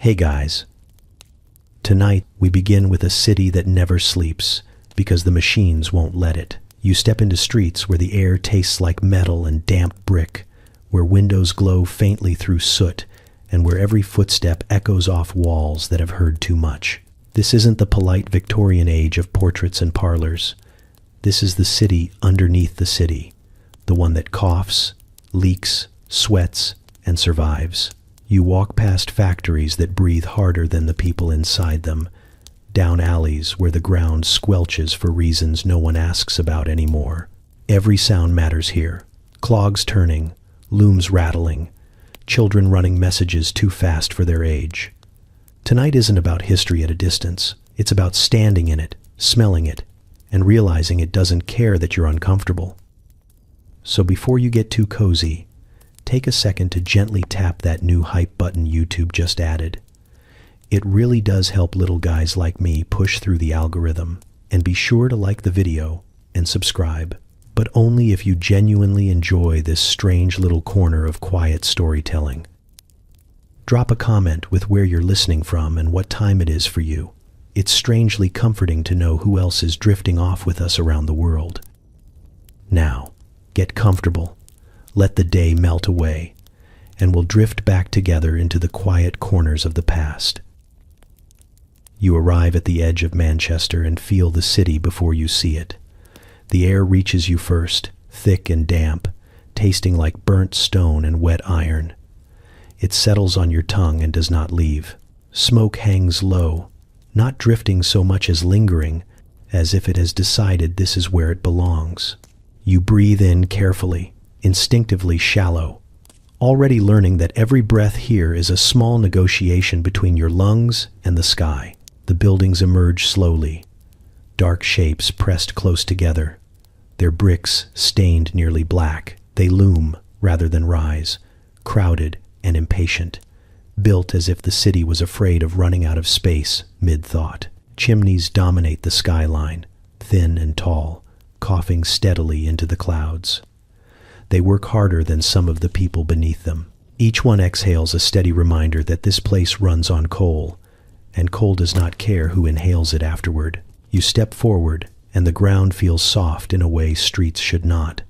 Hey guys. Tonight, we begin with a city that never sleeps because the machines won't let it. You step into streets where the air tastes like metal and damp brick, where windows glow faintly through soot, and where every footstep echoes off walls that have heard too much. This isn't the polite Victorian age of portraits and parlors. This is the city underneath the city, the one that coughs, leaks, sweats, and survives. You walk past factories that breathe harder than the people inside them, down alleys where the ground squelches for reasons no one asks about anymore. Every sound matters here. Clogs turning, looms rattling, children running messages too fast for their age. Tonight isn't about history at a distance. It's about standing in it, smelling it, and realizing it doesn't care that you're uncomfortable. So before you get too cozy, take a second to gently tap that new hype button YouTube just added. It really does help little guys like me push through the algorithm. And be sure to like the video and subscribe, but only if you genuinely enjoy this strange little corner of quiet storytelling. Drop a comment with where you're listening from and what time it is for you. It's strangely comforting to know who else is drifting off with us around the world. Now, get comfortable. Let the day melt away, and we'll drift back together into the quiet corners of the past. You arrive at the edge of Manchester and feel the city before you see it. The air reaches you first, thick and damp, tasting like burnt stone and wet iron. It settles on your tongue and does not leave. Smoke hangs low, not drifting so much as lingering, as if it has decided this is where it belongs. You breathe in carefully, instinctively shallow, already learning that every breath here is a small negotiation between your lungs and the sky. The buildings emerge slowly, dark shapes pressed close together, their bricks stained nearly black. They loom rather than rise, crowded and impatient, built as if the city was afraid of running out of space mid-thought. Chimneys dominate the skyline, thin and tall, coughing steadily into the clouds. They work harder than some of the people beneath them. Each one exhales a steady reminder that this place runs on coal, and coal does not care who inhales it afterward. You step forward, and the ground feels soft in a way streets should not.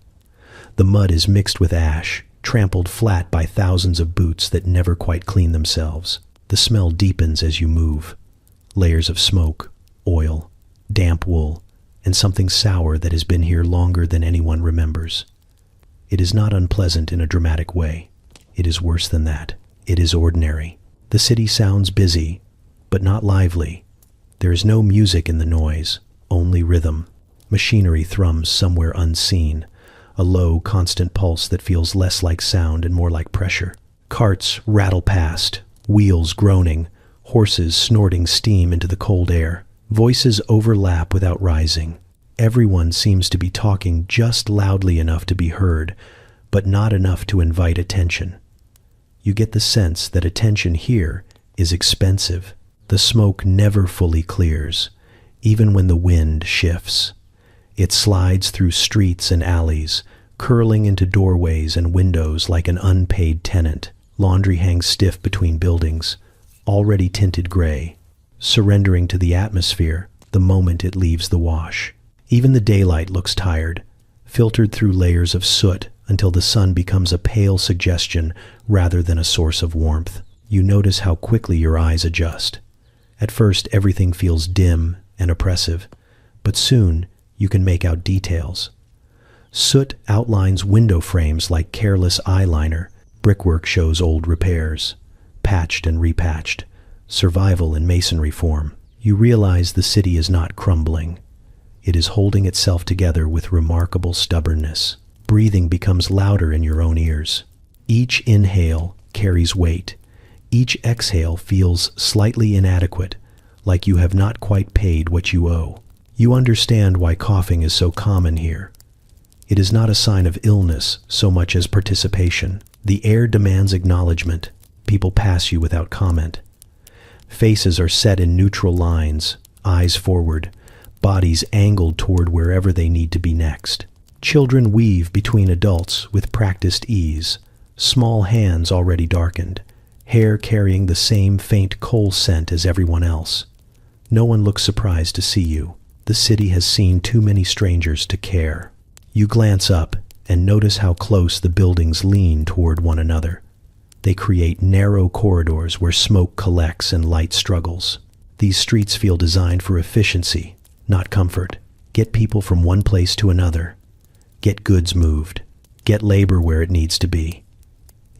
The mud is mixed with ash, trampled flat by thousands of boots that never quite clean themselves. The smell deepens as you move. Layers of smoke, oil, damp wool, and something sour that has been here longer than anyone remembers. It is not unpleasant in a dramatic way. It is worse than that. It is ordinary. The city sounds busy, but not lively. There is no music in the noise, only rhythm. Machinery thrums somewhere unseen, a low, constant pulse that feels less like sound and more like pressure. Carts rattle past, wheels groaning, horses snorting steam into the cold air. Voices overlap without rising. Everyone seems to be talking just loudly enough to be heard, but not enough to invite attention. You get the sense that attention here is expensive. The smoke never fully clears, even when the wind shifts. It slides through streets and alleys, curling into doorways and windows like an unpaid tenant. Laundry hangs stiff between buildings, already tinted gray, surrendering to the atmosphere the moment it leaves the wash. Even the daylight looks tired, filtered through layers of soot until the sun becomes a pale suggestion rather than a source of warmth. You notice how quickly your eyes adjust. At first, everything feels dim and oppressive, but soon you can make out details. Soot outlines window frames like careless eyeliner. Brickwork shows old repairs, patched and repatched, survival in masonry form. You realize the city is not crumbling. It is holding itself together with remarkable stubbornness. Breathing becomes louder in your own ears. Each inhale carries weight. Each exhale feels slightly inadequate, like you have not quite paid what you owe. You understand why coughing is so common here. It is not a sign of illness so much as participation. The air demands acknowledgement. People pass you without comment. Faces are set in neutral lines, eyes forward, bodies angled toward wherever they need to be next. Children weave between adults with practiced ease, small hands already darkened, hair carrying the same faint coal scent as everyone else. No one looks surprised to see you. The city has seen too many strangers to care. You glance up and notice how close the buildings lean toward one another. They create narrow corridors where smoke collects and light struggles. These streets feel designed for efficiency, not comfort. Get people from one place to another. Get goods moved. Get labor where it needs to be.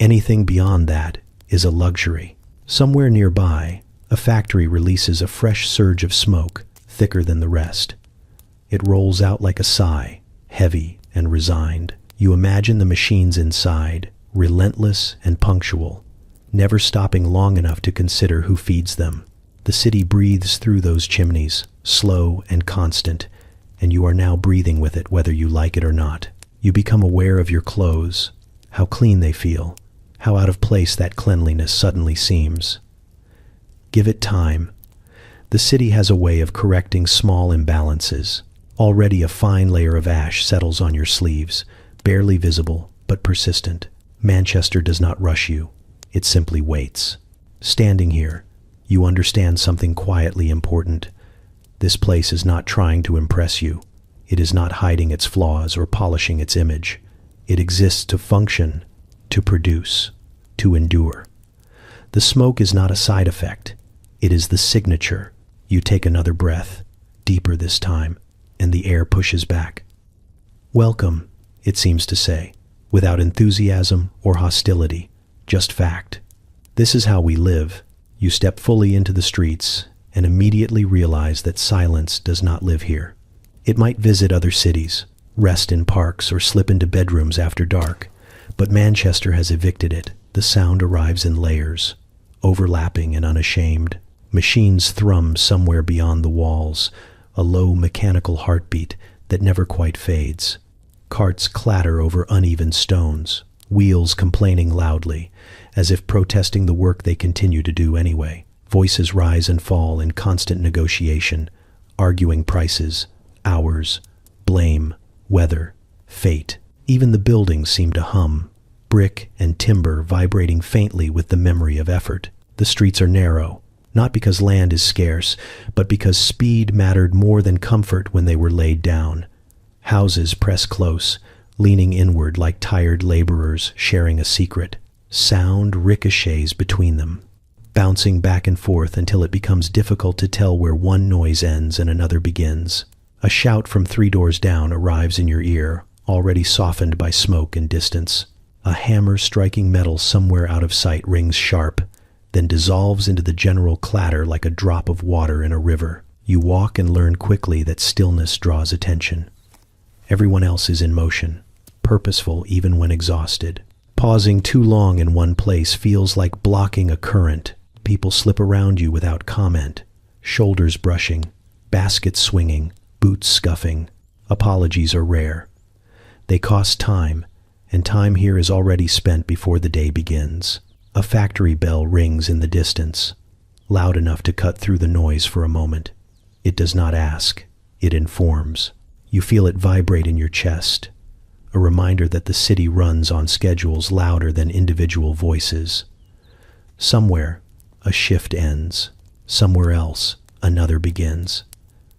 Anything beyond that is a luxury. Somewhere nearby, a factory releases a fresh surge of smoke, thicker than the rest. It rolls out like a sigh, heavy and resigned. You imagine the machines inside, relentless and punctual, never stopping long enough to consider who feeds them. The city breathes through those chimneys, slow and constant, and you are now breathing with it whether you like it or not. You become aware of your clothes, how clean they feel, how out of place that cleanliness suddenly seems. Give it time. The city has a way of correcting small imbalances. Already a fine layer of ash settles on your sleeves, barely visible but persistent. Manchester does not rush you. It simply waits. Standing here, you understand something quietly important. This place is not trying to impress you. It is not hiding its flaws or polishing its image. It exists to function, to produce, to endure. The smoke is not a side effect. It is the signature. You take another breath, deeper this time, and the air pushes back. Welcome, it seems to say, without enthusiasm or hostility, just fact. This is how we live. You step fully into the streets and immediately realize that silence does not live here. It might visit other cities, rest in parks, or slip into bedrooms after dark, but Manchester has evicted it. The sound arrives in layers, overlapping and unashamed. Machines thrum somewhere beyond the walls, a low mechanical heartbeat that never quite fades. Carts clatter over uneven stones, wheels complaining loudly, as if protesting the work they continue to do anyway. Voices rise and fall in constant negotiation, arguing prices, hours, blame, weather, fate. Even the buildings seem to hum, brick and timber vibrating faintly with the memory of effort. The streets are narrow, not because land is scarce, but because speed mattered more than comfort when they were laid down. Houses press close, leaning inward like tired laborers sharing a secret. Sound ricochets between them, bouncing back and forth until it becomes difficult to tell where one noise ends and another begins. A shout from 3 doors down arrives in your ear, already softened by smoke and distance. A hammer striking metal somewhere out of sight rings sharp, then dissolves into the general clatter like a drop of water in a river. You walk and learn quickly that stillness draws attention. Everyone else is in motion, purposeful even when exhausted. Pausing too long in one place feels like blocking a current. People slip around you without comment, shoulders brushing, baskets swinging, boots scuffing. Apologies are rare. They cost time, and time here is already spent before the day begins. A factory bell rings in the distance, loud enough to cut through the noise for a moment. It does not ask, it informs. You feel it vibrate in your chest, a reminder that the city runs on schedules louder than individual voices. Somewhere, a shift ends. Somewhere else, another begins.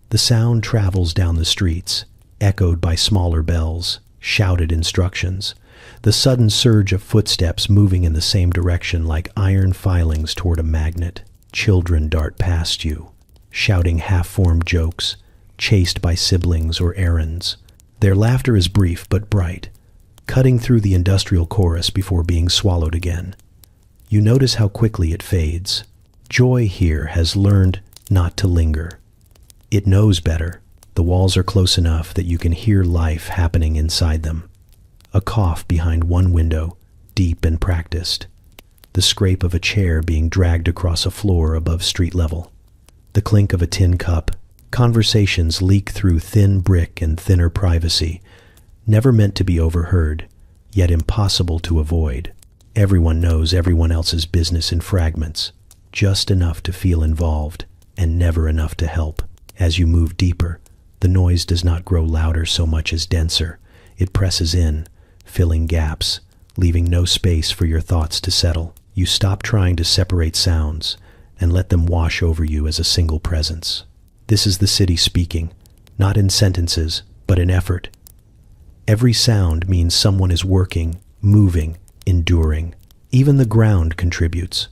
The sound travels down the streets, echoed by smaller bells, shouted instructions. The sudden surge of footsteps moving in the same direction like iron filings toward a magnet. Children dart past you, shouting half-formed jokes, chased by siblings or errands. Their laughter is brief but bright, cutting through the industrial chorus before being swallowed again. You notice how quickly it fades. Joy here has learned not to linger. It knows better. The walls are close enough that you can hear life happening inside them. A cough behind one window, deep and practiced. The scrape of a chair being dragged across a floor above street level. The clink of a tin cup. Conversations leak through thin brick and thinner privacy, never meant to be overheard, yet impossible to avoid. Everyone knows everyone else's business in fragments, just enough to feel involved, and never enough to help. As you move deeper, the noise does not grow louder so much as denser. It presses in, filling gaps, leaving no space for your thoughts to settle. You stop trying to separate sounds and let them wash over you as a single presence. This is the city speaking, not in sentences, but in effort. Every sound means someone is working, moving, enduring. Even the ground contributes.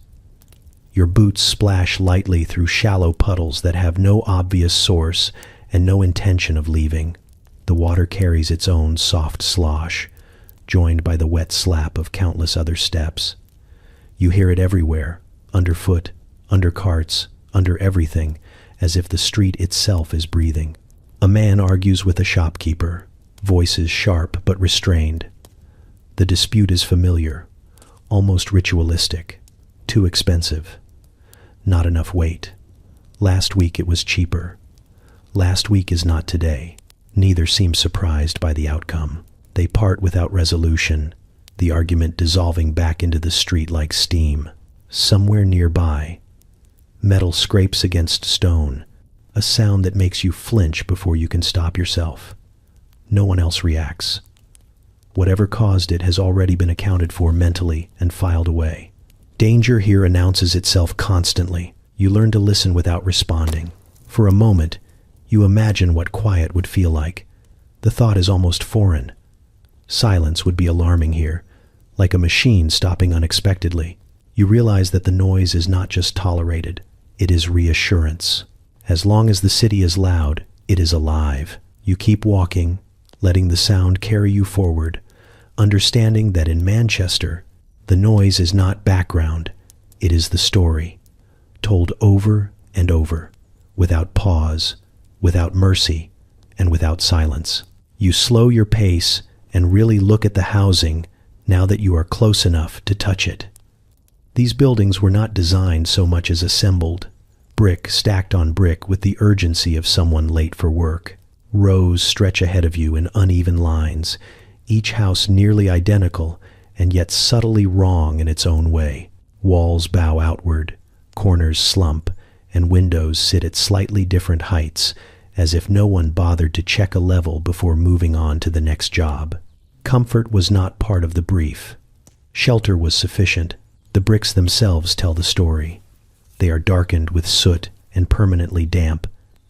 Your boots splash lightly through shallow puddles that have no obvious source and no intention of leaving. The water carries its own soft slosh, joined by the wet slap of countless other steps. You hear it everywhere, underfoot, under carts, under everything, as if the street itself is breathing. A man argues with a shopkeeper, voices sharp but restrained. The dispute is familiar, almost ritualistic. Too expensive. Not enough weight. Last week it was cheaper. Last week is not today. Neither seems surprised by the outcome. They part without resolution, the argument dissolving back into the street like steam. Somewhere nearby, metal scrapes against stone, a sound that makes you flinch before you can stop yourself. No one else reacts. Whatever caused it has already been accounted for mentally and filed away. Danger here announces itself constantly. You learn to listen without responding. For a moment, you imagine what quiet would feel like. The thought is almost foreign. Silence would be alarming here, like a machine stopping unexpectedly. You realize that the noise is not just tolerated, it is reassurance. As long as the city is loud, it is alive. You keep walking, letting the sound carry you forward, understanding that in Manchester, the noise is not background, it is the story, told over and over, without pause, without mercy, and without silence. You slow your pace and really look at the housing now that you are close enough to touch it. These buildings were not designed so much as assembled, brick stacked on brick with the urgency of someone late for work. Rows stretch ahead of you in uneven lines, each house nearly identical and yet subtly wrong in its own way. Walls bow outward, corners slump, and windows sit at slightly different heights, as if no one bothered to check a level before moving on to the next job. Comfort was not part of the brief. Shelter was sufficient. The bricks themselves tell the story. They are darkened with soot and permanently damp,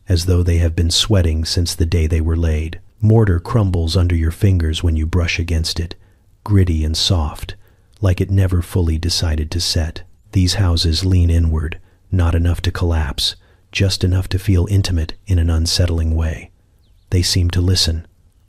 as though they have been sweating since the day they were laid. Mortar crumbles under your fingers when you brush against it, gritty and soft, like it never fully decided to set. These houses lean inward, not enough to collapse, just enough to feel intimate in an unsettling way. They seem to listen,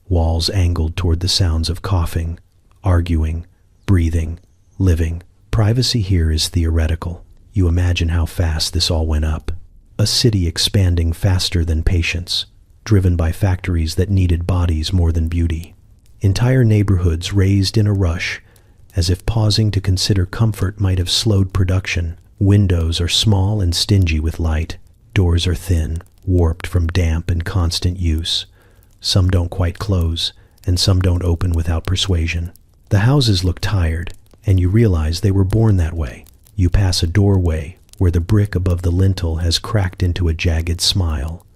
walls angled toward the sounds of coughing, arguing, breathing, living. Privacy here is theoretical. You imagine how fast this all went up. A city expanding faster than patience, driven by factories that needed bodies more than beauty. Entire neighborhoods raised in a rush, as if pausing to consider comfort might have slowed production. Windows are small and stingy with light. Doors are thin, warped from damp and constant use. Some don't quite close, and some don't open without persuasion. The houses look tired, and you realize they were born that way. You pass a doorway where the brick above the lintel has cracked into a jagged smile.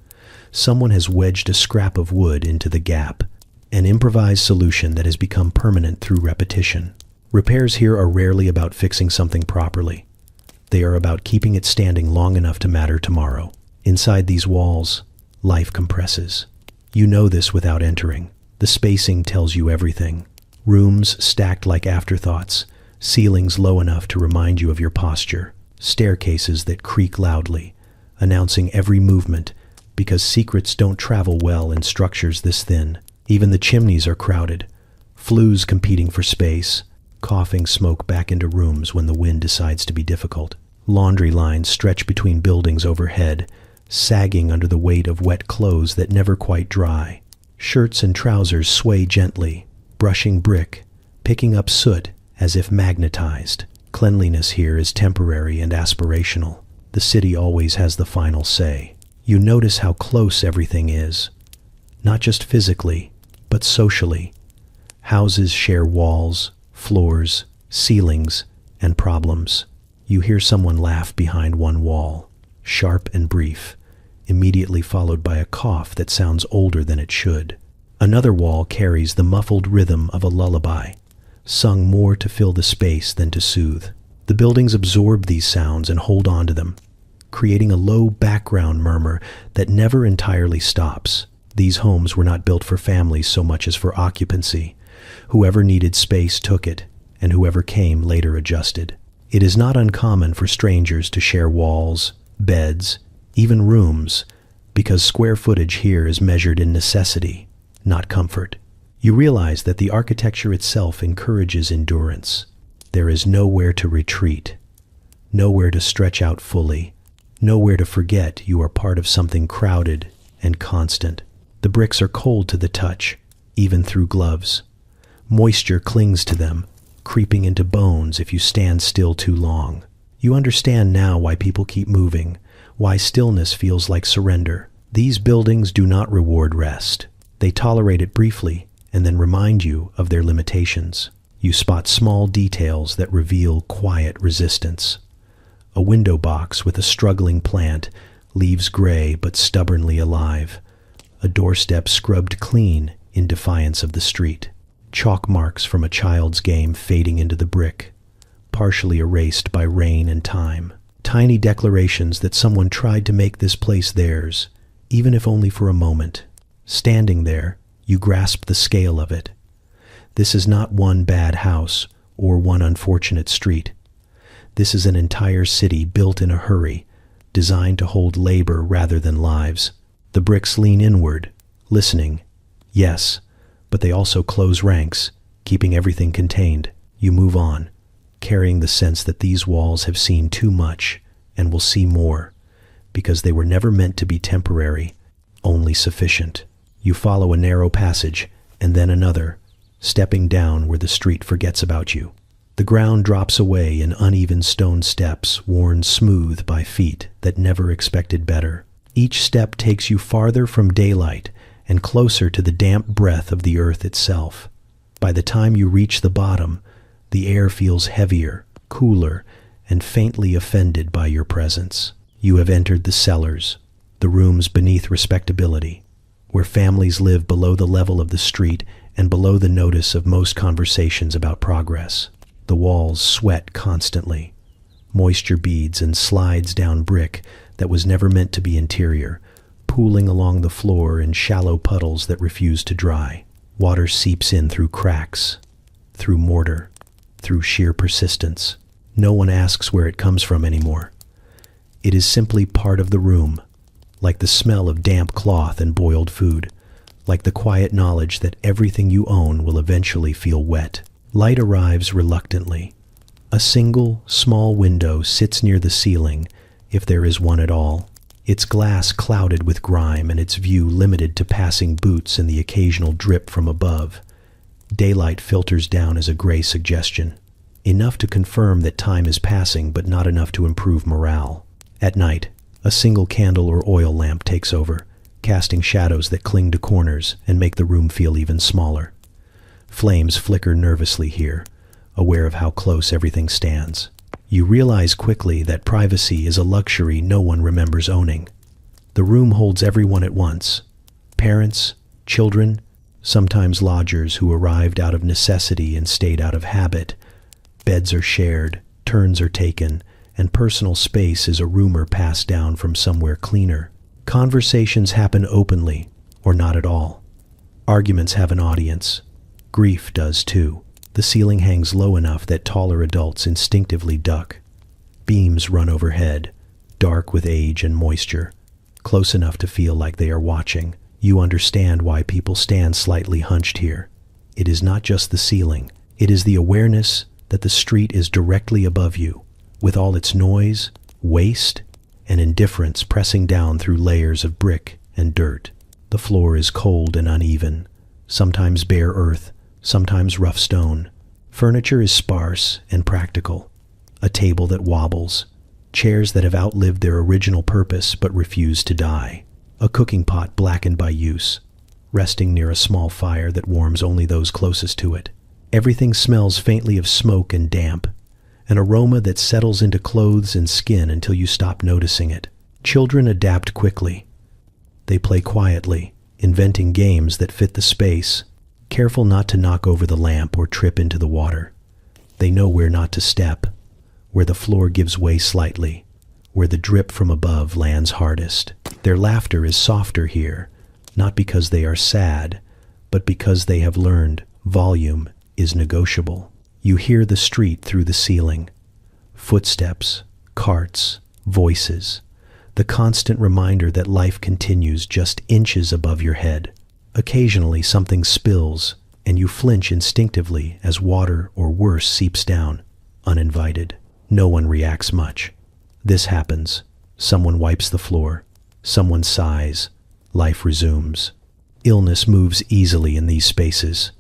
Someone has wedged a scrap of wood into the gap, an improvised solution that has become permanent through repetition. Repairs here are rarely about fixing something properly. They are about keeping it standing long enough to matter tomorrow. Inside these walls, life compresses. You know this without entering. The spacing tells you everything. Rooms stacked like afterthoughts, ceilings low enough to remind you of your posture, staircases that creak loudly, announcing every movement, because secrets don't travel well in structures this thin. Even the chimneys are crowded, flues competing for space, coughing smoke back into rooms when the wind decides to be difficult. Laundry lines stretch between buildings overhead, sagging under the weight of wet clothes that never quite dry. Shirts and trousers sway gently, brushing brick, picking up soot as if magnetized. Cleanliness here is temporary and aspirational. The city always has the final say. You notice how close everything is, not just physically, but socially. Houses share walls, floors, ceilings, and problems. You hear someone laugh behind one wall, sharp and brief, immediately followed by a cough that sounds older than it should. Another wall carries the muffled rhythm of a lullaby, sung more to fill the space than to soothe. The buildings absorb these sounds and hold on to them, creating a low background murmur that never entirely stops. These homes were not built for families so much as for occupancy. Whoever needed space took it, and whoever came later adjusted. It is not uncommon for strangers to share walls, beds, even rooms, because square footage here is measured in necessity, not comfort. You realize that the architecture itself encourages endurance. There is nowhere to retreat, nowhere to stretch out fully, nowhere to forget you are part of something crowded and constant. The bricks are cold to the touch, even through gloves. Moisture clings to them, creeping into bones if you stand still too long. You understand now why people keep moving, why stillness feels like surrender. These buildings do not reward rest. They tolerate it briefly and then remind you of their limitations. You spot small details that reveal quiet resistance. A window box with a struggling plant, leaves gray but stubbornly alive. A doorstep scrubbed clean in defiance of the street. Chalk marks from a child's game fading into the brick, partially erased by rain and time. Tiny declarations that someone tried to make this place theirs, even if only for a moment. Standing there, you grasp the scale of it. This is not one bad house or one unfortunate street. This is an entire city built in a hurry, designed to hold labor rather than lives. The bricks lean inward, listening. Yes, but they also close ranks, keeping everything contained. You move on, carrying the sense that these walls have seen too much and will see more, because they were never meant to be temporary, only sufficient. You follow a narrow passage, and then another, stepping down where the street forgets about you. The ground drops away in uneven stone steps worn smooth by feet that never expected better. Each step takes you farther from daylight and closer to the damp breath of the earth itself. By the time you reach the bottom, the air feels heavier, cooler, and faintly offended by your presence. You have entered the cellars, the rooms beneath respectability, where families live below the level of the street and below the notice of most conversations about progress. The walls sweat constantly. Moisture beads and slides down brick that was never meant to be interior, pooling along the floor in shallow puddles that refuse to dry. Water seeps in through cracks, through mortar, through sheer persistence. No one asks where it comes from anymore. It is simply part of the room, like the smell of damp cloth and boiled food, like the quiet knowledge that everything you own will eventually feel wet. Light arrives reluctantly. A single, small window sits near the ceiling, if there is one at all. Its glass clouded with grime and its view limited to passing boots and the occasional drip from above. Daylight filters down as a gray suggestion, enough to confirm that time is passing but not enough to improve morale. At night, a single candle or oil lamp takes over, casting shadows that cling to corners and make the room feel even smaller. Flames flicker nervously here, aware of how close everything stands. You realize quickly that privacy is a luxury no one remembers owning. The room holds everyone at once. Parents, children, sometimes lodgers who arrived out of necessity and stayed out of habit. Beds are shared, turns are taken, and personal space is a rumor passed down from somewhere cleaner. Conversations happen openly, or not at all. Arguments have an audience. Grief does too. The ceiling hangs low enough that taller adults instinctively duck. Beams run overhead, dark with age and moisture, close enough to feel like they are watching. You understand why people stand slightly hunched here. It is not just the ceiling. It is the awareness that the street is directly above you, with all its noise, waste, and indifference pressing down through layers of brick and dirt. The floor is cold and uneven, sometimes bare earth, sometimes rough stone. Furniture is sparse and practical. A table that wobbles, chairs that have outlived their original purpose but refuse to die. A cooking pot blackened by use, resting near a small fire that warms only those closest to it. Everything smells faintly of smoke and damp, an aroma that settles into clothes and skin until you stop noticing it. Children adapt quickly. They play quietly, inventing games that fit the space, careful not to knock over the lamp or trip into the water. They know where not to step, where the floor gives way slightly, where the drip from above lands hardest. Their laughter is softer here, not because they are sad, but because they have learned volume is negotiable. You hear the street through the ceiling. Footsteps, carts, voices. The constant reminder that life continues just inches above your head. Occasionally something spills, and you flinch instinctively as water or worse seeps down, uninvited. No one reacts much. This happens. Someone wipes the floor. Someone sighs. Life resumes. Illness moves easily in these spaces.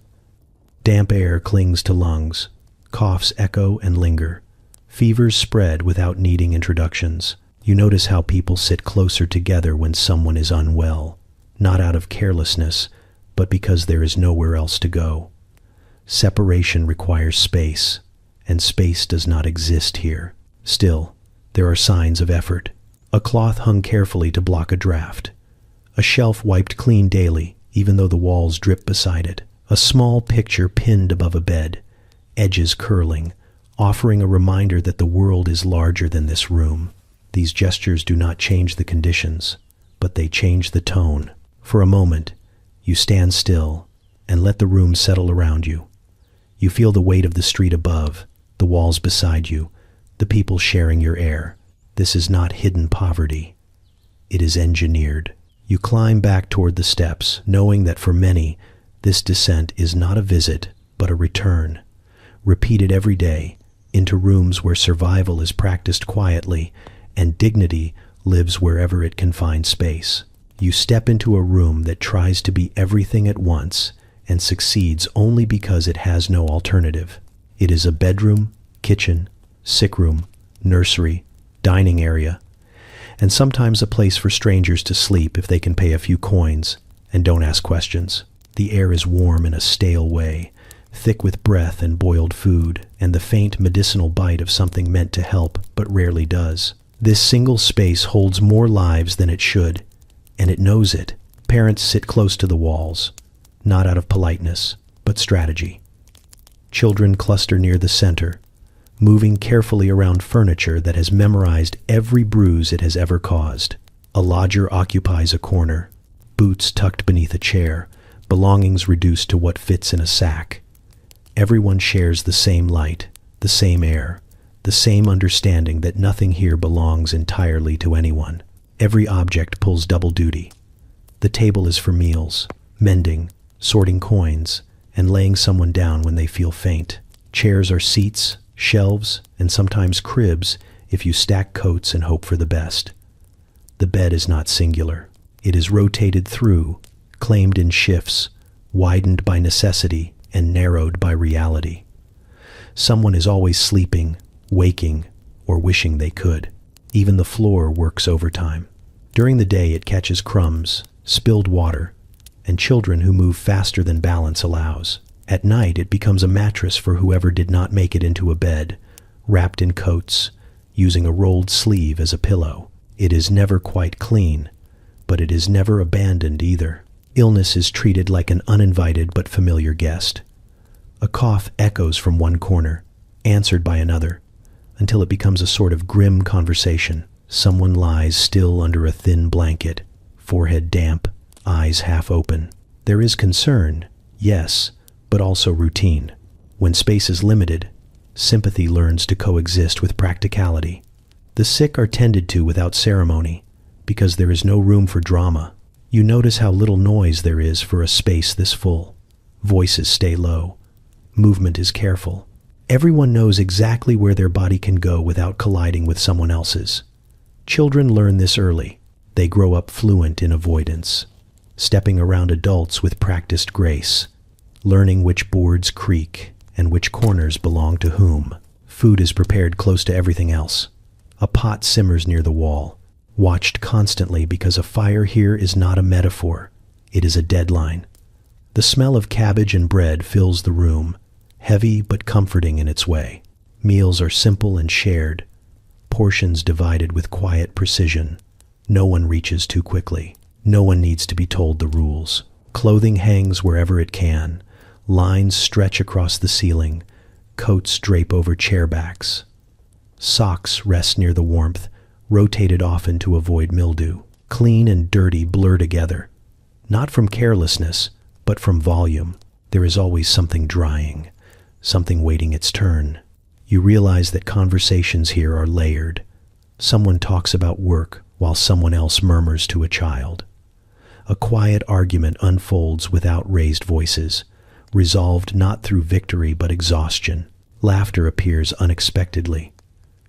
Damp air clings to lungs. Coughs echo and linger. Fevers spread without needing introductions. You notice how people sit closer together when someone is unwell, not out of carelessness, but because there is nowhere else to go. Separation requires space, and space does not exist here. Still, there are signs of effort. A cloth hung carefully to block a draft. A shelf wiped clean daily, even though the walls drip beside it. A small picture pinned above a bed, edges curling, offering a reminder that the world is larger than this room. These gestures do not change the conditions, but they change the tone. For a moment, you stand still and let the room settle around you. You feel the weight of the street above, the walls beside you, the people sharing your air. This is not hidden poverty. It is engineered. You climb back toward the steps, knowing that for many, this descent is not a visit, but a return, repeated every day, into rooms where survival is practiced quietly and dignity lives wherever it can find space. You step into a room that tries to be everything at once and succeeds only because it has no alternative. It is a bedroom, kitchen, sick room, nursery, dining area, and sometimes a place for strangers to sleep if they can pay a few coins and don't ask questions. The air is warm in a stale way, thick with breath and boiled food, and the faint medicinal bite of something meant to help but rarely does. This single space holds more lives than it should, and it knows it. Parents sit close to the walls, not out of politeness, but strategy. Children cluster near the center, moving carefully around furniture that has memorized every bruise it has ever caused. A lodger occupies a corner, boots tucked beneath a chair, belongings reduced to what fits in a sack. Everyone shares the same light, the same air, the same understanding that nothing here belongs entirely to anyone. Every object pulls double duty. The table is for meals, mending, sorting coins, and laying someone down when they feel faint. Chairs are seats, shelves, and sometimes cribs if you stack coats and hope for the best. The bed is not singular. It is rotated through, claimed in shifts, widened by necessity and narrowed by reality. Someone is always sleeping, waking, or wishing they could. Even the floor works overtime. During the day it catches crumbs, spilled water, and children who move faster than balance allows. At night it becomes a mattress for whoever did not make it into a bed, wrapped in coats, using a rolled sleeve as a pillow. It is never quite clean, but it is never abandoned either. Illness is treated like an uninvited but familiar guest. A cough echoes from one corner, answered by another, until it becomes a sort of grim conversation. Someone lies still under a thin blanket, forehead damp, eyes half open. There is concern, yes, but also routine. When space is limited, sympathy learns to coexist with practicality. The sick are tended to without ceremony, because there is no room for drama. You notice how little noise there is for a space this full. Voices stay low. Movement is careful. Everyone knows exactly where their body can go without colliding with someone else's. Children learn this early. They grow up fluent in avoidance, stepping around adults with practiced grace, learning which boards creak and which corners belong to whom. Food is prepared close to everything else. A pot simmers near the wall, watched constantly because a fire here is not a metaphor. It is a deadline. The smell of cabbage and bread fills the room, heavy but comforting in its way. Meals are simple and shared, portions divided with quiet precision. No one reaches too quickly. No one needs to be told the rules. Clothing hangs wherever it can. Lines stretch across the ceiling. Coats drape over chair backs. Socks rest near the warmth, rotated often to avoid mildew. Clean and dirty blur together. Not from carelessness, but from volume. There is always something drying, something waiting its turn. You realize that conversations here are layered. Someone talks about work while someone else murmurs to a child. A quiet argument unfolds without raised voices, resolved not through victory but exhaustion. Laughter appears unexpectedly,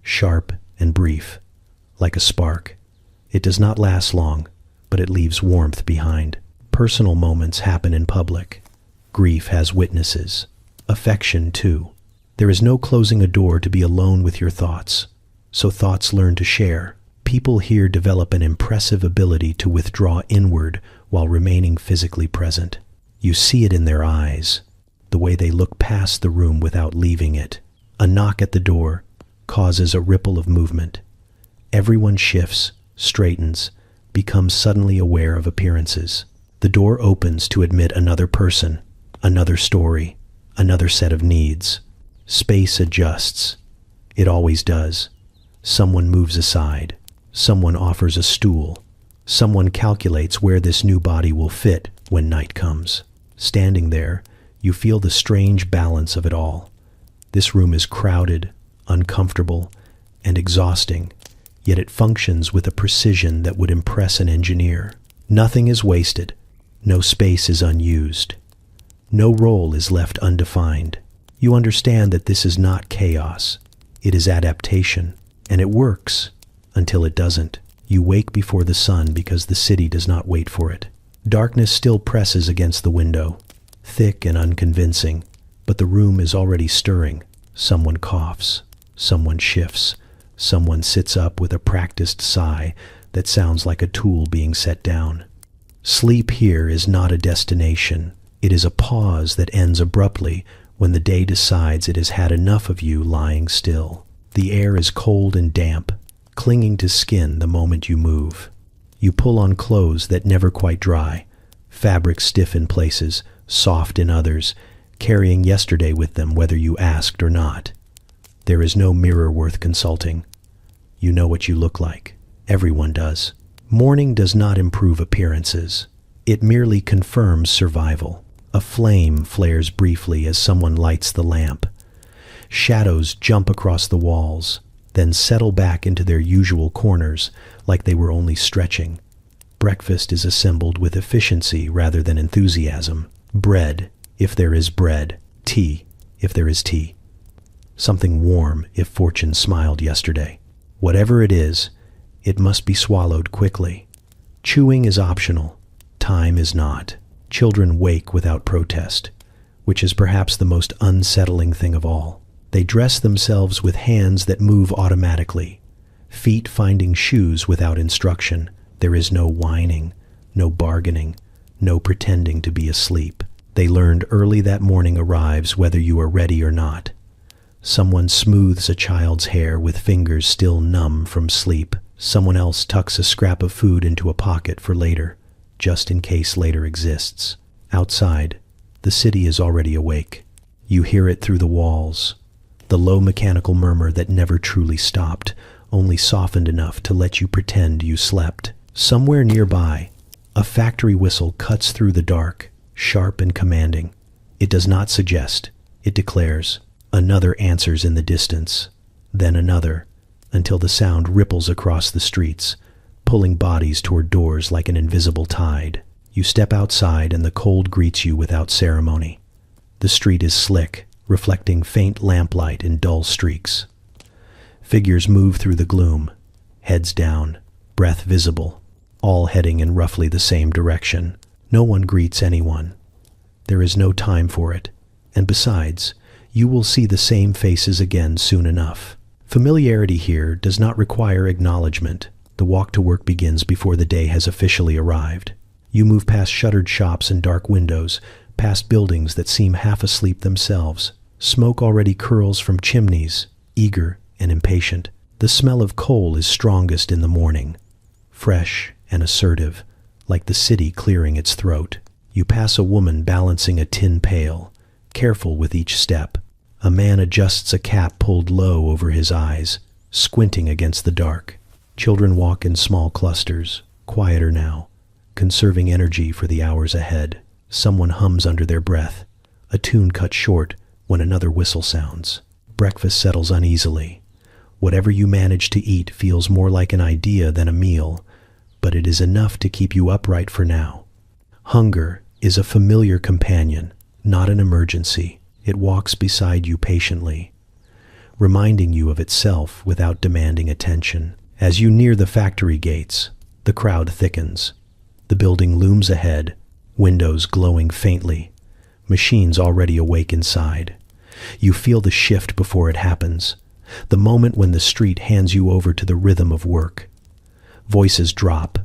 sharp and brief, like a spark. It does not last long, but it leaves warmth behind. Personal moments happen in public. Grief has witnesses. Affection, too. There is no closing a door to be alone with your thoughts, so thoughts learn to share. People here develop an impressive ability to withdraw inward while remaining physically present. You see it in their eyes, the way they look past the room without leaving it. A knock at the door causes a ripple of movement. Everyone shifts, straightens, becomes suddenly aware of appearances. The door opens to admit another person, another story, another set of needs. Space adjusts. It always does. Someone moves aside. Someone offers a stool. Someone calculates where this new body will fit when night comes. Standing there, you feel the strange balance of it all. This room is crowded, uncomfortable, and exhausting, yet it functions with a precision that would impress an engineer. Nothing is wasted. No space is unused. No role is left undefined. You understand that this is not chaos. It is adaptation, and it works until it doesn't. You wake before the sun because the city does not wait for it. Darkness still presses against the window, thick and unconvincing, but the room is already stirring. Someone coughs. Someone shifts. Someone sits up with a practiced sigh that sounds like a tool being set down. Sleep here is not a destination. It is a pause that ends abruptly when the day decides it has had enough of you lying still. The air is cold and damp, clinging to skin the moment you move. You pull on clothes that never quite dry, fabric stiff in places, soft in others, carrying yesterday with them whether you asked or not. There is no mirror worth consulting. You know what you look like. Everyone does. Mourning does not improve appearances. It merely confirms survival. A flame flares briefly as someone lights the lamp. Shadows jump across the walls, then settle back into their usual corners like they were only stretching. Breakfast is assembled with efficiency rather than enthusiasm. Bread, if there is bread. Tea, if there is tea. Something warm if fortune smiled yesterday. Whatever it is, it must be swallowed quickly. Chewing is optional. Time is not. Children wake without protest, which is perhaps the most unsettling thing of all. They dress themselves with hands that move automatically, feet finding shoes without instruction. There is no whining, no bargaining, no pretending to be asleep. They learned early that morning arrives whether you are ready or not. Someone smooths a child's hair with fingers still numb from sleep. Someone else tucks a scrap of food into a pocket for later, just in case later exists. Outside, the city is already awake. You hear it through the walls, the low mechanical murmur that never truly stopped, only softened enough to let you pretend you slept. Somewhere nearby, a factory whistle cuts through the dark, sharp and commanding. It does not suggest, it declares. Another answers in the distance, then another, until the sound ripples across the streets, pulling bodies toward doors like an invisible tide. You step outside and the cold greets you without ceremony. The street is slick, reflecting faint lamplight in dull streaks. Figures move through the gloom, heads down, breath visible, all heading in roughly the same direction. No one greets anyone. There is no time for it, and besides, you will see the same faces again soon enough. Familiarity here does not require acknowledgement. The walk to work begins before the day has officially arrived. You move past shuttered shops and dark windows, past buildings that seem half asleep themselves. Smoke already curls from chimneys, eager and impatient. The smell of coal is strongest in the morning, fresh and assertive, like the city clearing its throat. You pass a woman balancing a tin pail, careful with each step. A man adjusts a cap pulled low over his eyes, squinting against the dark. Children walk in small clusters, quieter now, conserving energy for the hours ahead. Someone hums under their breath, a tune cut short when another whistle sounds. Breakfast settles uneasily. Whatever you manage to eat feels more like an idea than a meal, but it is enough to keep you upright for now. Hunger is a familiar companion, not an emergency. It walks beside you patiently, reminding you of itself without demanding attention. As you near the factory gates, the crowd thickens. The building looms ahead, windows glowing faintly, machines already awake inside. You feel the shift before it happens, the moment when the street hands you over to the rhythm of work. Voices drop,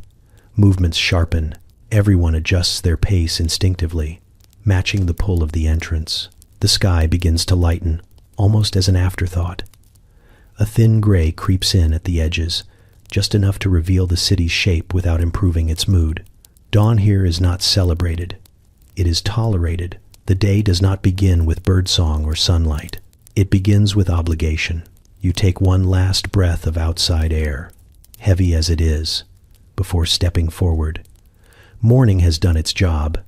movements sharpen, everyone adjusts their pace instinctively, matching the pull of the entrance. The sky begins to lighten, almost as an afterthought. A thin gray creeps in at the edges, just enough to reveal the city's shape without improving its mood. Dawn here is not celebrated. It is tolerated. The day does not begin with birdsong or sunlight. It begins with obligation. You take one last breath of outside air, heavy as it is, before stepping forward. Morning has done its job.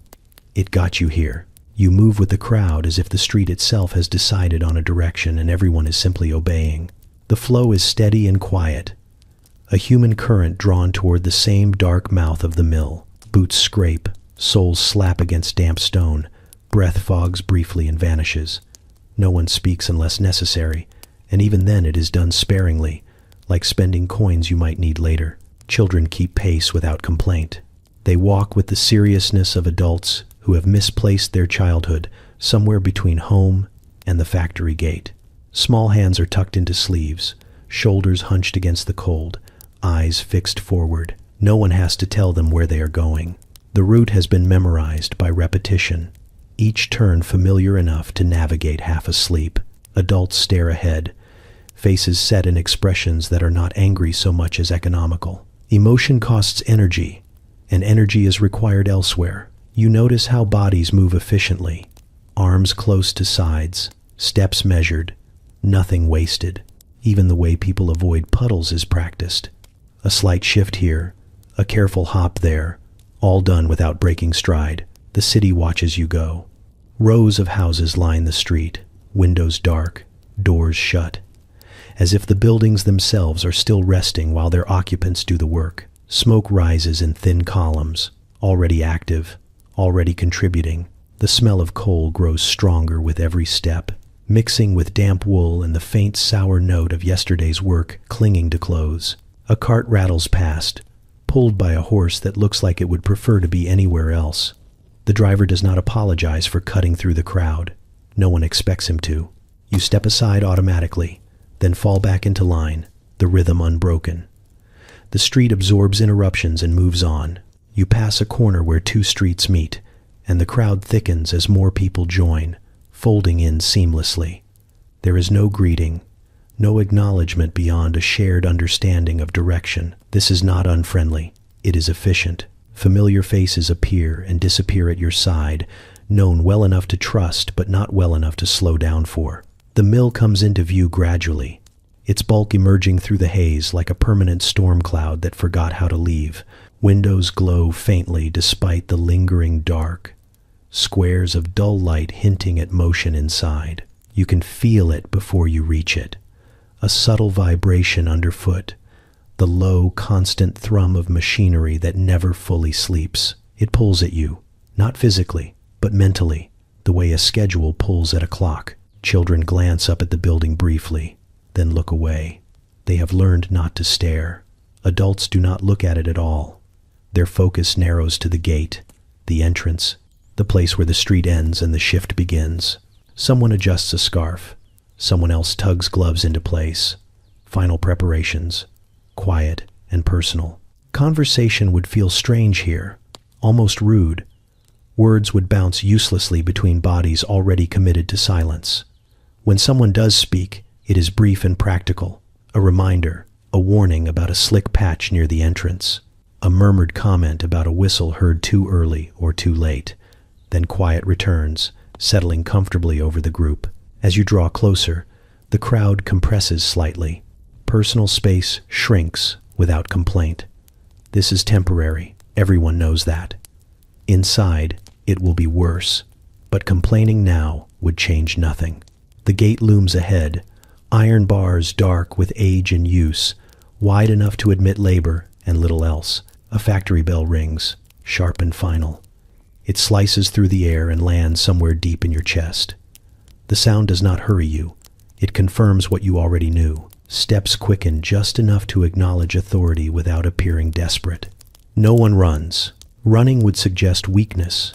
It got you here. You move with the crowd as if the street itself has decided on a direction and everyone is simply obeying. The flow is steady and quiet, a human current drawn toward the same dark mouth of the mill. Boots scrape, soles slap against damp stone, breath fogs briefly and vanishes. No one speaks unless necessary, and even then it is done sparingly, like spending coins you might need later. Children keep pace without complaint. They walk with the seriousness of adults who have misplaced their childhood somewhere between home and the factory gate. Small hands are tucked into sleeves, shoulders hunched against the cold, eyes fixed forward. No one has to tell them where they are going. The route has been memorized by repetition, each turn familiar enough to navigate half asleep. Adults stare ahead, faces set in expressions that are not angry so much as economical. Emotion costs energy, and energy is required elsewhere. You notice how bodies move efficiently, arms close to sides, steps measured, nothing wasted. Even the way people avoid puddles is practiced. A slight shift here, a careful hop there, all done without breaking stride. The city watches you go. Rows of houses line the street, windows dark, doors shut, as if the buildings themselves are still resting while their occupants do the work. Smoke rises in thin columns, already active, already contributing. The smell of coal grows stronger with every step, mixing with damp wool and the faint sour note of yesterday's work clinging to clothes. A cart rattles past, pulled by a horse that looks like it would prefer to be anywhere else. The driver does not apologize for cutting through the crowd. No one expects him to. You step aside automatically, then fall back into line, the rhythm unbroken. The street absorbs interruptions and moves on. You pass a corner where two streets meet, and the crowd thickens as more people join, folding in seamlessly. There is no greeting, no acknowledgement beyond a shared understanding of direction. This is not unfriendly. It is efficient. Familiar faces appear and disappear at your side, known well enough to trust but not well enough to slow down for. The mill comes into view gradually, its bulk emerging through the haze like a permanent storm cloud that forgot how to leave. Windows glow faintly despite the lingering dark, squares of dull light hinting at motion inside. You can feel it before you reach it, a subtle vibration underfoot, the low, constant thrum of machinery that never fully sleeps. It pulls at you, not physically, but mentally, the way a schedule pulls at a clock. Children glance up at the building briefly, then look away. They have learned not to stare. Adults do not look at it at all. Their focus narrows to the gate, the entrance, the place where the street ends and the shift begins. Someone adjusts a scarf. Someone else tugs gloves into place. Final preparations, quiet and personal. Conversation would feel strange here, almost rude. Words would bounce uselessly between bodies already committed to silence. When someone does speak, it is brief and practical, a reminder, a warning about a slick patch near the entrance, a murmured comment about a whistle heard too early or too late. Then quiet returns, settling comfortably over the group. As you draw closer, the crowd compresses slightly, Personal space shrinks without complaint. This is temporary. Everyone knows that. Inside, it will be worse. But complaining now would change nothing. The gate looms ahead, iron bars dark with age and use, wide enough to admit labor and little else. A factory bell rings, sharp and final. It slices through the air and lands somewhere deep in your chest. The sound does not hurry you. It confirms what you already knew. Steps quicken just enough to acknowledge authority without appearing desperate. No one runs. Running would suggest weakness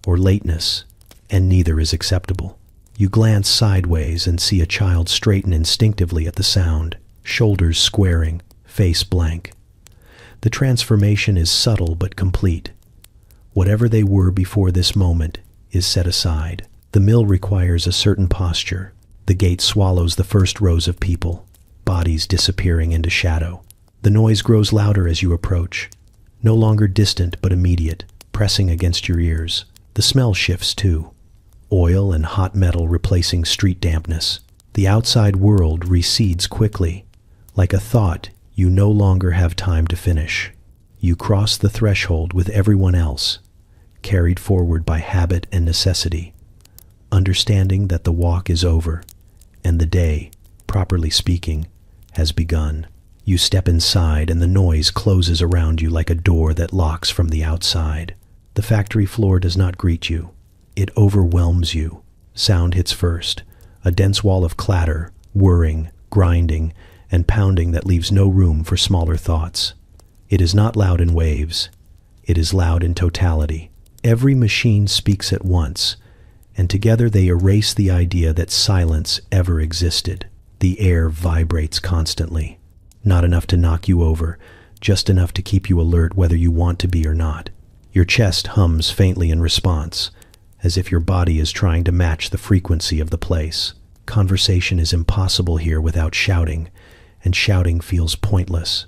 or lateness, and neither is acceptable. You glance sideways and see a child straighten instinctively at the sound, shoulders squaring, face blank. The transformation is subtle but complete. Whatever they were before this moment is set aside. The mill requires a certain posture. The gate swallows the first rows of people, bodies disappearing into shadow. The noise grows louder as you approach, no longer distant but immediate, pressing against your ears. The smell shifts too, oil and hot metal replacing street dampness. The outside world recedes quickly, like a thought you no longer have time to finish. You cross the threshold with everyone else, carried forward by habit and necessity, understanding that the walk is over, and the day, properly speaking, has begun. You step inside and the noise closes around you like a door that locks from the outside. The factory floor does not greet you. It overwhelms you. Sound hits first, a dense wall of clatter, whirring, grinding, and pounding that leaves no room for smaller thoughts. It is not loud in waves. It is loud in totality. Every machine speaks at once, and together they erase the idea that silence ever existed. The air vibrates constantly. Not enough to knock you over, just enough to keep you alert whether you want to be or not. Your chest hums faintly in response, as if your body is trying to match the frequency of the place. Conversation is impossible here without shouting, and shouting feels pointless.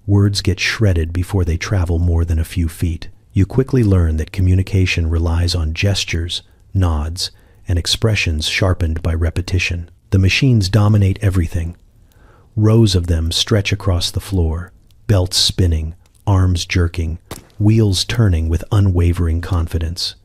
Words get shredded before they travel more than a few feet. You quickly learn that communication relies on gestures, nods, and expressions sharpened by repetition. The machines dominate everything. Rows of them stretch across the floor, belts spinning, arms jerking, wheels turning with unwavering confidence.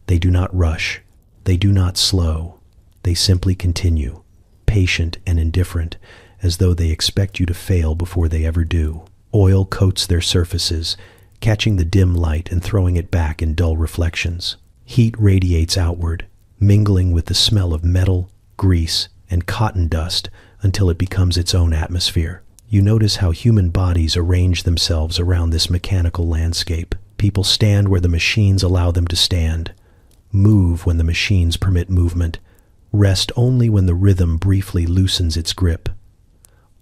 They do not rush. They do not slow. They simply continue, patient and indifferent, as though they expect you to fail before they ever do. Oil coats their surfaces, catching the dim light and throwing it back in dull reflections. Heat radiates outward, mingling with the smell of metal, grease, and cotton dust until it becomes its own atmosphere. You notice how human bodies arrange themselves around this mechanical landscape. People stand where the machines allow them to stand, move when the machines permit movement, rest only when the rhythm briefly loosens its grip.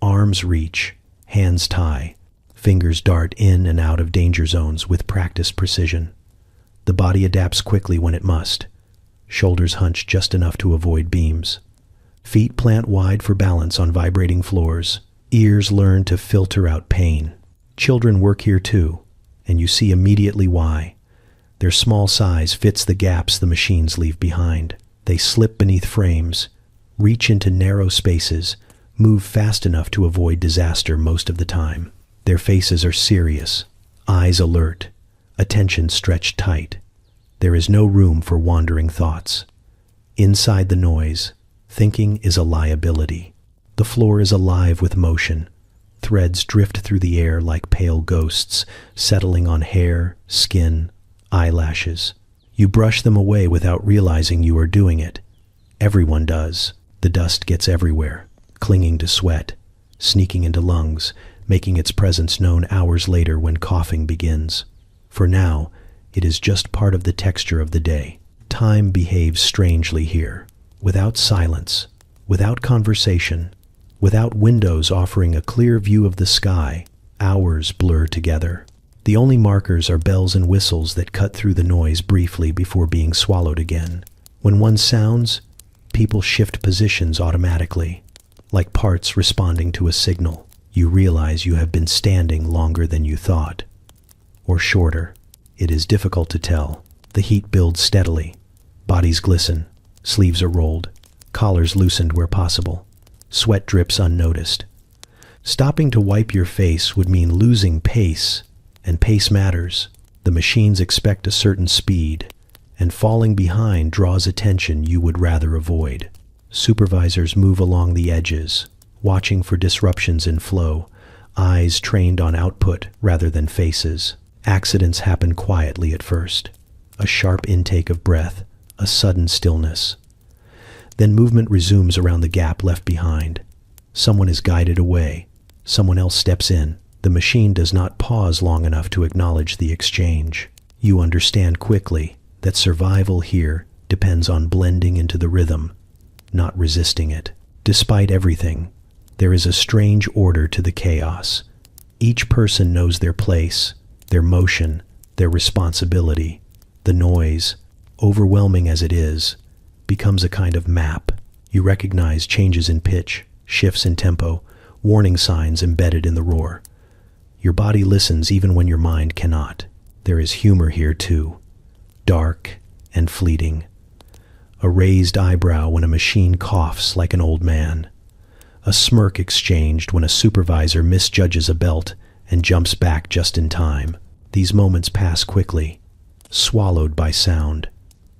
Arms reach, hands tie, fingers dart in and out of danger zones with practiced precision. The body adapts quickly when it must. Shoulders hunch just enough to avoid beams. Feet plant wide for balance on vibrating floors. Ears learn to filter out pain. Children work here too, and you see immediately why. Their small size fits the gaps the machines leave behind. They slip beneath frames, reach into narrow spaces, move fast enough to avoid disaster most of the time. Their faces are serious, eyes alert, attention stretched tight. There is no room for wandering thoughts. Inside the noise, thinking is a liability. The floor is alive with motion. Threads drift through the air like pale ghosts, settling on hair, skin, eyelashes. You brush them away without realizing you are doing it. Everyone does. The dust gets everywhere, clinging to sweat, sneaking into lungs, making its presence known hours later when coughing begins. For now, it is just part of the texture of the day. Time behaves strangely here, without silence, without conversation, without windows offering a clear view of the sky. Hours blur together. The only markers are bells and whistles that cut through the noise briefly before being swallowed again. When one sounds, people shift positions automatically, like parts responding to a signal. You realize you have been standing longer than you thought, or shorter. It is difficult to tell. The heat builds steadily. Bodies glisten. Sleeves are rolled. Collars loosened where possible. Sweat drips unnoticed. Stopping to wipe your face would mean losing pace, and pace matters. The machines expect a certain speed, and falling behind draws attention you would rather avoid. Supervisors move along the edges, watching for disruptions in flow, eyes trained on output rather than faces. Accidents happen quietly at first. A sharp intake of breath, a sudden stillness. Then movement resumes around the gap left behind. Someone is guided away. Someone else steps in. The machine does not pause long enough to acknowledge the exchange. You understand quickly that survival here depends on blending into the rhythm, not resisting it. Despite everything, there is a strange order to the chaos. Each person knows their place, their motion, their responsibility. The noise, overwhelming as it is, becomes a kind of map. You recognize changes in pitch, shifts in tempo, warning signs embedded in the roar. Your body listens even when your mind cannot. There is humor here too, dark and fleeting. A raised eyebrow when a machine coughs like an old man. A smirk exchanged when a supervisor misjudges a belt and jumps back just in time. These moments pass quickly, swallowed by sound,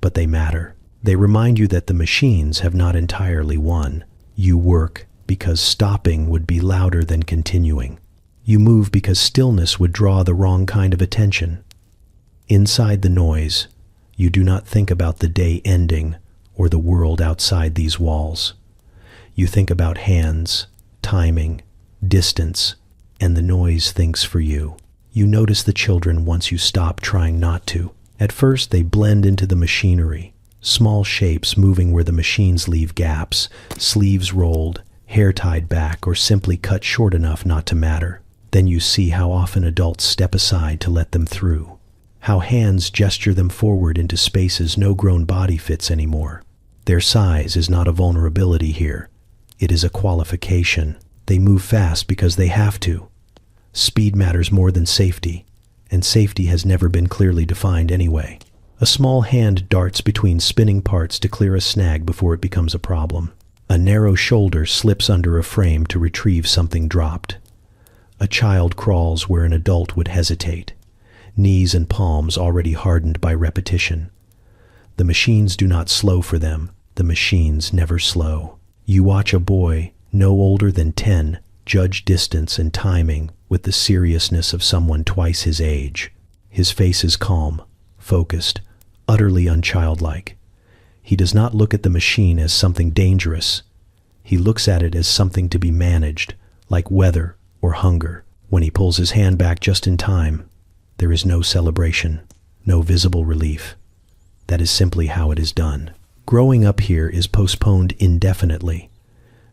but they matter. They remind you that the machines have not entirely won. You work because stopping would be louder than continuing. You move because stillness would draw the wrong kind of attention. Inside the noise, you do not think about the day ending or the world outside these walls. You think about hands, timing, distance, and the noise thinks for you. You notice the children once you stop trying not to. At first, they blend into the machinery, small shapes moving where the machines leave gaps, sleeves rolled, hair tied back, or simply cut short enough not to matter. Then you see how often adults step aside to let them through, how hands gesture them forward into spaces no grown body fits anymore. Their size is not a vulnerability here. It is a qualification. They move fast because they have to. Speed matters more than safety, and safety has never been clearly defined anyway. A small hand darts between spinning parts to clear a snag before it becomes a problem. A narrow shoulder slips under a frame to retrieve something dropped. A child crawls where an adult would hesitate, knees and palms already hardened by repetition. The machines do not slow for them. The machines never slow. You watch a boy, no older than 10, judge distance and timing with the seriousness of someone twice his age. His face is calm, focused, utterly unchildlike. He does not look at the machine as something dangerous. He looks at it as something to be managed, like weather or hunger. When he pulls his hand back just in time, there is no celebration, no visible relief. That is simply how it is done. Growing up here is postponed indefinitely,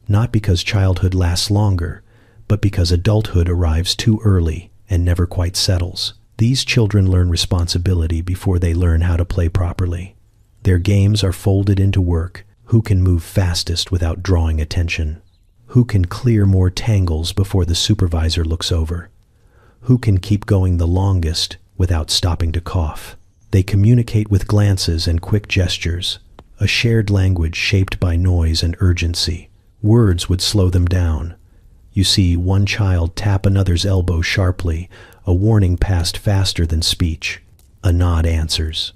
not because childhood lasts longer, but because adulthood arrives too early and never quite settles. These children learn responsibility before they learn how to play properly. Their games are folded into work. Who can move fastest without drawing attention? Who can clear more tangles before the supervisor looks over? Who can keep going the longest without stopping to cough? They communicate with glances and quick gestures, a shared language shaped by noise and urgency. Words would slow them down. You see one child tap another's elbow sharply, a warning passed faster than speech. A nod answers.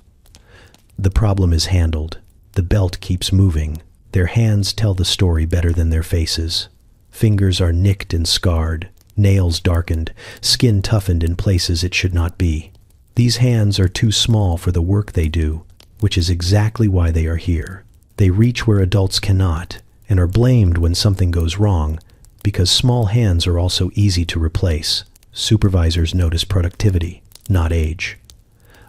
The problem is handled. The belt keeps moving. Their hands tell the story better than their faces. Fingers are nicked and scarred, nails darkened, skin toughened in places it should not be. These hands are too small for the work they do, which is exactly why they are here. They reach where adults cannot, and are blamed when something goes wrong, because small hands are also easy to replace. Supervisors notice productivity, not age.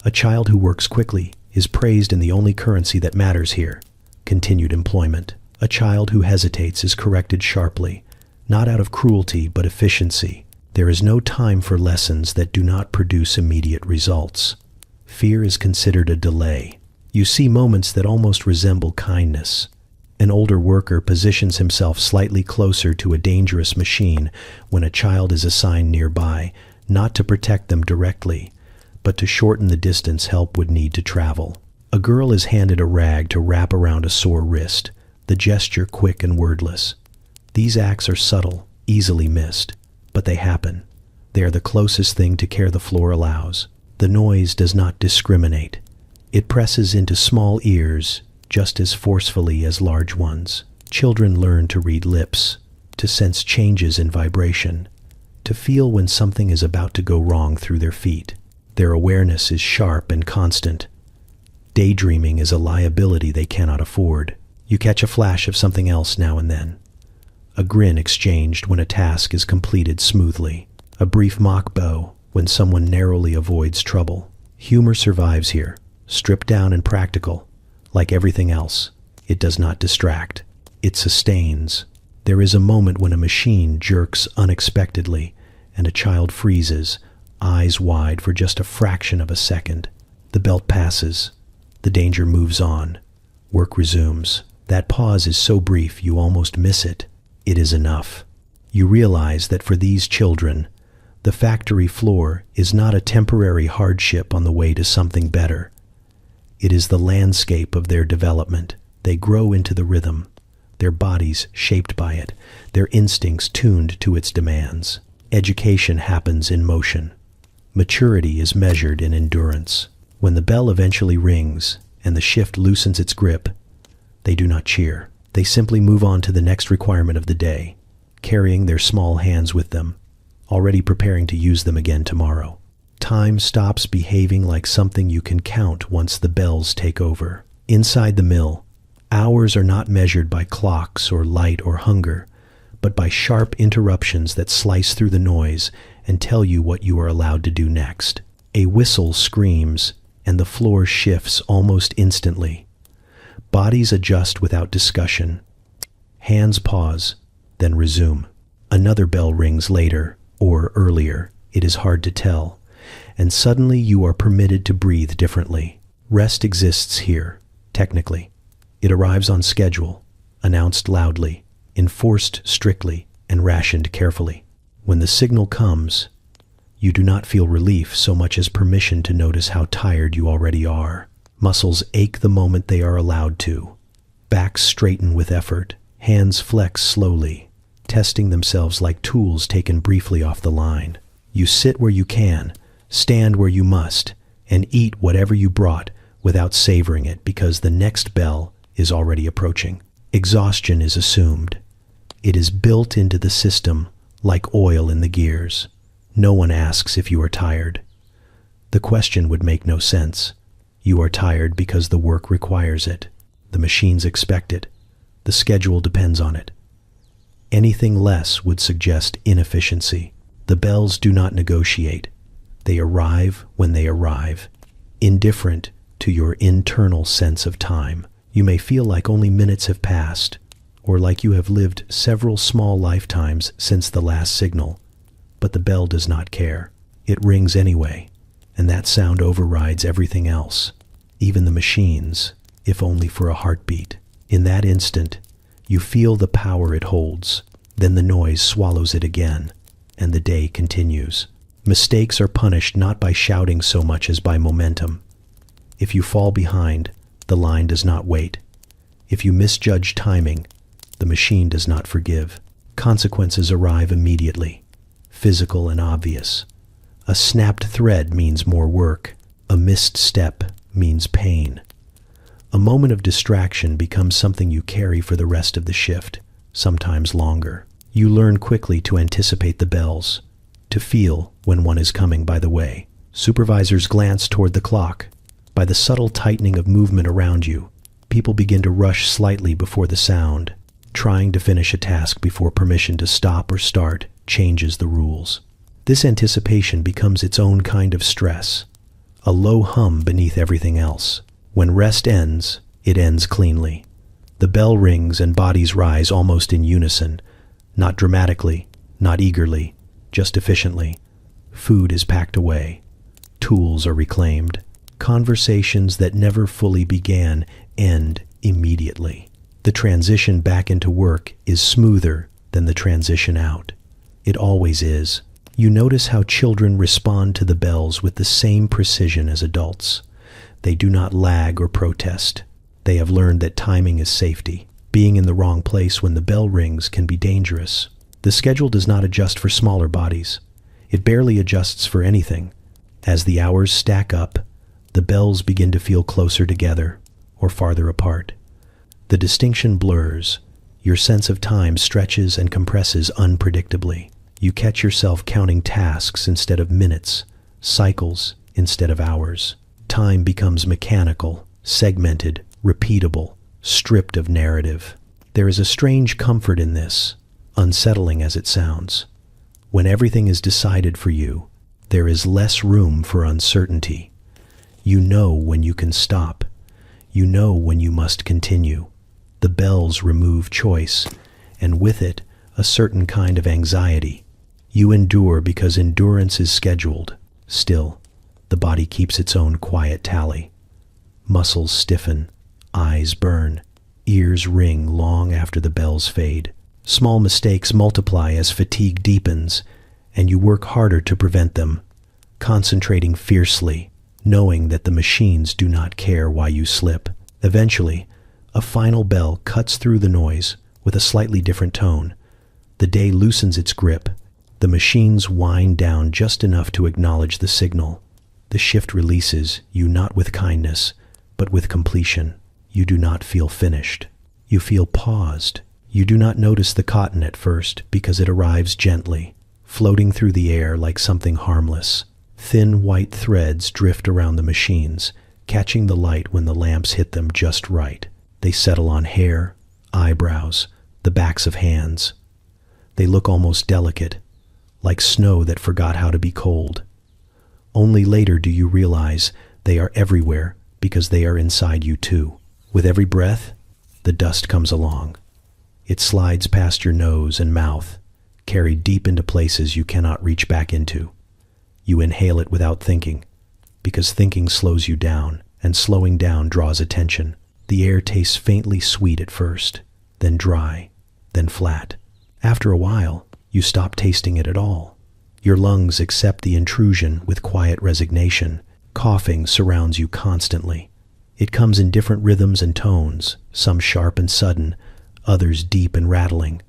A child who works quickly is praised in the only currency that matters here, continued employment. A child who hesitates is corrected sharply, not out of cruelty but efficiency. There is no time for lessons that do not produce immediate results. Fear is considered a delay. You see moments that almost resemble kindness. An older worker positions himself slightly closer to a dangerous machine when a child is assigned nearby, not to protect them directly, but to shorten the distance help would need to travel. A girl is handed a rag to wrap around a sore wrist, the gesture quick and wordless. These acts are subtle, easily missed. but they happen. They are the closest thing to care the floor allows. The noise does not discriminate. It presses into small ears just as forcefully as large ones. Children learn to read lips, to sense changes in vibration, to feel when something is about to go wrong through their feet. Their awareness is sharp and constant. Daydreaming is a liability they cannot afford. You catch a flash of something else now and then. A grin exchanged when a task is completed smoothly. A brief mock bow when someone narrowly avoids trouble. Humor survives here, stripped down and practical. Like everything else, it does not distract. It sustains. There is a moment when a machine jerks unexpectedly and a child freezes, eyes wide for just a fraction of a second. The belt passes. The danger moves on. Work resumes. That pause is so brief you almost miss it. It is enough. You realize that for these children, the factory floor is not a temporary hardship on the way to something better. It is the landscape of their development. They grow into the rhythm, their bodies shaped by it, their instincts tuned to its demands. Education happens in motion. Maturity is measured in endurance. When the bell eventually rings and the shift loosens its grip, they do not cheer. They simply move on to the next requirement of the day, carrying their small hands with them, already preparing to use them again tomorrow. Time stops behaving like something you can count once the bells take over. Inside the mill, hours are not measured by clocks or light or hunger, but by sharp interruptions that slice through the noise and tell you what you are allowed to do next. A whistle screams, and the floor shifts almost instantly. Bodies adjust without discussion. Hands pause, then resume. Another bell rings later, or earlier, it is hard to tell, and suddenly you are permitted to breathe differently. Rest exists here, technically. It arrives on schedule, announced loudly, enforced strictly, and rationed carefully. When the signal comes, you do not feel relief so much as permission to notice how tired you already are. Muscles ache the moment they are allowed to. Backs straighten with effort. Hands flex slowly, testing themselves like tools taken briefly off the line. You sit where you can, stand where you must, and eat whatever you brought without savoring it because the next bell is already approaching. Exhaustion is assumed. It is built into the system like oil in the gears. No one asks if you are tired. The question would make no sense. You are tired because the work requires it. The machines expect it. The schedule depends on it. Anything less would suggest inefficiency. The bells do not negotiate. They arrive when they arrive, indifferent to your internal sense of time. You may feel like only minutes have passed, or like you have lived several small lifetimes since the last signal, but the bell does not care. It rings anyway, and that sound overrides everything else, even the machines, if only for a heartbeat. In that instant, you feel the power it holds. Then the noise swallows it again, and the day continues. Mistakes are punished not by shouting so much as by momentum. If you fall behind, the line does not wait. If you misjudge timing, the machine does not forgive. Consequences arrive immediately, physical and obvious. A snapped thread means more work. A missed step means pain. A moment of distraction becomes something you carry for the rest of the shift, sometimes longer. You learn quickly to anticipate the bells, to feel when one is coming by the way. Supervisors glance toward the clock. By the subtle tightening of movement around you, people begin to rush slightly before the sound. Trying to finish a task before permission to stop or start changes the rules. This anticipation becomes its own kind of stress, a low hum beneath everything else. When rest ends, it ends cleanly. The bell rings and bodies rise almost in unison, not dramatically, not eagerly, just efficiently. Food is packed away. Tools are reclaimed. Conversations that never fully began end immediately. The transition back into work is smoother than the transition out. It always is. You notice how children respond to the bells with the same precision as adults. They do not lag or protest. They have learned that timing is safety. Being in the wrong place when the bell rings can be dangerous. The schedule does not adjust for smaller bodies. It barely adjusts for anything. As the hours stack up, the bells begin to feel closer together or farther apart. The distinction blurs. Your sense of time stretches and compresses unpredictably. You catch yourself counting tasks instead of minutes, cycles instead of hours. Time becomes mechanical, segmented, repeatable, stripped of narrative. There is a strange comfort in this, unsettling as it sounds. When everything is decided for you, there is less room for uncertainty. You know when you can stop. You know when you must continue. The bells remove choice, and with it, a certain kind of anxiety. You endure because endurance is scheduled. Still, the body keeps its own quiet tally. Muscles stiffen, eyes burn, ears ring long after the bells fade. Small mistakes multiply as fatigue deepens, and you work harder to prevent them, concentrating fiercely, knowing that the machines do not care why you slip. Eventually, a final bell cuts through the noise with a slightly different tone. The day loosens its grip. The machines wind down just enough to acknowledge the signal. The shift releases you not with kindness, but with completion. You do not feel finished. You feel paused. You do not notice the cotton at first because it arrives gently, floating through the air like something harmless. Thin white threads drift around the machines, catching the light when the lamps hit them just right. They settle on hair, eyebrows, the backs of hands. They look almost delicate, like snow that forgot how to be cold. Only later do you realize they are everywhere because they are inside you too. With every breath, the dust comes along. It slides past your nose and mouth, carried deep into places you cannot reach back into. You inhale it without thinking, because thinking slows you down, and slowing down draws attention. The air tastes faintly sweet at first, then dry, then flat. After a while, you stop tasting it at all. Your lungs accept the intrusion with quiet resignation. Coughing surrounds you constantly. It comes in different rhythms and tones, some sharp and sudden, others deep and rattling,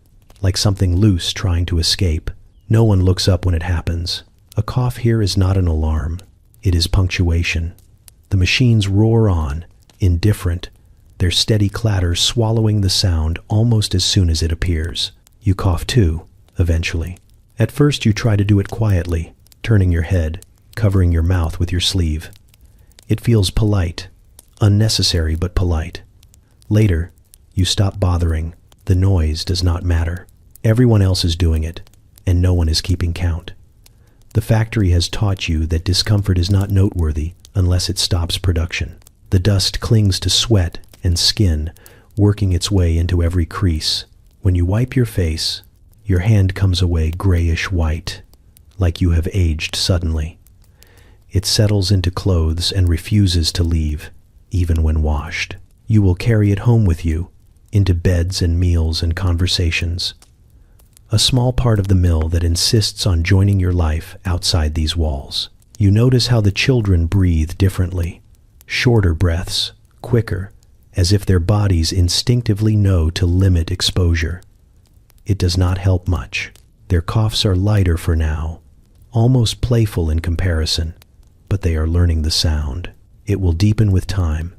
like something loose trying to escape. No one looks up when it happens. A cough here is not an alarm. It is punctuation. The machines roar on, indifferent, their steady clatter swallowing the sound almost as soon as it appears. You cough too, eventually. At first you try to do it quietly, turning your head, covering your mouth with your sleeve. It feels polite, unnecessary but polite. Later, you stop bothering. The noise does not matter. Everyone else is doing it, and no one is keeping count. The factory has taught you that discomfort is not noteworthy unless it stops production. The dust clings to sweat and skin, working its way into every crease. When you wipe your face, your hand comes away grayish white, like you have aged suddenly. It settles into clothes and refuses to leave, even when washed. You will carry it home with you, into beds and meals and conversations. A small part of the mill that insists on joining your life outside these walls. You notice how the children breathe differently, shorter breaths, quicker, as if their bodies instinctively know to limit exposure. It does not help much. Their coughs are lighter for now, almost playful in comparison, but they are learning the sound. It will deepen with time.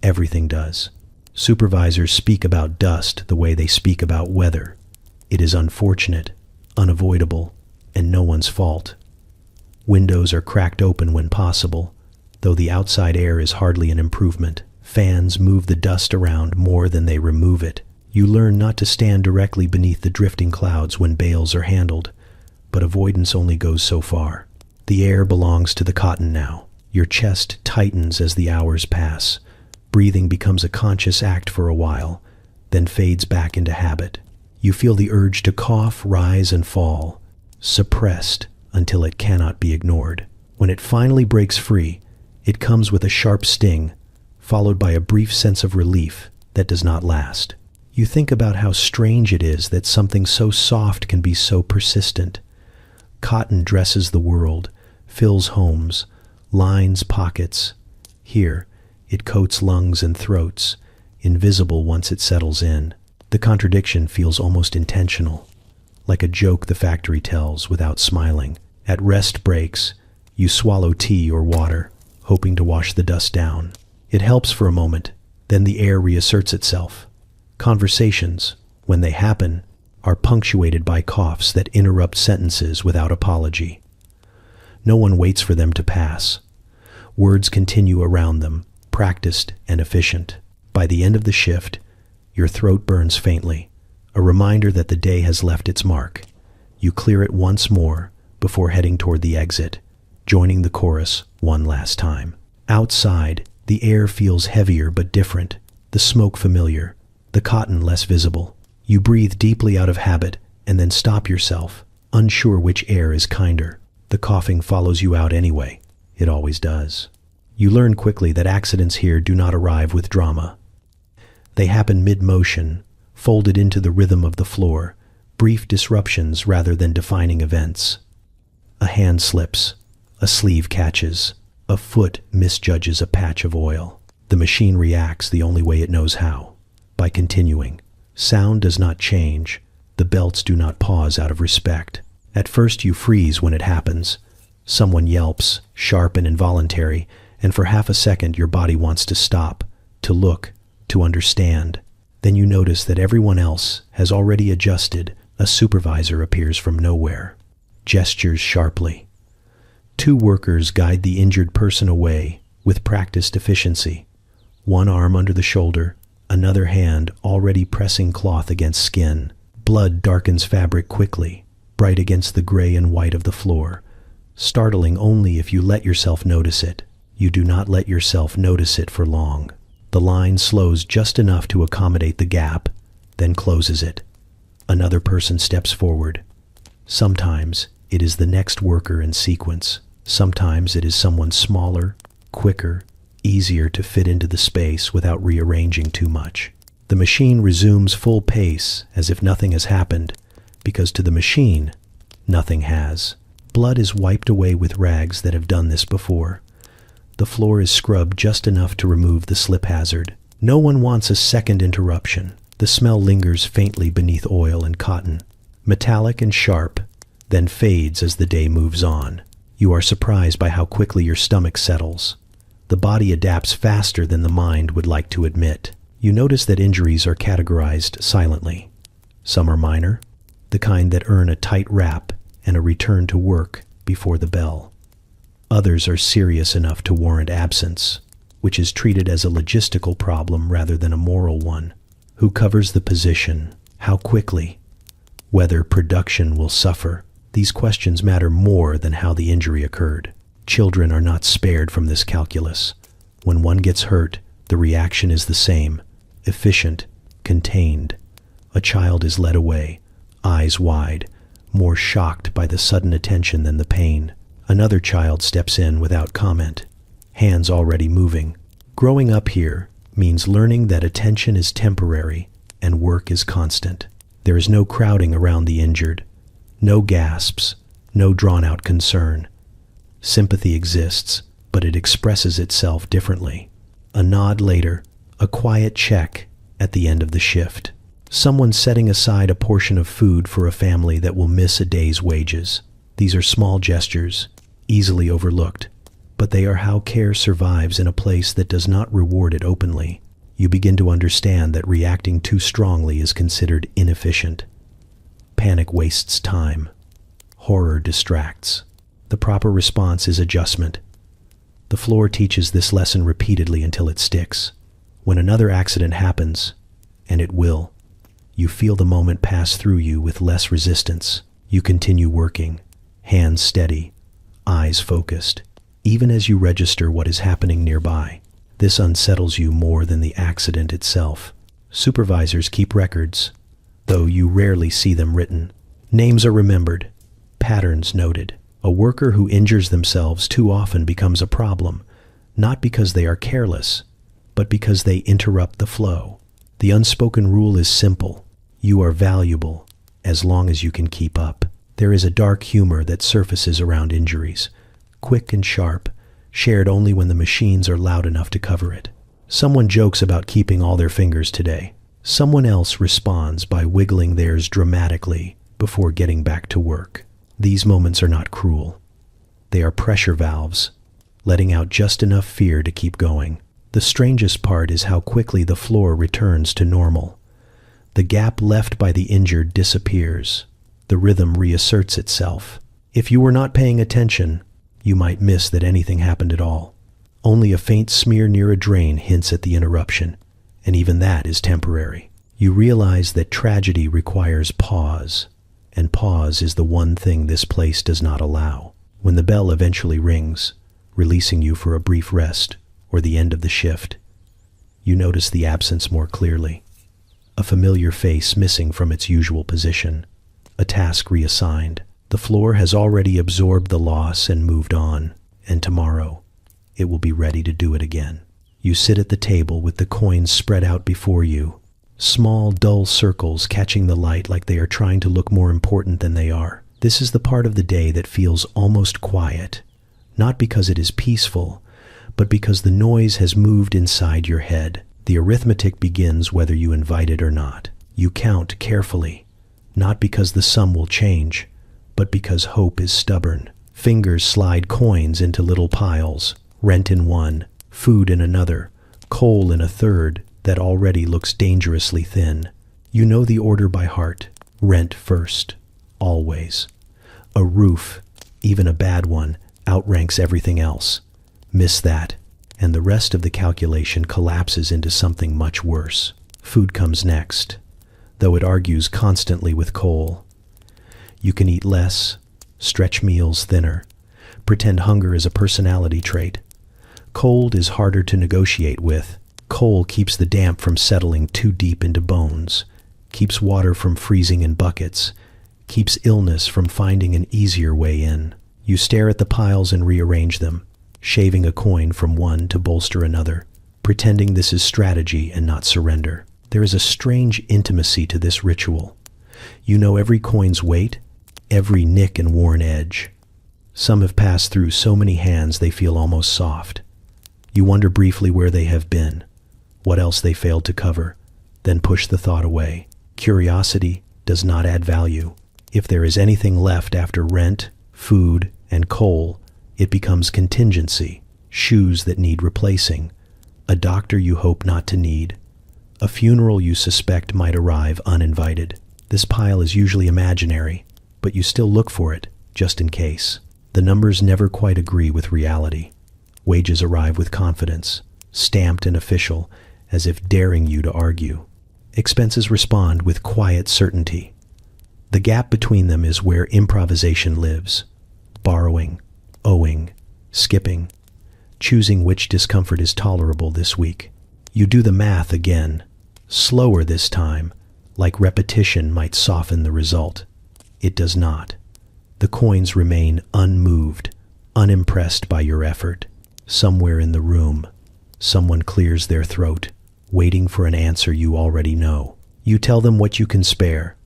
Everything does. Supervisors speak about dust the way they speak about weather. It is unfortunate, unavoidable, and no one's fault. Windows are cracked open when possible, though the outside air is hardly an improvement. Fans move the dust around more than they remove it. You learn not to stand directly beneath the drifting clouds when bales are handled, but avoidance only goes so far. The air belongs to the cotton now. Your chest tightens as the hours pass. Breathing becomes a conscious act for a while, then fades back into habit. You feel the urge to cough rise and fall, suppressed until it cannot be ignored. When it finally breaks free, it comes with a sharp sting, followed by a brief sense of relief that does not last. You think about how strange it is that something so soft can be so persistent. Cotton dresses the world, fills homes, lines pockets. Here, it coats lungs and throats, invisible once it settles in. The contradiction feels almost intentional, like a joke the factory tells without smiling. At rest breaks, you swallow tea or water, hoping to wash the dust down. It helps for a moment, then the air reasserts itself. Conversations, when they happen, are punctuated by coughs that interrupt sentences without apology. No one waits for them to pass. Words continue around them, practiced and efficient. By the end of the shift, your throat burns faintly, a reminder that the day has left its mark. You clear it once more before heading toward the exit, joining the chorus one last time. Outside, the air feels heavier but different, the smoke familiar, the cotton less visible. You breathe deeply out of habit and then stop yourself, unsure which air is kinder. The coughing follows you out anyway. It always does. You learn quickly that accidents here do not arrive with drama. They happen mid-motion, folded into the rhythm of the floor, brief disruptions rather than defining events. A hand slips, a sleeve catches, a foot misjudges a patch of oil. The machine reacts the only way it knows how, by continuing. Sound does not change, the belts do not pause out of respect. At first you freeze when it happens. Someone yelps, sharp and involuntary, and for half a second your body wants to stop, to look, to understand. Then you notice that everyone else has already adjusted. A supervisor appears from nowhere, gestures sharply. Two workers guide the injured person away with practiced efficiency. One arm under the shoulder, another hand already pressing cloth against skin. Blood darkens fabric quickly, bright against the gray and white of the floor, startling only if you let yourself notice it. You do not let yourself notice it for long. The line slows just enough to accommodate the gap, then closes it. Another person steps forward. Sometimes it is the next worker in sequence. Sometimes it is someone smaller, quicker, easier to fit into the space without rearranging too much. The machine resumes full pace as if nothing has happened, because to the machine, nothing has. Blood is wiped away with rags that have done this before. The floor is scrubbed just enough to remove the slip hazard. No one wants a second interruption. The smell lingers faintly beneath oil and cotton, metallic and sharp, then fades as the day moves on. You are surprised by how quickly your stomach settles. The body adapts faster than the mind would like to admit. You notice that injuries are categorized silently. Some are minor, the kind that earn a tight wrap and a return to work before the bell. Others are serious enough to warrant absence, which is treated as a logistical problem rather than a moral one. Who covers the position? How quickly? Whether production will suffer? These questions matter more than how the injury occurred. Children are not spared from this calculus. When one gets hurt, the reaction is the same, efficient, contained. A child is led away, eyes wide, more shocked by the sudden attention than the pain. Another child steps in without comment, hands already moving. Growing up here means learning that attention is temporary and work is constant. There is no crowding around the injured, no gasps, no drawn-out concern. Sympathy exists, but it expresses itself differently. A nod later, a quiet check at the end of the shift. Someone setting aside a portion of food for a family that will miss a day's wages. These are small gestures, easily overlooked, but they are how care survives in a place that does not reward it openly. You begin to understand that reacting too strongly is considered inefficient. Panic wastes time. Horror distracts. The proper response is adjustment. The floor teaches this lesson repeatedly until it sticks. When another accident happens, and it will, you feel the moment pass through you with less resistance. You continue working, hands steady, eyes focused, even as you register what is happening nearby. This unsettles you more than the accident itself. Supervisors keep records, though you rarely see them written. Names are remembered, patterns noted. A worker who injures themselves too often becomes a problem, not because they are careless, but because they interrupt the flow. The unspoken rule is simple. You are valuable as long as you can keep up. There is a dark humor that surfaces around injuries, quick and sharp, shared only when the machines are loud enough to cover it. Someone jokes about keeping all their fingers today. Someone else responds by wiggling theirs dramatically, before getting back to work. These moments are not cruel. They are pressure valves, letting out just enough fear to keep going. The strangest part is how quickly the floor returns to normal. The gap left by the injured disappears. The rhythm reasserts itself. If you were not paying attention, you might miss that anything happened at all. Only a faint smear near a drain hints at the interruption, and even that is temporary. You realize that tragedy requires pause, and pause is the one thing this place does not allow. When the bell eventually rings, releasing you for a brief rest or the end of the shift, you notice the absence more clearly. A familiar face missing from its usual position, a task reassigned. The floor has already absorbed the loss and moved on, and tomorrow it will be ready to do it again. You sit at the table with the coins spread out before you, small, dull circles catching the light like they are trying to look more important than they are. This is the part of the day that feels almost quiet, not because it is peaceful, but because the noise has moved inside your head. The arithmetic begins whether you invite it or not. You count carefully, not because the sum will change, but because hope is stubborn. Fingers slide coins into little piles, rent in one, food in another, coal in a third that already looks dangerously thin. You know the order by heart. Rent first, always. A roof, even a bad one, outranks everything else. Miss that, and the rest of the calculation collapses into something much worse. Food comes next, though it argues constantly with coal. You can eat less, stretch meals thinner, pretend hunger is a personality trait. Cold is harder to negotiate with. Coal keeps the damp from settling too deep into bones, keeps water from freezing in buckets, keeps illness from finding an easier way in. You stare at the piles and rearrange them, shaving a coin from one to bolster another, pretending this is strategy and not surrender. There is a strange intimacy to this ritual. You know every coin's weight, every nick and worn edge. Some have passed through so many hands they feel almost soft. You wonder briefly where they have been, what else they failed to cover, then push the thought away. Curiosity does not add value. If there is anything left after rent, food, and coal, it becomes contingency, shoes that need replacing, a doctor you hope not to need, a funeral you suspect might arrive uninvited. This pile is usually imaginary, but you still look for it, just in case. The numbers never quite agree with reality. Wages arrive with confidence, stamped and official, as if daring you to argue. Expenses respond with quiet certainty. The gap between them is where improvisation lives. Borrowing, owing, skipping, choosing which discomfort is tolerable this week. You do the math again, slower this time, like repetition might soften the result. It does not. The coins remain unmoved, unimpressed by your effort. Somewhere in the room, someone clears their throat, waiting for an answer you already know. You tell them what you can spare,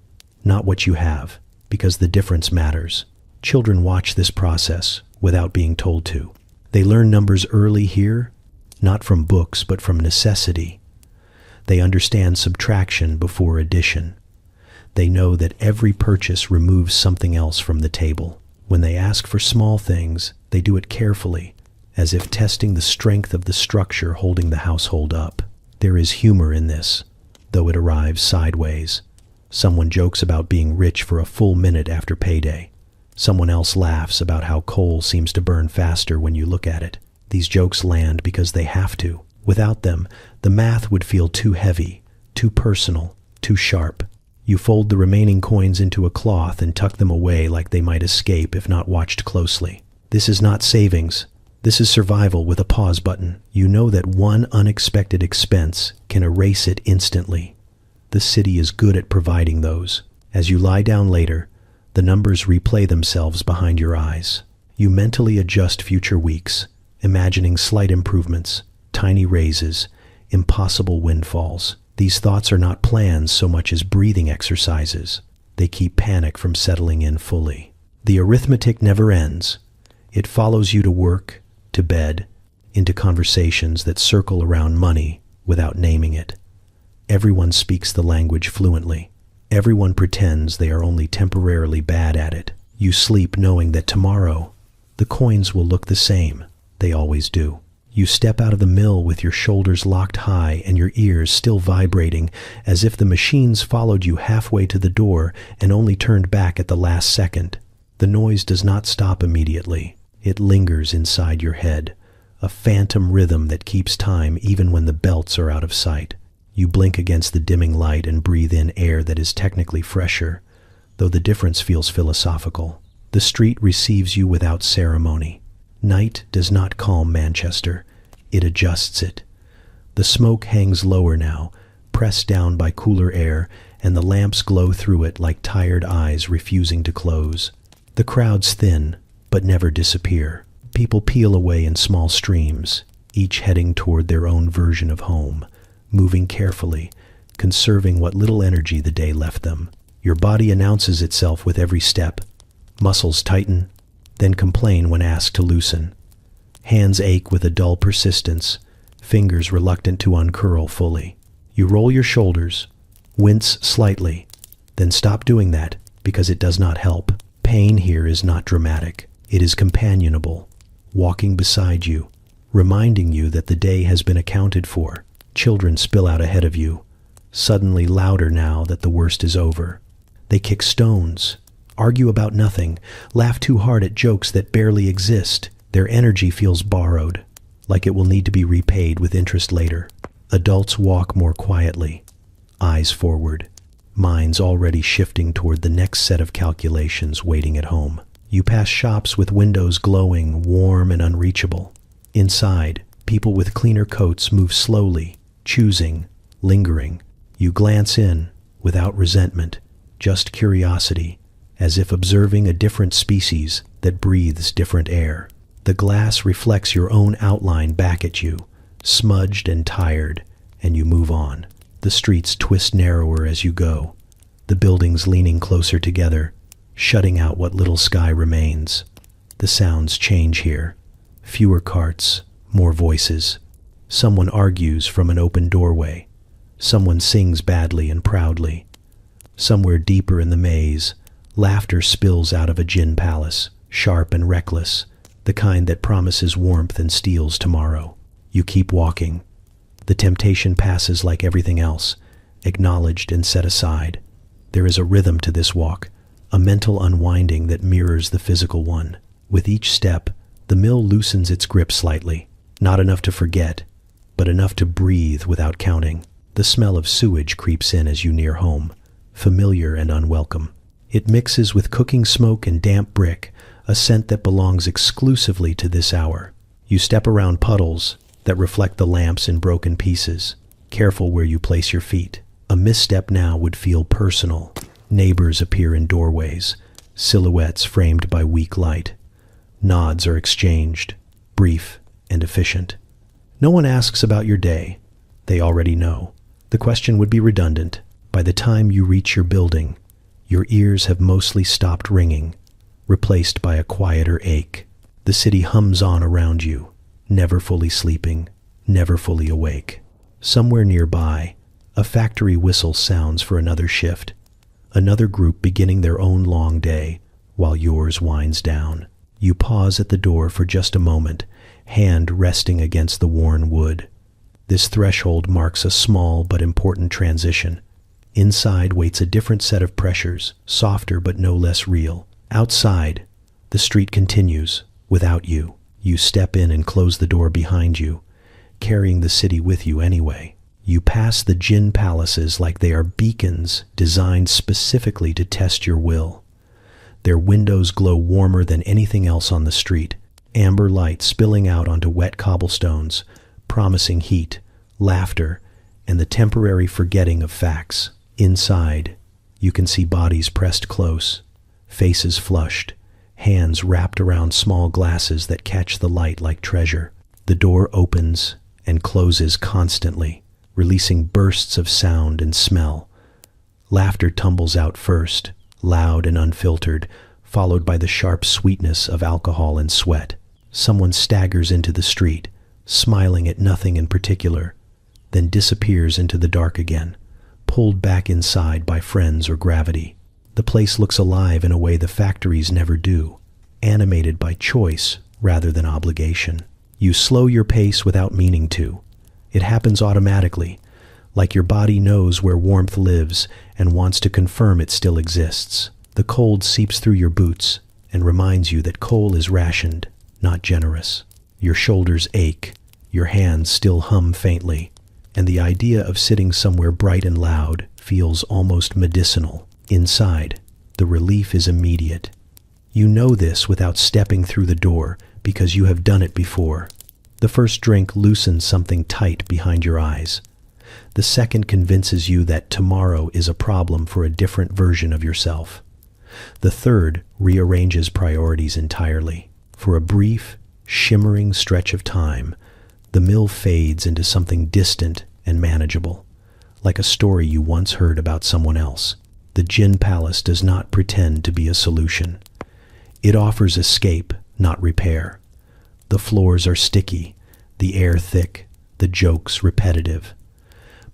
not what you have, because the difference matters. Children watch this process without being told to. They learn numbers early here, not from books but from necessity. They understand subtraction before addition. They know that every purchase removes something else from the table. When they ask for small things, they do it carefully, as if testing the strength of the structure holding the household up. There is humor in this, though it arrives sideways. Someone jokes about being rich for a full minute after payday. Someone else laughs about how coal seems to burn faster when you look at it. These jokes land because they have to. Without them, the math would feel too heavy, too personal, too sharp. You fold the remaining coins into a cloth and tuck them away like they might escape if not watched closely. This is not savings. This is survival with a pause button. You know that one unexpected expense can erase it instantly. The city is good at providing those. As you lie down later, the numbers replay themselves behind your eyes. You mentally adjust future weeks, imagining slight improvements, tiny raises, impossible windfalls. These thoughts are not plans so much as breathing exercises. They keep panic from settling in fully. The arithmetic never ends. It follows you to work, to bed, into conversations that circle around money without naming it. Everyone speaks the language fluently. Everyone pretends they are only temporarily bad at it. You sleep knowing that tomorrow, the coins will look the same. They always do. You step out of the mill with your shoulders locked high and your ears still vibrating, as if the machines followed you halfway to the door and only turned back at the last second. The noise does not stop immediately. It lingers inside your head, a phantom rhythm that keeps time even when the belts are out of sight. You blink against the dimming light and breathe in air that is technically fresher, though the difference feels philosophical. The street receives you without ceremony. Night does not calm Manchester, it adjusts it. The smoke hangs lower now, pressed down by cooler air, and the lamps glow through it like tired eyes refusing to close. The crowds thin, but never disappear. People peel away in small streams, each heading toward their own version of home, moving carefully, conserving what little energy the day left them. Your body announces itself with every step. Muscles tighten, then complain when asked to loosen. Hands ache with a dull persistence, fingers reluctant to uncurl fully. You roll your shoulders, wince slightly, then stop doing that because it does not help. Pain here is not dramatic. It is companionable, walking beside you, reminding you that the day has been accounted for. Children spill out ahead of you, suddenly louder now that the worst is over. They kick stones, argue about nothing, laugh too hard at jokes that barely exist. Their energy feels borrowed, like it will need to be repaid with interest later. Adults walk more quietly, eyes forward, minds already shifting toward the next set of calculations waiting at home. You pass shops with windows glowing, warm and unreachable. Inside, people with cleaner coats move slowly, choosing, lingering. You glance in, without resentment, just curiosity, as if observing a different species that breathes different air. The glass reflects your own outline back at you, smudged and tired, and you move on. The streets twist narrower as you go, the buildings leaning closer together, shutting out what little sky remains. The sounds change here. Fewer carts, more voices. Someone argues from an open doorway. Someone sings badly and proudly. Somewhere deeper in the maze, laughter spills out of a gin palace, sharp and reckless, the kind that promises warmth and steals tomorrow. You keep walking. The temptation passes like everything else, acknowledged and set aside. There is a rhythm to this walk, a mental unwinding that mirrors the physical one. With each step, the mill loosens its grip slightly, not enough to forget, but enough to breathe without counting. The smell of sewage creeps in as you near home, familiar and unwelcome. It mixes with cooking smoke and damp brick, a scent that belongs exclusively to this hour. You step around puddles that reflect the lamps in broken pieces, careful where you place your feet. A misstep now would feel personal. Neighbors appear in doorways, silhouettes framed by weak light. Nods are exchanged, brief and efficient. No one asks about your day. They already know. The question would be redundant. By the time you reach your building, your ears have mostly stopped ringing, replaced by a quieter ache. The city hums on around you, never fully sleeping, never fully awake. Somewhere nearby, a factory whistle sounds for another shift, another group beginning their own long day, while yours winds down. You pause at the door for just a moment, hand resting against the worn wood. This threshold marks a small but important transition. Inside waits a different set of pressures, softer but no less real. Outside, the street continues, without you. You step in and close the door behind you, carrying the city with you anyway. You pass the gin palaces like they are beacons designed specifically to test your will. Their windows glow warmer than anything else on the street, amber light spilling out onto wet cobblestones, promising heat, laughter, and the temporary forgetting of facts. Inside, you can see bodies pressed close, faces flushed, hands wrapped around small glasses that catch the light like treasure. The door opens and closes constantly, releasing bursts of sound and smell. Laughter tumbles out first, loud and unfiltered, followed by the sharp sweetness of alcohol and sweat. Someone staggers into the street, smiling at nothing in particular, then disappears into the dark again, pulled back inside by friends or gravity. The place looks alive in a way the factories never do, animated by choice rather than obligation. You slow your pace without meaning to. It happens automatically, like your body knows where warmth lives and wants to confirm it still exists. The cold seeps through your boots and reminds you that coal is rationed, not generous. Your shoulders ache, your hands still hum faintly, and the idea of sitting somewhere bright and loud feels almost medicinal. Inside, the relief is immediate. You know this without stepping through the door because you have done it before. The first drink loosens something tight behind your eyes. The second convinces you that tomorrow is a problem for a different version of yourself. The third rearranges priorities entirely. For a brief, shimmering stretch of time, the meal fades into something distant and manageable, like a story you once heard about someone else. The Gin Palace does not pretend to be a solution. It offers escape, not repair. The floors are sticky, the air thick, the jokes repetitive.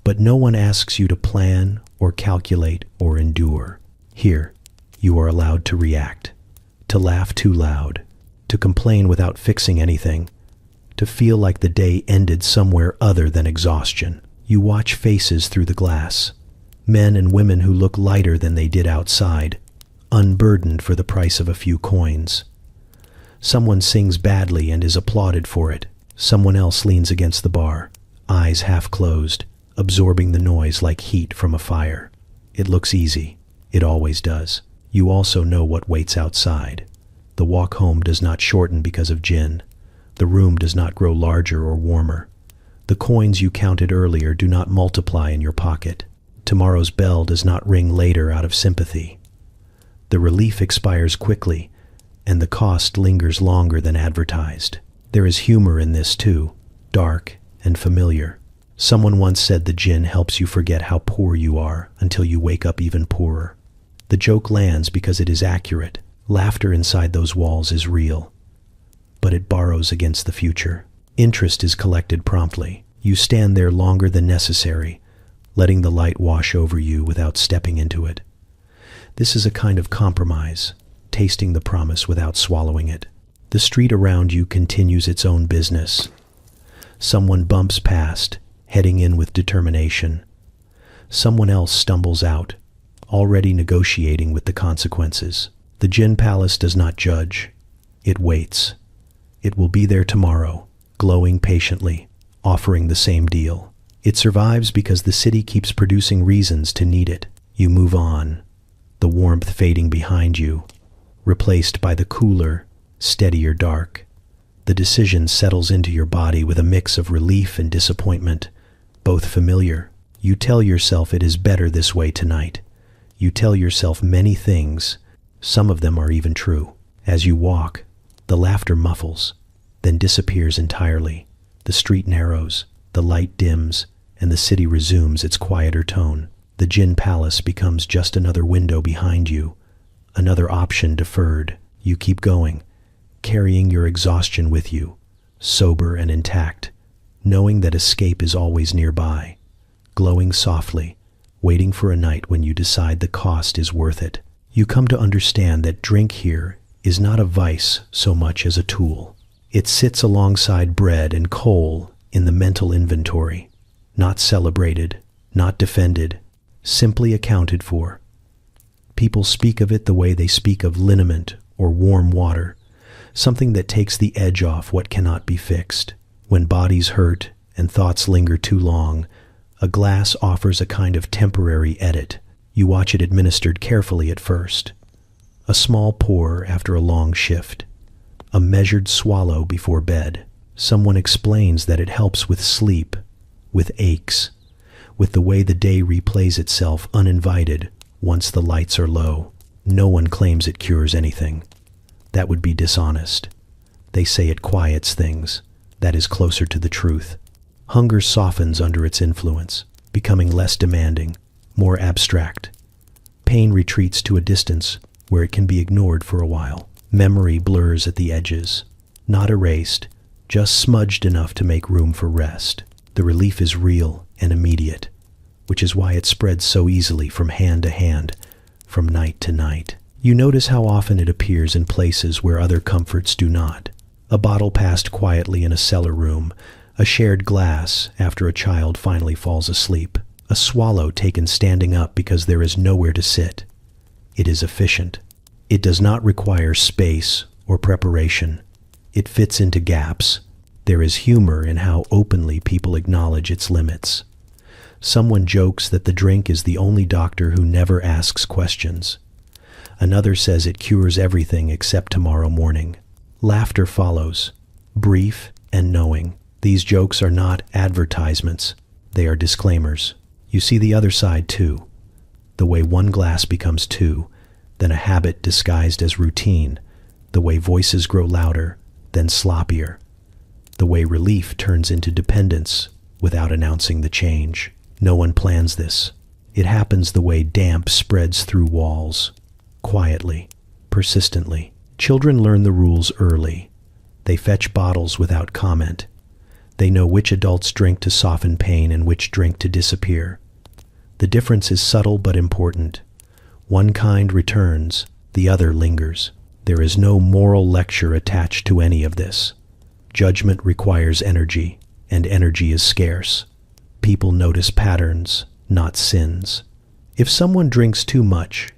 But no one asks you to plan or calculate or endure. Here, you are allowed to react, to laugh too loud, to complain without fixing anything, to feel like the day ended somewhere other than exhaustion. You watch faces through the glass, men and women who look lighter than they did outside, unburdened for the price of a few coins. Someone sings badly and is applauded for it. Someone else leans against the bar, eyes half closed, absorbing the noise like heat from a fire. It looks easy. It always does. You also know what waits outside. The walk home does not shorten because of gin. The room does not grow larger or warmer. The coins you counted earlier do not multiply in your pocket. Tomorrow's bell does not ring later out of sympathy. The relief expires quickly, and the cost lingers longer than advertised. There is humor in this too, dark and familiar. Someone once said the gin helps you forget how poor you are until you wake up even poorer. The joke lands because it is accurate. Laughter inside those walls is real, but it borrows against the future. Interest is collected promptly. You stand there longer than necessary, letting the light wash over you without stepping into it. This is a kind of compromise, tasting the promise without swallowing it. The street around you continues its own business. Someone bumps past, heading in with determination. Someone else stumbles out, already negotiating with the consequences. The Gin Palace does not judge. It waits. It will be there tomorrow, glowing patiently, offering the same deal. It survives because the city keeps producing reasons to need it. You move on, the warmth fading behind you, replaced by the cooler, steadier dark. The decision settles into your body with a mix of relief and disappointment, both familiar. You tell yourself it is better this way tonight. You tell yourself many things. Some of them are even true. As you walk, the laughter muffles, then disappears entirely. The street narrows, the light dims, and the city resumes its quieter tone. The Gin Palace becomes just another window behind you, another option deferred. You keep going, carrying your exhaustion with you, sober and intact, knowing that escape is always nearby, glowing softly, waiting for a night when you decide the cost is worth it. You come to understand that drink here is not a vice so much as a tool. It sits alongside bread and coal in the mental inventory, not celebrated, not defended, simply accounted for. People speak of it the way they speak of liniment or warm water, something that takes the edge off what cannot be fixed. When bodies hurt and thoughts linger too long, a glass offers a kind of temporary edit. You watch it administered carefully at first. A small pour after a long shift. A measured swallow before bed. Someone explains that it helps with sleep, with aches, with the way the day replays itself uninvited once the lights are low. No one claims it cures anything. That would be dishonest. They say it quiets things. That is closer to the truth. Hunger softens under its influence, becoming less demanding, more abstract. Pain retreats to a distance where it can be ignored for a while. Memory blurs at the edges, not erased, just smudged enough to make room for rest. The relief is real and immediate. which is why it spreads so easily from hand to hand, from night to night. You notice how often it appears in places where other comforts do not. A bottle passed quietly in a cellar room, a shared glass after a child finally falls asleep, a swallow taken standing up because there is nowhere to sit. It is efficient. It does not require space or preparation. It fits into gaps. There is humor in how openly people acknowledge its limits. Someone jokes that the drink is the only doctor who never asks questions. Another says it cures everything except tomorrow morning. Laughter follows, brief and knowing. These jokes are not advertisements. They are disclaimers. You see the other side too. The way one glass becomes two, then a habit disguised as routine. The way voices grow louder, then sloppier. The way relief turns into dependence without announcing the change. No one plans this. It happens the way damp spreads through walls, quietly, persistently. Children learn the rules early. They fetch bottles without comment. They know which adults drink to soften pain and which drink to disappear. The difference is subtle but important. One kind returns, the other lingers. There is no moral lecture attached to any of this. Judgment requires energy, and energy is scarce. People notice patterns, not sins. If someone drinks too much,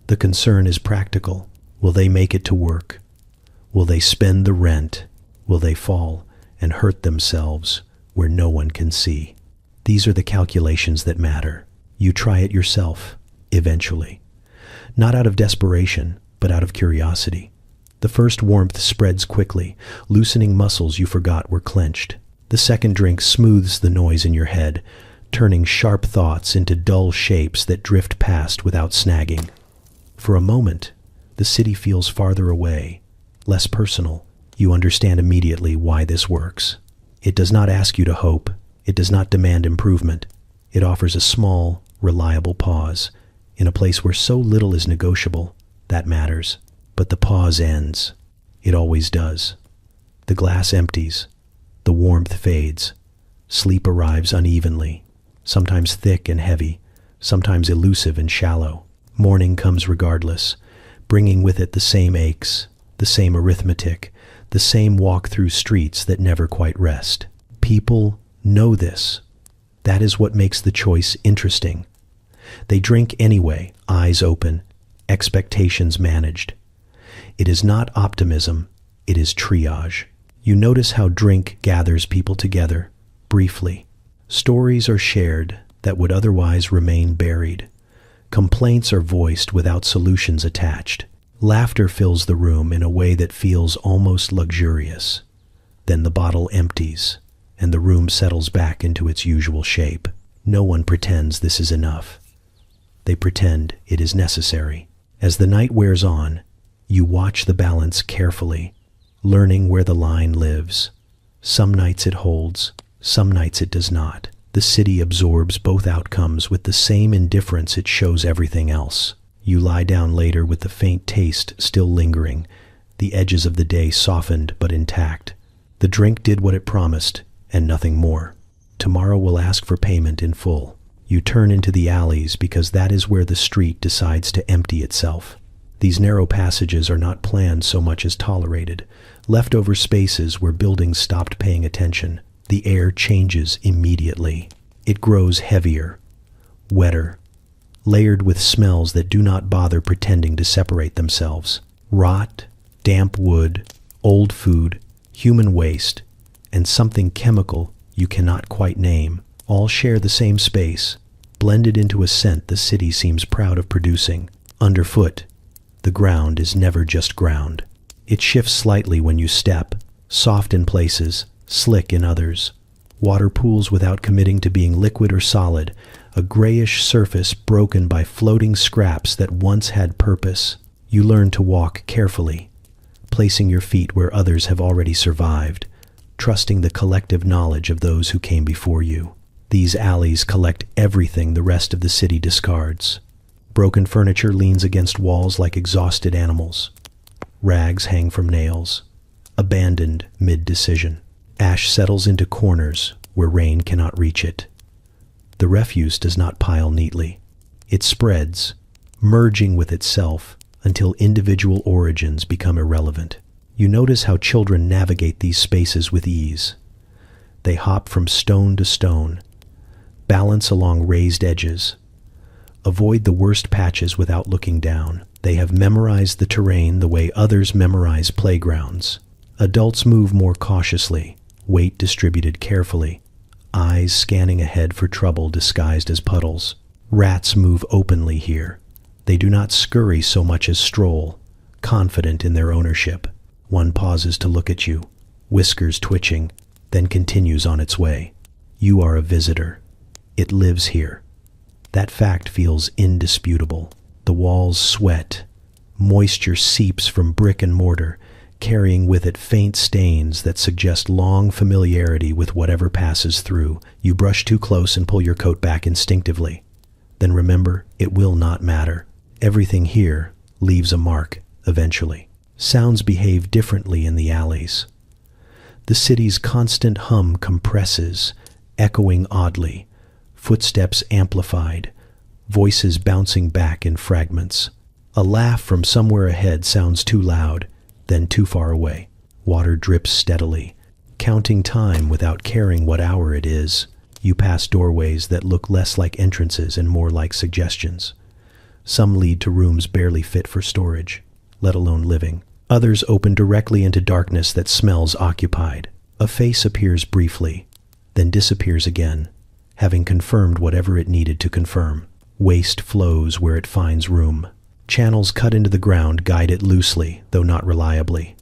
the concern is practical. Will they make it to work? Will they spend the rent? Will they fall and hurt themselves where no one can see? These are the calculations that matter. You try it yourself, eventually. Not out of desperation, but out of curiosity. The first warmth spreads quickly, loosening muscles you forgot were clenched. The second drink smooths the noise in your head, turning sharp thoughts into dull shapes that drift past without snagging. For a moment, the city feels farther away, less personal. You understand immediately why this works. It does not ask you to hope. It does not demand improvement. It offers a small, reliable pause in a place where so little is negotiable. That matters. But the pause ends. It always does. The glass empties. The warmth fades. Sleep arrives unevenly, sometimes thick and heavy, sometimes elusive and shallow. Morning comes regardless, bringing with it the same aches, the same arithmetic, the same walk through streets that never quite rest. People know this. That is what makes the choice interesting. They drink anyway, eyes open, expectations managed. It is not optimism, it is triage. You notice how drink gathers people together, briefly. Stories are shared that would otherwise remain buried. Complaints are voiced without solutions attached. Laughter fills the room in a way that feels almost luxurious. Then the bottle empties, and the room settles back into its usual shape. No one pretends this is enough. They pretend it is necessary. As the night wears on, you watch the balance carefully, learning where the line lives. Some nights it holds, some nights it does not. The city absorbs both outcomes with the same indifference it shows everything else. You lie down later with the faint taste still lingering, the edges of the day softened but intact. The drink did what it promised, and nothing more. Tomorrow will ask for payment in full. You turn into the alleys because that is where the street decides to empty itself. These narrow passages are not planned so much as tolerated, leftover spaces where buildings stopped paying attention. The air changes immediately. It grows heavier, wetter, layered with smells that do not bother pretending to separate themselves. Rot, damp wood, old food, human waste, and something chemical you cannot quite name, all share the same space, blended into a scent the city seems proud of producing. Underfoot, the ground is never just ground. It shifts slightly when you step, soft in places, slick in others. Water pools without committing to being liquid or solid, a grayish surface broken by floating scraps that once had purpose. You learn to walk carefully, placing your feet where others have already survived, trusting the collective knowledge of those who came before you. These alleys collect everything the rest of the city discards. Broken furniture leans against walls like exhausted animals. Rags hang from nails, abandoned mid-decision. Ash settles into corners where rain cannot reach it. The refuse does not pile neatly. It spreads, merging with itself until individual origins become irrelevant. You notice how children navigate these spaces with ease. They hop from stone to stone, balance along raised edges, avoid the worst patches without looking down. They have memorized the terrain the way others memorize playgrounds. Adults move more cautiously, weight distributed carefully, eyes scanning ahead for trouble disguised as puddles. Rats move openly here. They do not scurry so much as stroll, confident in their ownership. One pauses to look at you, whiskers twitching, then continues on its way. You are a visitor. It lives here. That fact feels indisputable. The walls sweat. Moisture seeps from brick and mortar, carrying with it faint stains that suggest long familiarity with whatever passes through. You brush too close and pull your coat back instinctively. Then remember, it will not matter. Everything here leaves a mark, eventually. Sounds behave differently in the alleys. The city's constant hum compresses, echoing oddly, footsteps amplified, voices bouncing back in fragments. A laugh from somewhere ahead sounds too loud, then too far away. Water drips steadily, counting time without caring what hour it is. You pass doorways that look less like entrances and more like suggestions. Some lead to rooms barely fit for storage, let alone living. Others open directly into darkness that smells occupied. A face appears briefly, then disappears again, having confirmed whatever it needed to confirm. Waste flows where it finds room. Channels cut into the ground guide it loosely, though not reliably.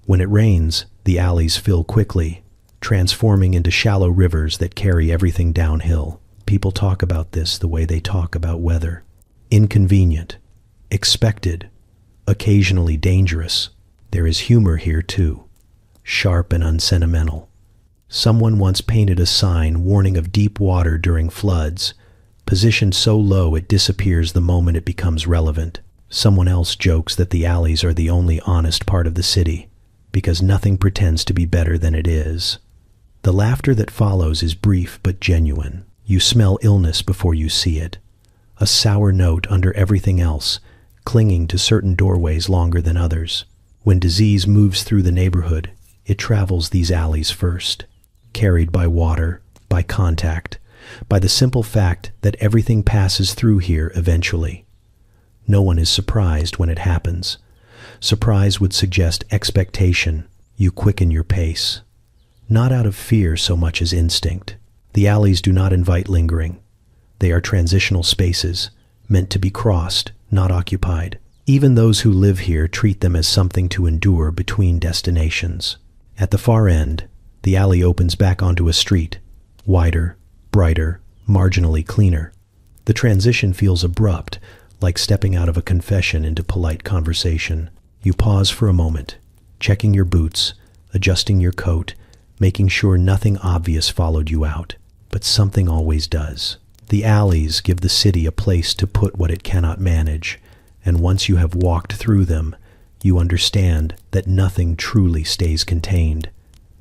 When it rains, the alleys fill quickly, transforming into shallow rivers that carry everything downhill. People talk about this the way they talk about weather. Inconvenient, expected, occasionally dangerous. There is humor here too, sharp and unsentimental. Someone once painted a sign warning of deep water during floods, positioned so low it disappears the moment it becomes relevant. Someone else jokes that the alleys are the only honest part of the city, because nothing pretends to be better than it is. The laughter that follows is brief but genuine. You smell illness before you see it, a sour note under everything else, clinging to certain doorways longer than others. When disease moves through the neighborhood, it travels these alleys first, carried by water, by contact, by the simple fact that everything passes through here eventually. No one is surprised when it happens. Surprise would suggest expectation. You quicken your pace, not out of fear so much as instinct. The alleys do not invite lingering. They are transitional spaces, meant to be crossed, not occupied. Even those who live here treat them as something to endure between destinations. At the far end, the alley opens back onto a street, wider, brighter, marginally cleaner. The transition feels abrupt, like stepping out of a confession into polite conversation. You pause for a moment, checking your boots, adjusting your coat, making sure nothing obvious followed you out. But something always does. The alleys give the city a place to put what it cannot manage, and once you have walked through them, you understand that nothing truly stays contained.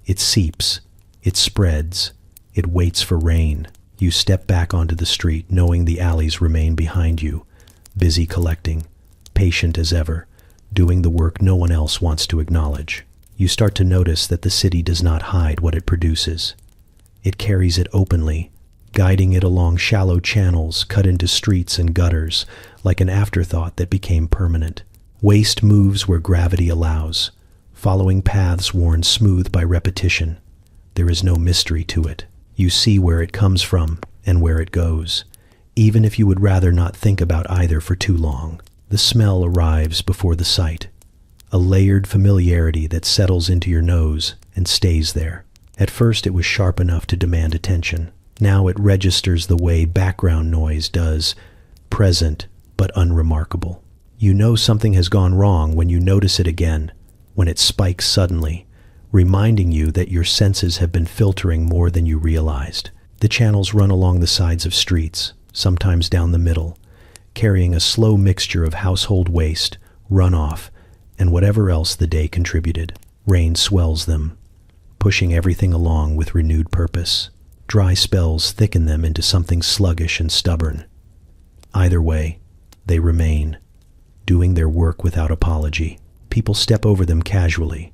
It seeps, it spreads, it waits for rain. You step back onto the street, knowing the alleys remain behind you, busy collecting, patient as ever, doing the work no one else wants to acknowledge. You start to notice that the city does not hide what it produces. It carries it openly, guiding it along shallow channels cut into streets and gutters, like an afterthought that became permanent. Waste moves where gravity allows, following paths worn smooth by repetition. There is no mystery to it. You see where it comes from and where it goes, even if you would rather not think about either for too long. The smell arrives before the sight, a layered familiarity that settles into your nose and stays there. At first it was sharp enough to demand attention. Now it registers the way background noise does, present but unremarkable. You know something has gone wrong when you notice it again, when it spikes suddenly, reminding you that your senses have been filtering more than you realized. The channels run along the sides of streets, sometimes down the middle, carrying a slow mixture of household waste, runoff, and whatever else the day contributed. Rain swells them, pushing everything along with renewed purpose. Dry spells thicken them into something sluggish and stubborn. Either way, they remain, doing their work without apology. People step over them casually,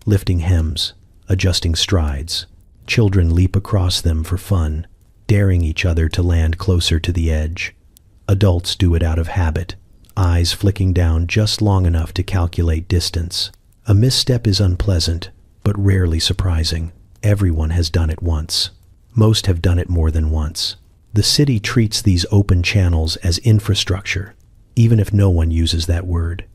lifting hems, adjusting strides. Children leap across them for fun, daring each other to land closer to the edge. Adults do it out of habit, eyes flicking down just long enough to calculate distance. A misstep is unpleasant, but rarely surprising. Everyone has done it once. Most have done it more than once. The city treats these open channels as infrastructure, even if no one uses that word.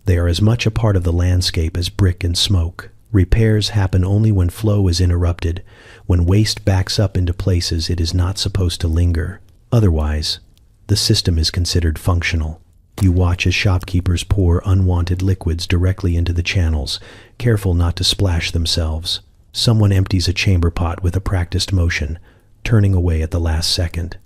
They are as much a part of the landscape as brick and smoke. Repairs happen only when flow is interrupted, when waste backs up into places it is not supposed to linger. Otherwise, the system is considered functional. You watch as shopkeepers pour unwanted liquids directly into the channels, careful not to splash themselves. Someone empties a chamber pot with a practiced motion, turning away at the last second.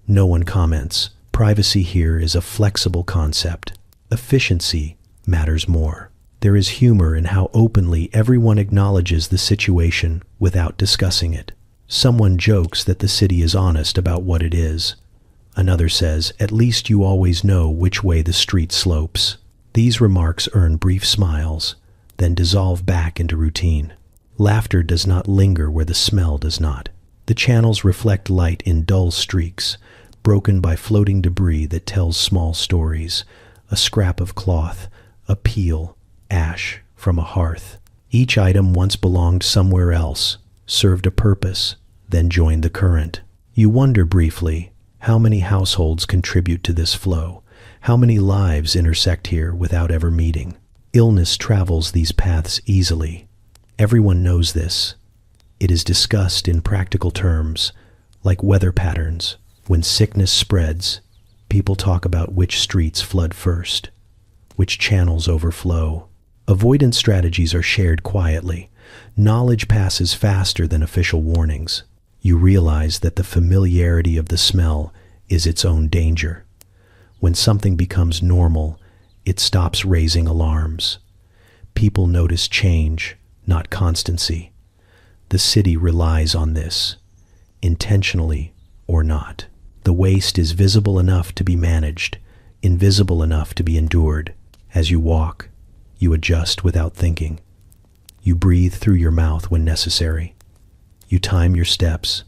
No one comments. Privacy here is a flexible concept. Efficiency matters more. There is humor in how openly everyone acknowledges the situation without discussing it. Someone jokes that the city is honest about what it is. Another says, "At least you always know which way the street slopes." These remarks earn brief smiles, then dissolve back into routine. Laughter does not linger where the smell does not. The channels reflect light in dull streaks, broken by floating debris that tells small stories. A scrap of cloth, a peel, ash from a hearth. Each item once belonged somewhere else, served a purpose, then joined the current. You wonder briefly, how many households contribute to this flow? How many lives intersect here without ever meeting? Illness travels these paths easily. Everyone knows this. It is discussed in practical terms, like weather patterns. When sickness spreads, people talk about which streets flood first, which channels overflow. Avoidance strategies are shared quietly. Knowledge passes faster than official warnings. You realize that the familiarity of the smell is its own danger. When something becomes normal, it stops raising alarms. People notice change, not constancy. The city relies on this, intentionally or not. The waste is visible enough to be managed, invisible enough to be endured. As you walk, you adjust without thinking. You breathe through your mouth when necessary. You time your steps.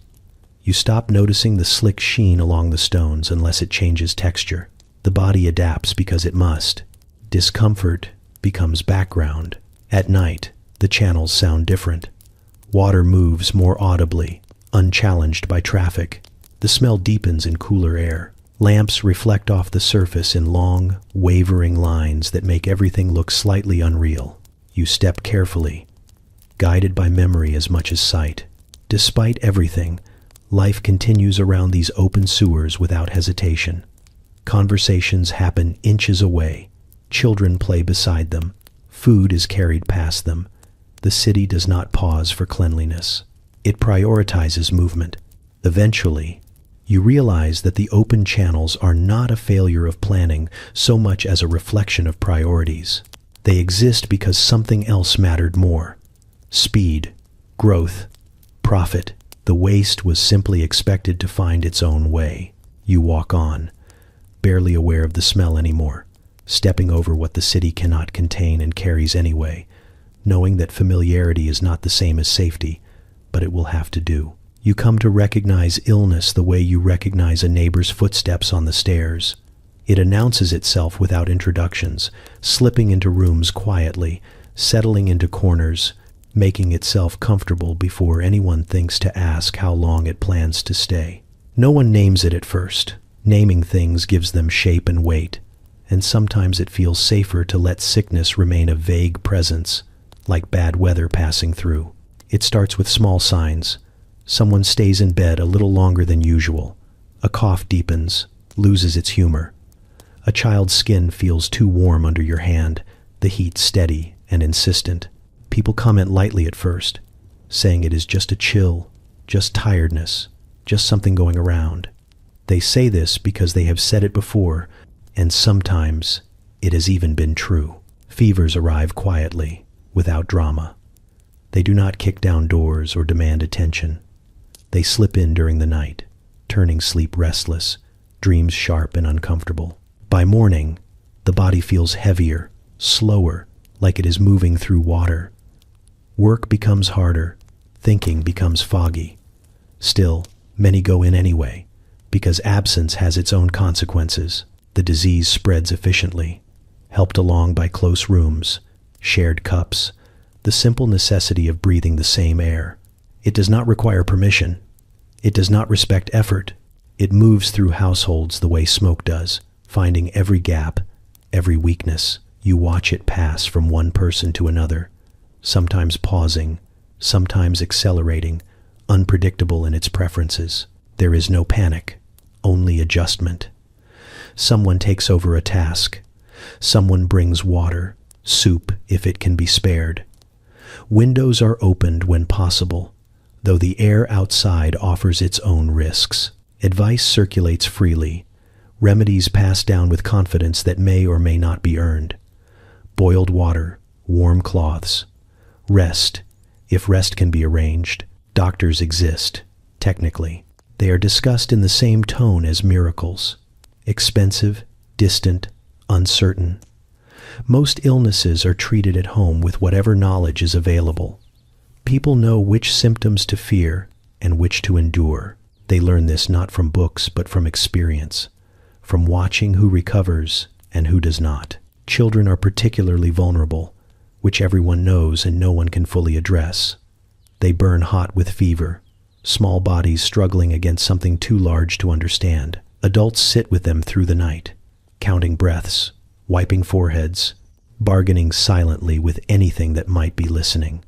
You stop noticing the slick sheen along the stones unless it changes texture. The body adapts because it must. Discomfort becomes background. At night, the channels sound different. Water moves more audibly, unchallenged by traffic. The smell deepens in cooler air. Lamps reflect off the surface in long, wavering lines that make everything look slightly unreal. You step carefully, guided by memory as much as sight. Despite everything, life continues around these open sewers without hesitation. Conversations happen inches away. Children play beside them. Food is carried past them. The city does not pause for cleanliness. It prioritizes movement. Eventually, you realize that the open channels are not a failure of planning so much as a reflection of priorities. They exist because something else mattered more. Speed, growth, profit. The waste was simply expected to find its own way. You walk on, barely aware of the smell anymore, stepping over what the city cannot contain and carries anyway, knowing that familiarity is not the same as safety, but it will have to do. You come to recognize illness the way you recognize a neighbor's footsteps on the stairs. It announces itself without introductions, slipping into rooms quietly, settling into corners, making itself comfortable before anyone thinks to ask how long it plans to stay. No one names it at first. Naming things gives them shape and weight, and sometimes it feels safer to let sickness remain a vague presence, like bad weather passing through. It starts with small signs. Someone stays in bed a little longer than usual. A cough deepens, loses its humor. A child's skin feels too warm under your hand, the heat steady and insistent. People comment lightly at first, saying it is just a chill, just tiredness, just something going around. They say this because they have said it before, and sometimes it has even been true. Fevers arrive quietly, without drama. They do not kick down doors or demand attention. They slip in during the night, turning sleep restless, dreams sharp and uncomfortable. By morning, the body feels heavier, slower, like it is moving through water. Work becomes harder, thinking becomes foggy. Still, many go in anyway, because absence has its own consequences. The disease spreads efficiently, helped along by close rooms, shared cups, the simple necessity of breathing the same air. It does not require permission. It does not respect effort. It moves through households the way smoke does, finding every gap, every weakness. You watch it pass from one person to another, sometimes pausing, sometimes accelerating, unpredictable in its preferences. There is no panic, only adjustment. Someone takes over a task. Someone brings water, soup if it can be spared. Windows are opened when possible, though the air outside offers its own risks. Advice circulates freely. Remedies pass down with confidence that may or may not be earned. Boiled water, warm cloths. Rest, if rest can be arranged. Doctors exist, technically. They are discussed in the same tone as miracles. Expensive, distant, uncertain. Most illnesses are treated at home with whatever knowledge is available. People know which symptoms to fear and which to endure. They learn this not from books but from experience, from watching who recovers and who does not. Children are particularly vulnerable, which everyone knows and no one can fully address. They burn hot with fever, small bodies struggling against something too large to understand. Adults sit with them through the night, counting breaths, wiping foreheads, bargaining silently with anything that might be listening.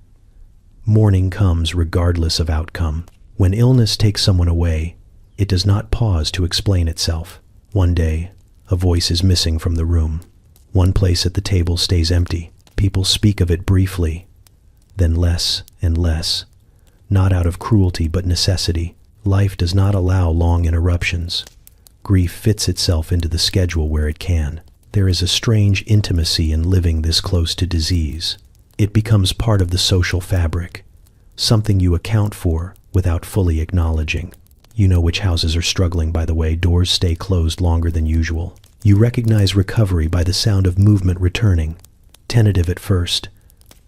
Morning comes regardless of outcome. When illness takes someone away, it does not pause to explain itself. One day, a voice is missing from the room. One place at the table stays empty. People speak of it briefly, then less and less, not out of cruelty but necessity. Life does not allow long interruptions. Grief fits itself into the schedule where it can. There is a strange intimacy in living this close to disease. It becomes part of the social fabric, something you account for without fully acknowledging. You know which houses are struggling, by the way. Doors stay closed longer than usual. You recognize recovery by the sound of movement returning, tentative at first,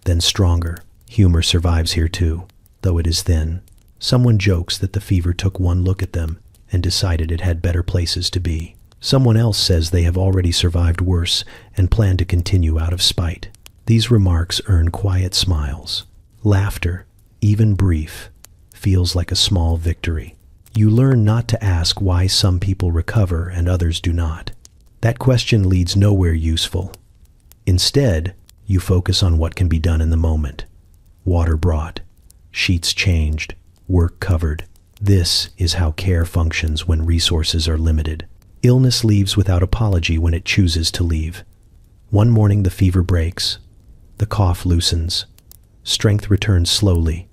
then stronger. Humor survives here too, though it is thin. Someone jokes that the fever took one look at them and decided it had better places to be. Someone else says they have already survived worse and plan to continue out of spite. These remarks earn quiet smiles. Laughter, even brief, feels like a small victory. You learn not to ask why some people recover and others do not. That question leads nowhere useful. Instead, you focus on what can be done in the moment. Water brought, sheets changed, work covered. This is how care functions when resources are limited. Illness leaves without apology when it chooses to leave. One morning the fever breaks. The cough loosens. Strength returns slowly,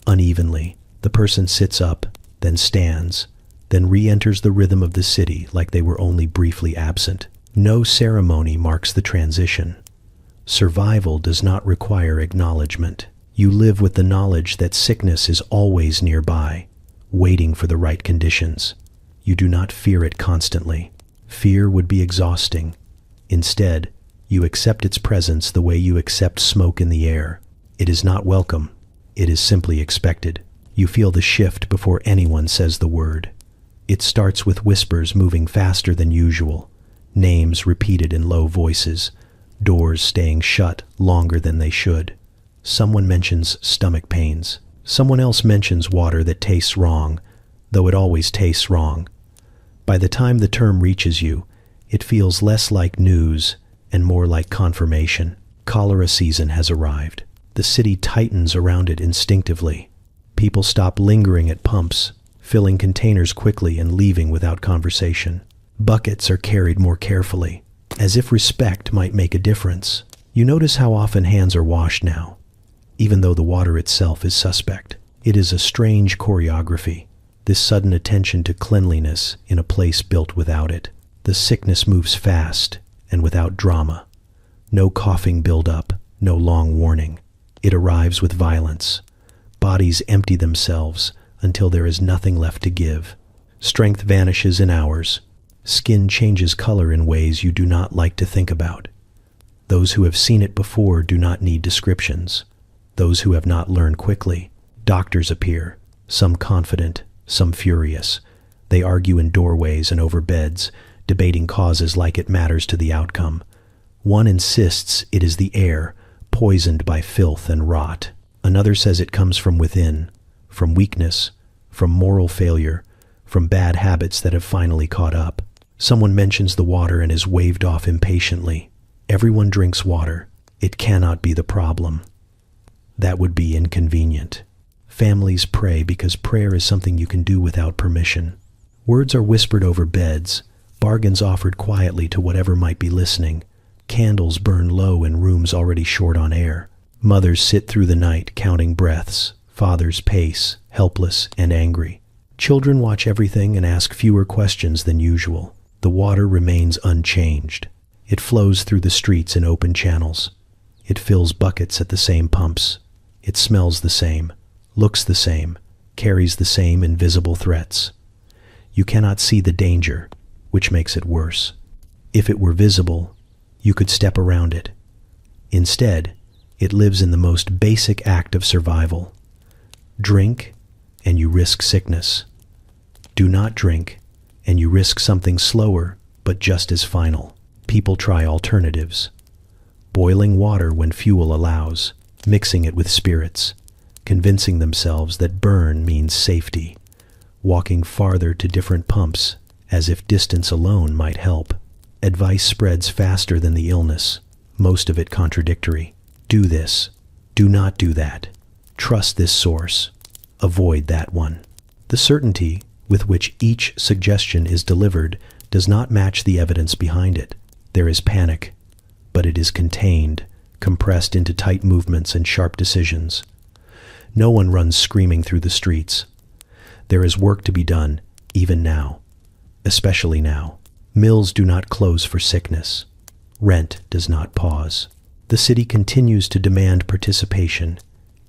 unevenly. The person sits up, then stands, then re-enters the rhythm of the city like they were only briefly absent. No ceremony marks the transition. Survival does not require acknowledgement. You live with the knowledge that sickness is always nearby, waiting for the right conditions. You do not fear it constantly. Fear would be exhausting. Instead, you accept its presence the way you accept smoke in the air. It is not welcome. It is simply expected. You feel the shift before anyone says the word. It starts with whispers moving faster than usual, names repeated in low voices, doors staying shut longer than they should. Someone mentions stomach pains. Someone else mentions water that tastes wrong, though it always tastes wrong. By the time the term reaches you, it feels less like news and more like confirmation. Cholera season has arrived. The city tightens around it instinctively. People stop lingering at pumps, filling containers quickly and leaving without conversation. Buckets are carried more carefully, as if respect might make a difference. You notice how often hands are washed now, even though the water itself is suspect. It is a strange choreography, this sudden attention to cleanliness in a place built without it. The sickness moves fast and without drama. No coughing build-up, no long warning. It arrives with violence. Bodies empty themselves, until there is nothing left to give. Strength vanishes in hours. Skin changes color in ways you do not like to think about. Those who have seen it before do not need descriptions. Those who have not learn quickly. Doctors appear, some confident, some furious. They argue in doorways and over beds, debating causes like it matters to the outcome. One insists it is the air, poisoned by filth and rot. Another says it comes from within, from weakness, from moral failure, from bad habits that have finally caught up. Someone mentions the water and is waved off impatiently. Everyone drinks water. It cannot be the problem. That would be inconvenient. Families pray because prayer is something you can do without permission. Words are whispered over beds, bargains offered quietly to whatever might be listening. Candles burn low in rooms already short on air. Mothers sit through the night counting breaths. Fathers pace, helpless and angry. Children watch everything and ask fewer questions than usual. The water remains unchanged. It flows through the streets in open channels. It fills buckets at the same pumps. It smells the same, looks the same, carries the same invisible threats. You cannot see the danger, which makes it worse. If it were visible, you could step around it. Instead, it lives in the most basic act of survival. Drink, and you risk sickness. Do not drink, and you risk something slower, but just as final. People try alternatives. Boiling water when fuel allows, mixing it with spirits, convincing themselves that burn means safety, walking farther to different pumps as if distance alone might help. Advice spreads faster than the illness, most of it contradictory. Do this. Do not do that. Trust this source. Avoid that one. The certainty with which each suggestion is delivered does not match the evidence behind it. There is panic, but it is contained, compressed into tight movements and sharp decisions. No one runs screaming through the streets. There is work to be done, even now. Especially now. Mills do not close for sickness. Rent does not pause. The city continues to demand participation,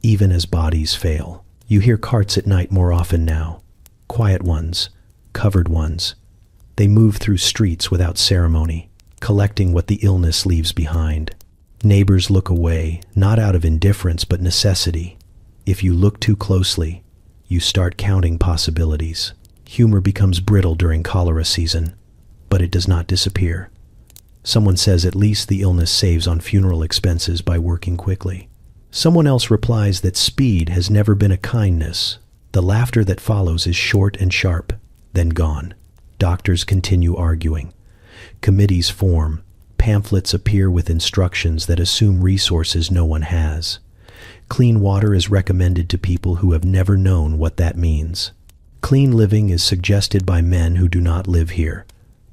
even as bodies fail. You hear carts at night more often now. Quiet ones, covered ones. They move through streets without ceremony, collecting what the illness leaves behind. Neighbors look away, not out of indifference but necessity. If you look too closely, you start counting possibilities. Humor becomes brittle during cholera season, but it does not disappear. Someone says at least the illness saves on funeral expenses by working quickly. Someone else replies that speed has never been a kindness. The laughter that follows is short and sharp, then gone. Doctors continue arguing. Committees form. Pamphlets appear with instructions that assume resources no one has. Clean water is recommended to people who have never known what that means. Clean living is suggested by men who do not live here.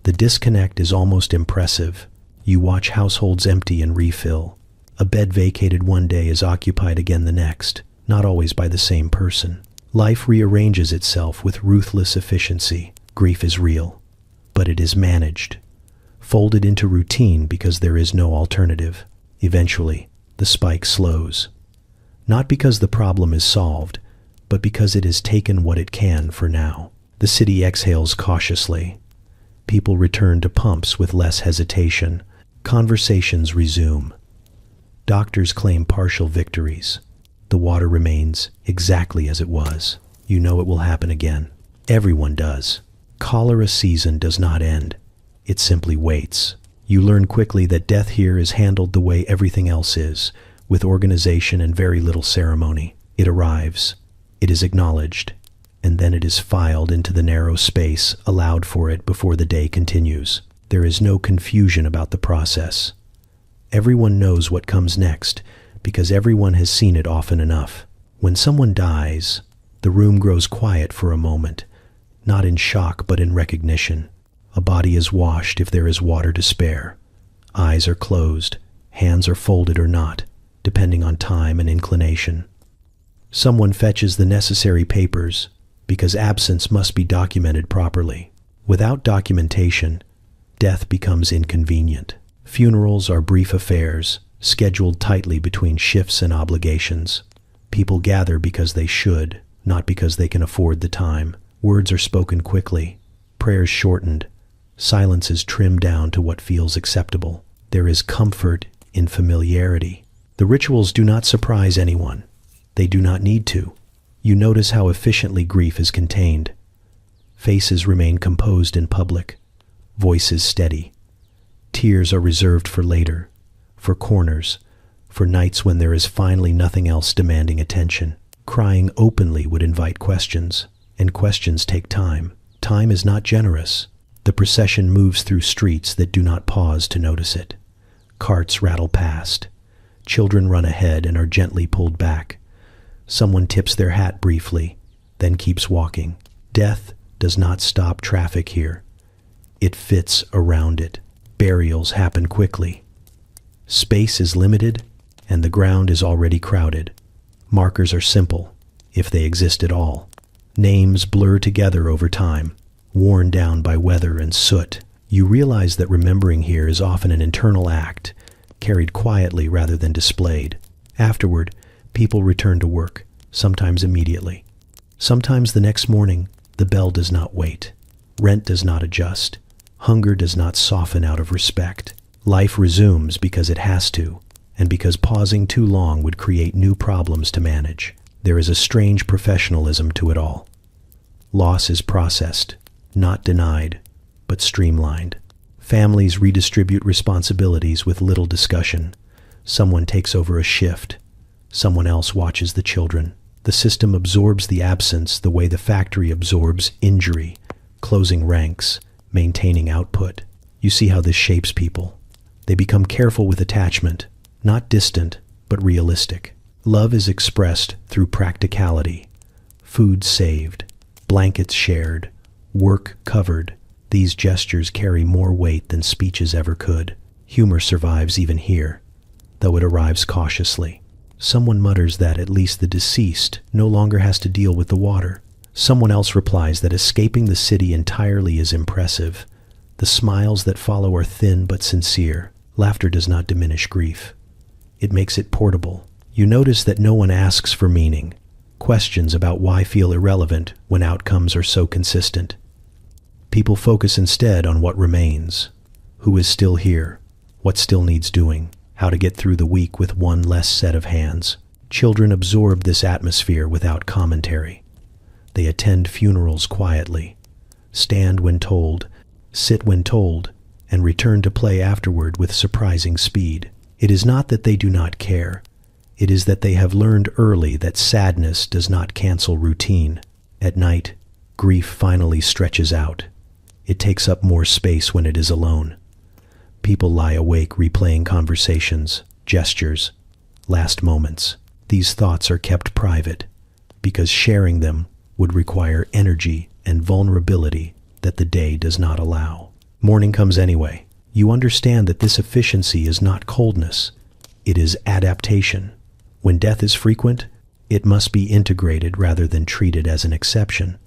The disconnect is almost impressive. You watch households empty and refill. A bed vacated one day is occupied again the next, not always by the same person. Life rearranges itself with ruthless efficiency. Grief is real, but it is managed, folded into routine because there is no alternative. Eventually, the spike slows. Not because the problem is solved, but because it has taken what it can for now. The city exhales cautiously. People return to pumps with less hesitation. Conversations resume. Doctors claim partial victories. The water remains exactly as it was. You know it will happen again. Everyone does. Cholera season does not end. It simply waits. You learn quickly that death here is handled the way everything else is, with organization and very little ceremony. It arrives. It is acknowledged. And then it is filed into the narrow space allowed for it before the day continues. There is no confusion about the process. Everyone knows what comes next, because everyone has seen it often enough. When someone dies, the room grows quiet for a moment, not in shock but in recognition. A body is washed if there is water to spare. Eyes are closed, hands are folded or not, depending on time and inclination. Someone fetches the necessary papers, because absence must be documented properly. Without documentation, death becomes inconvenient. Funerals are brief affairs, scheduled tightly between shifts and obligations. People gather because they should, not because they can afford the time. Words are spoken quickly, prayers shortened, silence is trimmed down to what feels acceptable. There is comfort in familiarity. The rituals do not surprise anyone. They do not need to. You notice how efficiently grief is contained. Faces remain composed in public, voices steady. Tears are reserved for later, for corners, for nights when there is finally nothing else demanding attention. Crying openly would invite questions, and questions take time. Time is not generous. The procession moves through streets that do not pause to notice it. Carts rattle past. Children run ahead and are gently pulled back. Someone tips their hat briefly, then keeps walking. Death does not stop traffic here. It fits around it. Burials happen quickly. Space is limited, and the ground is already crowded. Markers are simple, if they exist at all. Names blur together over time, worn down by weather and soot. You realize that remembering here is often an internal act, carried quietly rather than displayed. Afterward, people return to work, sometimes immediately. Sometimes the next morning, the bell does not wait. Rent does not adjust. Hunger does not soften out of respect. Life resumes because it has to, and because pausing too long would create new problems to manage. There is a strange professionalism to it all. Loss is processed, not denied, but streamlined. Families redistribute responsibilities with little discussion. Someone takes over a shift. Someone else watches the children. The system absorbs the absence the way the factory absorbs injury, closing ranks, maintaining output. You see how this shapes people. They become careful with attachment, not distant, but realistic. Love is expressed through practicality. Food saved, blankets shared, work covered. These gestures carry more weight than speeches ever could. Humor survives even here, though it arrives cautiously. Someone mutters that at least the deceased no longer has to deal with the water. Someone else replies that escaping the city entirely is impressive. The smiles that follow are thin but sincere. Laughter does not diminish grief. It makes it portable. You notice that no one asks for meaning. Questions about why feel irrelevant when outcomes are so consistent. People focus instead on what remains. Who is still here? What still needs doing? How to get through the week with one less set of hands. Children absorb this atmosphere without commentary. They attend funerals quietly, stand when told, sit when told, and return to play afterward with surprising speed. It is not that they do not care. It is that they have learned early that sadness does not cancel routine. At night, grief finally stretches out. It takes up more space when it is alone. People lie awake replaying conversations, gestures, last moments. These thoughts are kept private because sharing them would require energy and vulnerability that the day does not allow. Morning comes anyway. You understand that this efficiency is not coldness. It is adaptation. When death is frequent, it must be integrated rather than treated as an exception.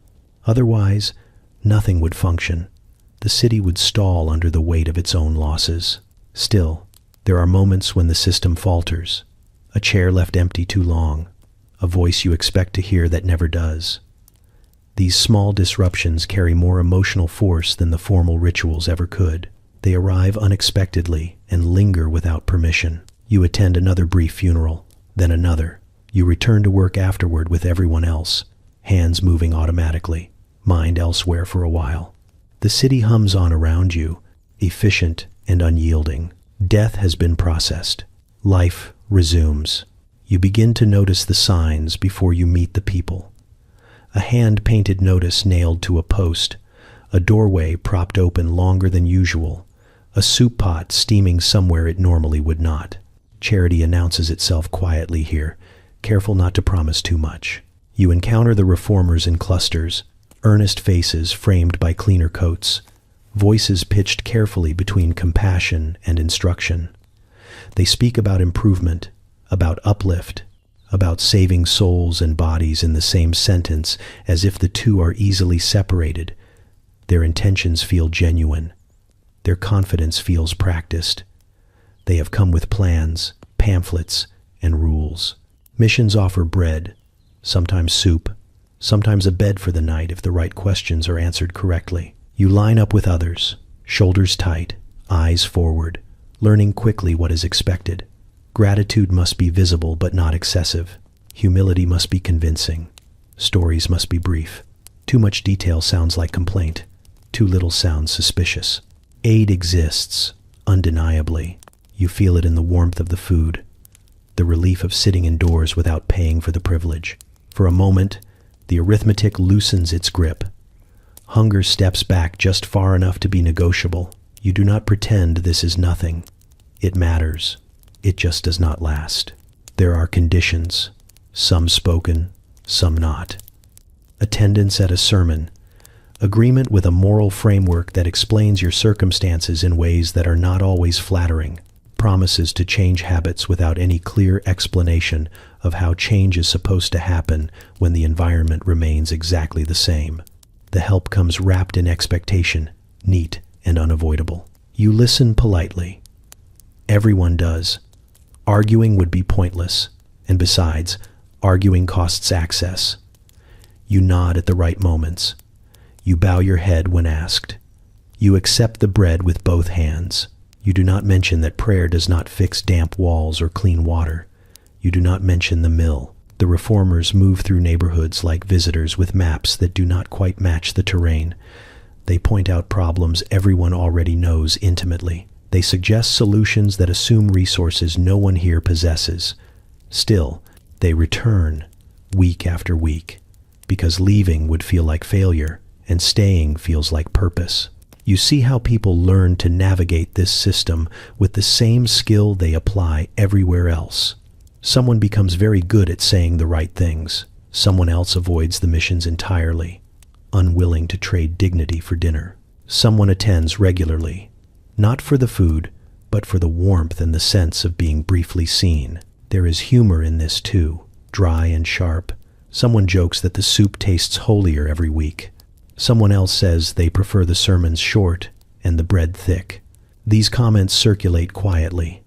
Otherwise, nothing would function. The city would stall under the weight of its own losses. Still, there are moments when the system falters. A chair left empty too long. A voice you expect to hear that never does. These small disruptions carry more emotional force than the formal rituals ever could. They arrive unexpectedly and linger without permission. You attend another brief funeral, then another. You return to work afterward with everyone else, hands moving automatically, mind elsewhere for a while. The city hums on around you, efficient and unyielding. Death has been processed. Life resumes. You begin to notice the signs before you meet the people. A hand-painted notice nailed to a post, a doorway propped open longer than usual, a soup pot steaming somewhere it normally would not. Charity announces itself quietly here, careful not to promise too much. You encounter the reformers in clusters, earnest faces framed by cleaner coats, voices pitched carefully between compassion and instruction. They speak about improvement, about uplift, about saving souls and bodies in the same sentence, as if the two are easily separated. Their intentions feel genuine. Their confidence feels practiced. They have come with plans, pamphlets, and rules. Missions offer bread, sometimes soup, sometimes a bed for the night if the right questions are answered correctly. You line up with others, shoulders tight, eyes forward, learning quickly what is expected. Gratitude must be visible but not excessive. Humility must be convincing. Stories must be brief. Too much detail sounds like complaint. Too little sounds suspicious. Aid exists, undeniably. You feel it in the warmth of the food, the relief of sitting indoors without paying for the privilege. For a moment, the arithmetic loosens its grip. Hunger steps back just far enough to be negotiable. You do not pretend this is nothing. It matters. It just does not last. There are conditions, some spoken, some not. Attendance at a sermon. Agreement with a moral framework that explains your circumstances in ways that are not always flattering. Promises to change habits without any clear explanation of how change is supposed to happen when the environment remains exactly the same. The help comes wrapped in expectation, neat and unavoidable. You listen politely. Everyone does. Arguing would be pointless, and besides, arguing costs access. You nod at the right moments. You bow your head when asked. You accept the bread with both hands. You do not mention that prayer does not fix damp walls or clean water. You do not mention the mill. The reformers move through neighborhoods like visitors with maps that do not quite match the terrain. They point out problems everyone already knows intimately. They suggest solutions that assume resources no one here possesses. Still, they return week after week, because leaving would feel like failure, and staying feels like purpose. You see how people learn to navigate this system with the same skill they apply everywhere else. Someone becomes very good at saying the right things. Someone else avoids the missions entirely, unwilling to trade dignity for dinner. Someone attends regularly, not for the food, but for the warmth and the sense of being briefly seen. There is humor in this too, dry and sharp. Someone jokes that the soup tastes holier every week. Someone else says they prefer the sermons short and the bread thick. These comments circulate quietly,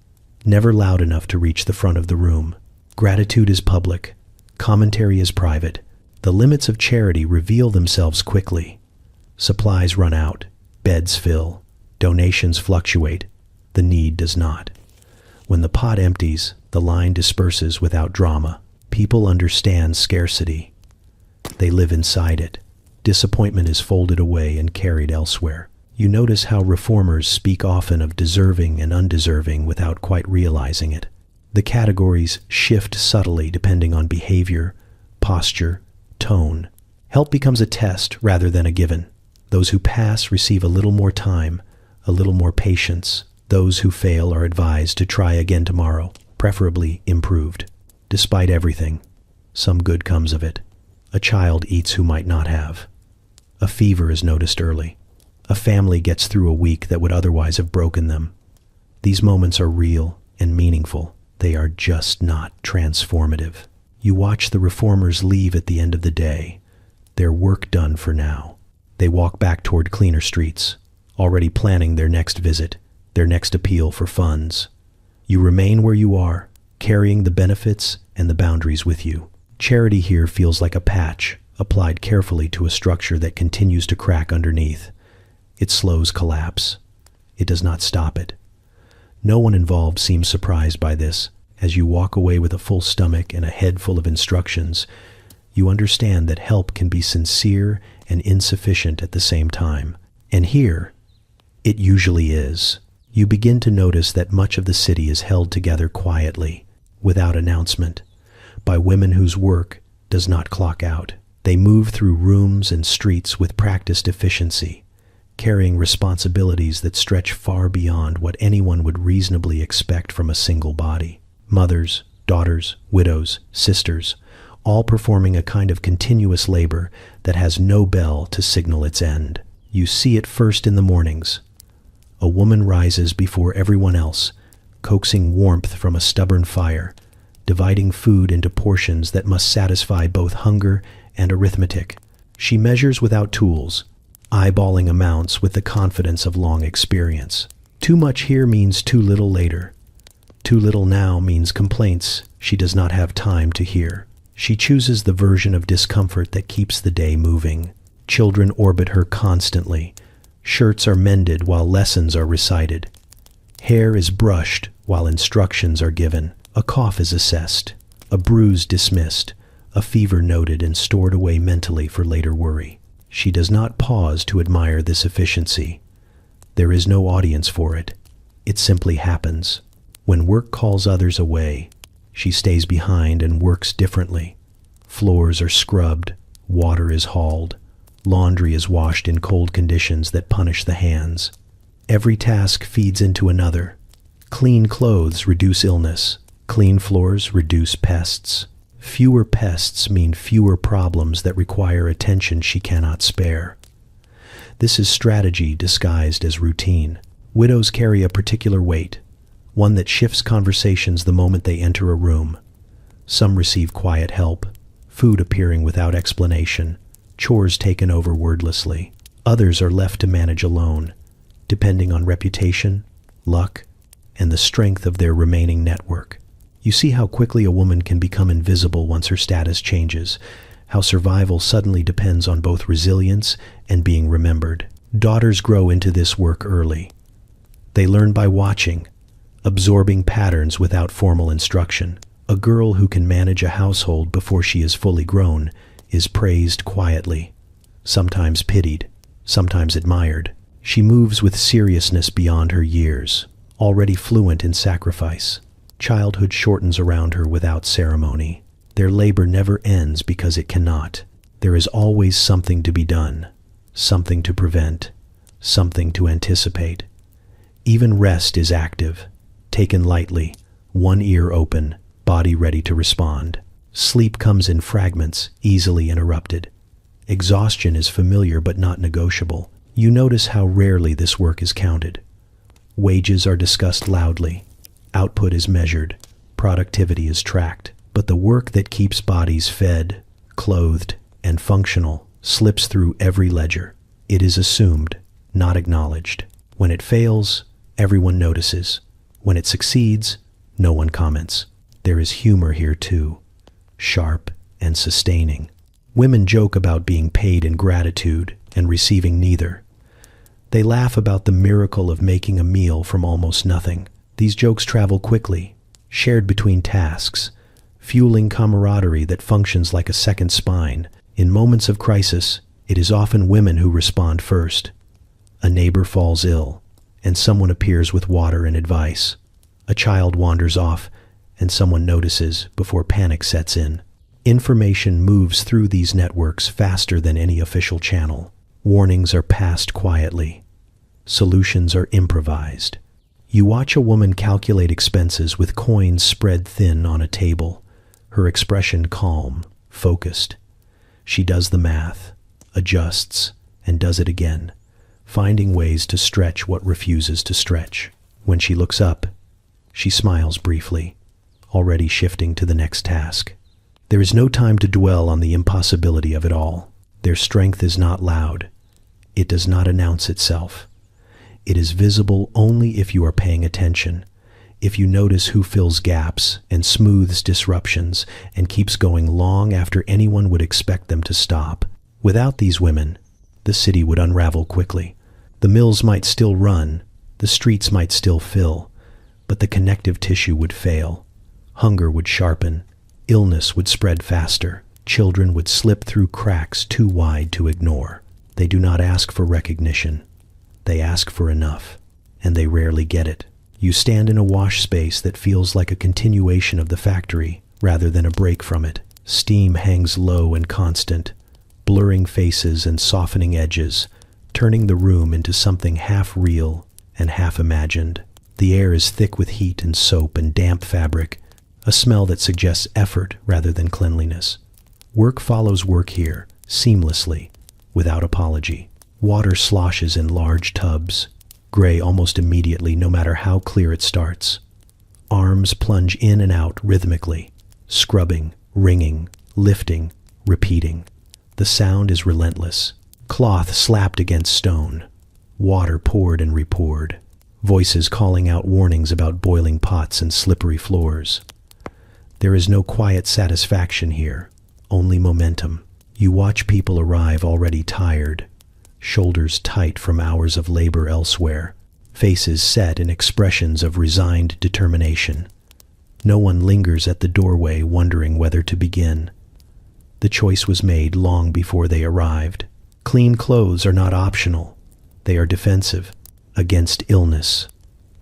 never loud enough to reach the front of the room. Gratitude is public. Commentary is private. The limits of charity reveal themselves quickly. Supplies run out. Beds fill. Donations fluctuate. The need does not. When the pot empties, the line disperses without drama. People understand scarcity. They live inside it. Disappointment is folded away and carried elsewhere. You notice how reformers speak often of deserving and undeserving without quite realizing it. The categories shift subtly depending on behavior, posture, tone. Help becomes a test rather than a given. Those who pass receive a little more time, a little more patience. Those who fail are advised to try again tomorrow, preferably improved. Despite everything, some good comes of it. A child eats who might not have. A fever is noticed early. A family gets through a week that would otherwise have broken them. These moments are real and meaningful. They are just not transformative. You watch the reformers leave at the end of the day, their work done for now. They walk back toward cleaner streets, already planning their next visit, their next appeal for funds. You remain where you are, carrying the benefits and the boundaries with you. Charity here feels like a patch, applied carefully to a structure that continues to crack underneath. It slows collapse. It does not stop it. No one involved seems surprised by this. As you walk away with a full stomach and a head full of instructions, you understand that help can be sincere and insufficient at the same time. And here, it usually is. You begin to notice that much of the city is held together quietly, without announcement, by women whose work does not clock out. They move through rooms and streets with practiced efficiency, carrying responsibilities that stretch far beyond what anyone would reasonably expect from a single body. Mothers, daughters, widows, sisters, all performing a kind of continuous labor that has no bell to signal its end. You see it first in the mornings. A woman rises before everyone else, coaxing warmth from a stubborn fire, dividing food into portions that must satisfy both hunger and arithmetic. She measures without tools, eyeballing amounts with the confidence of long experience. Too much here means too little later. Too little now means complaints she does not have time to hear. She chooses the version of discomfort that keeps the day moving. Children orbit her constantly. Shirts are mended while lessons are recited. Hair is brushed while instructions are given. A cough is assessed, a bruise dismissed, a fever noted and stored away mentally for later worry. She does not pause to admire this efficiency. There is no audience for it. It simply happens. When work calls others away, she stays behind and works differently. Floors are scrubbed, water is hauled, laundry is washed in cold conditions that punish the hands. Every task feeds into another. Clean clothes reduce illness. Clean floors reduce pests. Fewer pests mean fewer problems that require attention she cannot spare. This is strategy disguised as routine. Widows carry a particular weight, one that shifts conversations the moment they enter a room. Some receive quiet help, food appearing without explanation, chores taken over wordlessly. Others are left to manage alone, depending on reputation, luck, and the strength of their remaining network. You see how quickly a woman can become invisible once her status changes, how survival suddenly depends on both resilience and being remembered. Daughters grow into this work early. They learn by watching, absorbing patterns without formal instruction. A girl who can manage a household before she is fully grown is praised quietly, sometimes pitied, sometimes admired. She moves with seriousness beyond her years, already fluent in sacrifice. Childhood shortens around her without ceremony. Their labor never ends because it cannot. There is always something to be done, something to prevent, something to anticipate. Even rest is active, taken lightly, one ear open, body ready to respond. Sleep comes in fragments, easily interrupted. Exhaustion is familiar but not negotiable. You notice how rarely this work is counted. Wages are discussed loudly. Output is measured. Productivity is tracked. But the work that keeps bodies fed, clothed, and functional slips through every ledger. It is assumed, not acknowledged. When it fails, everyone notices. When it succeeds, no one comments. There is humor here too, sharp and sustaining. Women joke about being paid in gratitude and receiving neither. They laugh about the miracle of making a meal from almost nothing. These jokes travel quickly, shared between tasks, fueling camaraderie that functions like a second spine. In moments of crisis, it is often women who respond first. A neighbor falls ill, and someone appears with water and advice. A child wanders off, and someone notices before panic sets in. Information moves through these networks faster than any official channel. Warnings are passed quietly. Solutions are improvised. You watch a woman calculate expenses with coins spread thin on a table, her expression calm, focused. She does the math, adjusts, and does it again, finding ways to stretch what refuses to stretch. When she looks up, she smiles briefly, already shifting to the next task. There is no time to dwell on the impossibility of it all. Their strength is not loud. It does not announce itself. It is visible only if you are paying attention, if you notice who fills gaps and smooths disruptions and keeps going long after anyone would expect them to stop. Without these women, the city would unravel quickly. The mills might still run, the streets might still fill, but the connective tissue would fail. Hunger would sharpen, illness would spread faster, children would slip through cracks too wide to ignore. They do not ask for recognition. They ask for enough, and they rarely get it. You stand in a wash space that feels like a continuation of the factory rather than a break from it. Steam hangs low and constant, blurring faces and softening edges, turning the room into something half real and half imagined. The air is thick with heat and soap and damp fabric, a smell that suggests effort rather than cleanliness. Work follows work here, seamlessly, without apology. Water sloshes in large tubs, gray almost immediately no matter how clear it starts. Arms plunge in and out rhythmically, scrubbing, wringing, lifting, repeating. The sound is relentless. Cloth slapped against stone. Water poured and repoured. Voices calling out warnings about boiling pots and slippery floors. There is no quiet satisfaction here, only momentum. You watch people arrive already tired, shoulders tight from hours of labor elsewhere, faces set in expressions of resigned determination. No one lingers at the doorway wondering whether to begin. The choice was made long before they arrived. Clean clothes are not optional. They are defensive, against illness,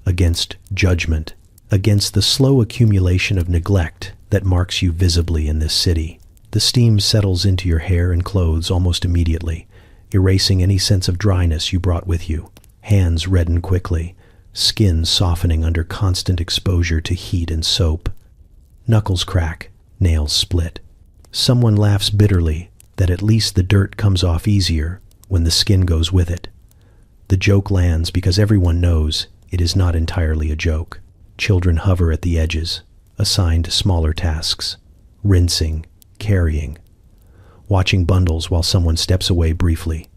against judgment, against the slow accumulation of neglect that marks you visibly in this city. The steam settles into your hair and clothes almost immediately, erasing any sense of dryness you brought with you. Hands redden quickly, skin softening under constant exposure to heat and soap. Knuckles crack, nails split. Someone laughs bitterly that at least the dirt comes off easier when the skin goes with it. The joke lands because everyone knows it is not entirely a joke. Children hover at the edges, assigned smaller tasks, rinsing, carrying, watching bundles while someone steps away briefly.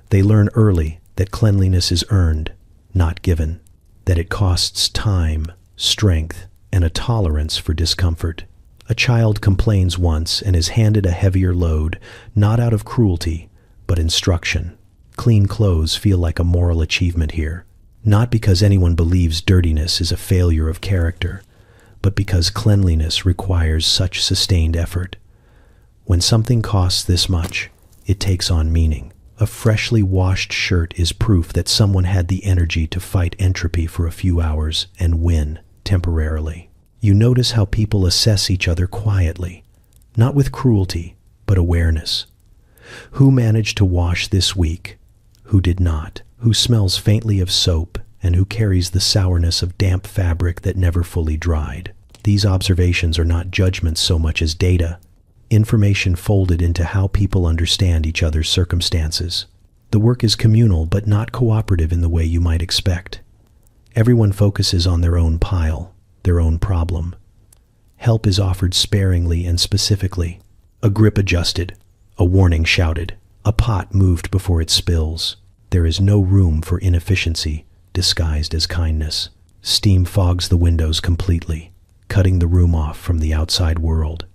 They learn early that cleanliness is earned, not given, that it costs time, strength, and a tolerance for discomfort. A child complains once and is handed a heavier load, not out of cruelty, but instruction. Clean clothes feel like a moral achievement here, not because anyone believes dirtiness is a failure of character, but because cleanliness requires such sustained effort. When something costs this much, it takes on meaning. A freshly washed shirt is proof that someone had the energy to fight entropy for a few hours and win, temporarily. You notice how people assess each other quietly, not with cruelty, but awareness. Who managed to wash this week? Who did not? Who smells faintly of soap, and who carries the sourness of damp fabric that never fully dried? These observations are not judgments so much as data, information folded into how people understand each other's circumstances. The work is communal but not cooperative in the way you might expect. Everyone focuses on their own pile, their own problem. Help is offered sparingly and specifically. A grip adjusted, a warning shouted, a pot moved before it spills. There is no room for inefficiency disguised as kindness. Steam fogs the windows completely, cutting the room off from the outside world.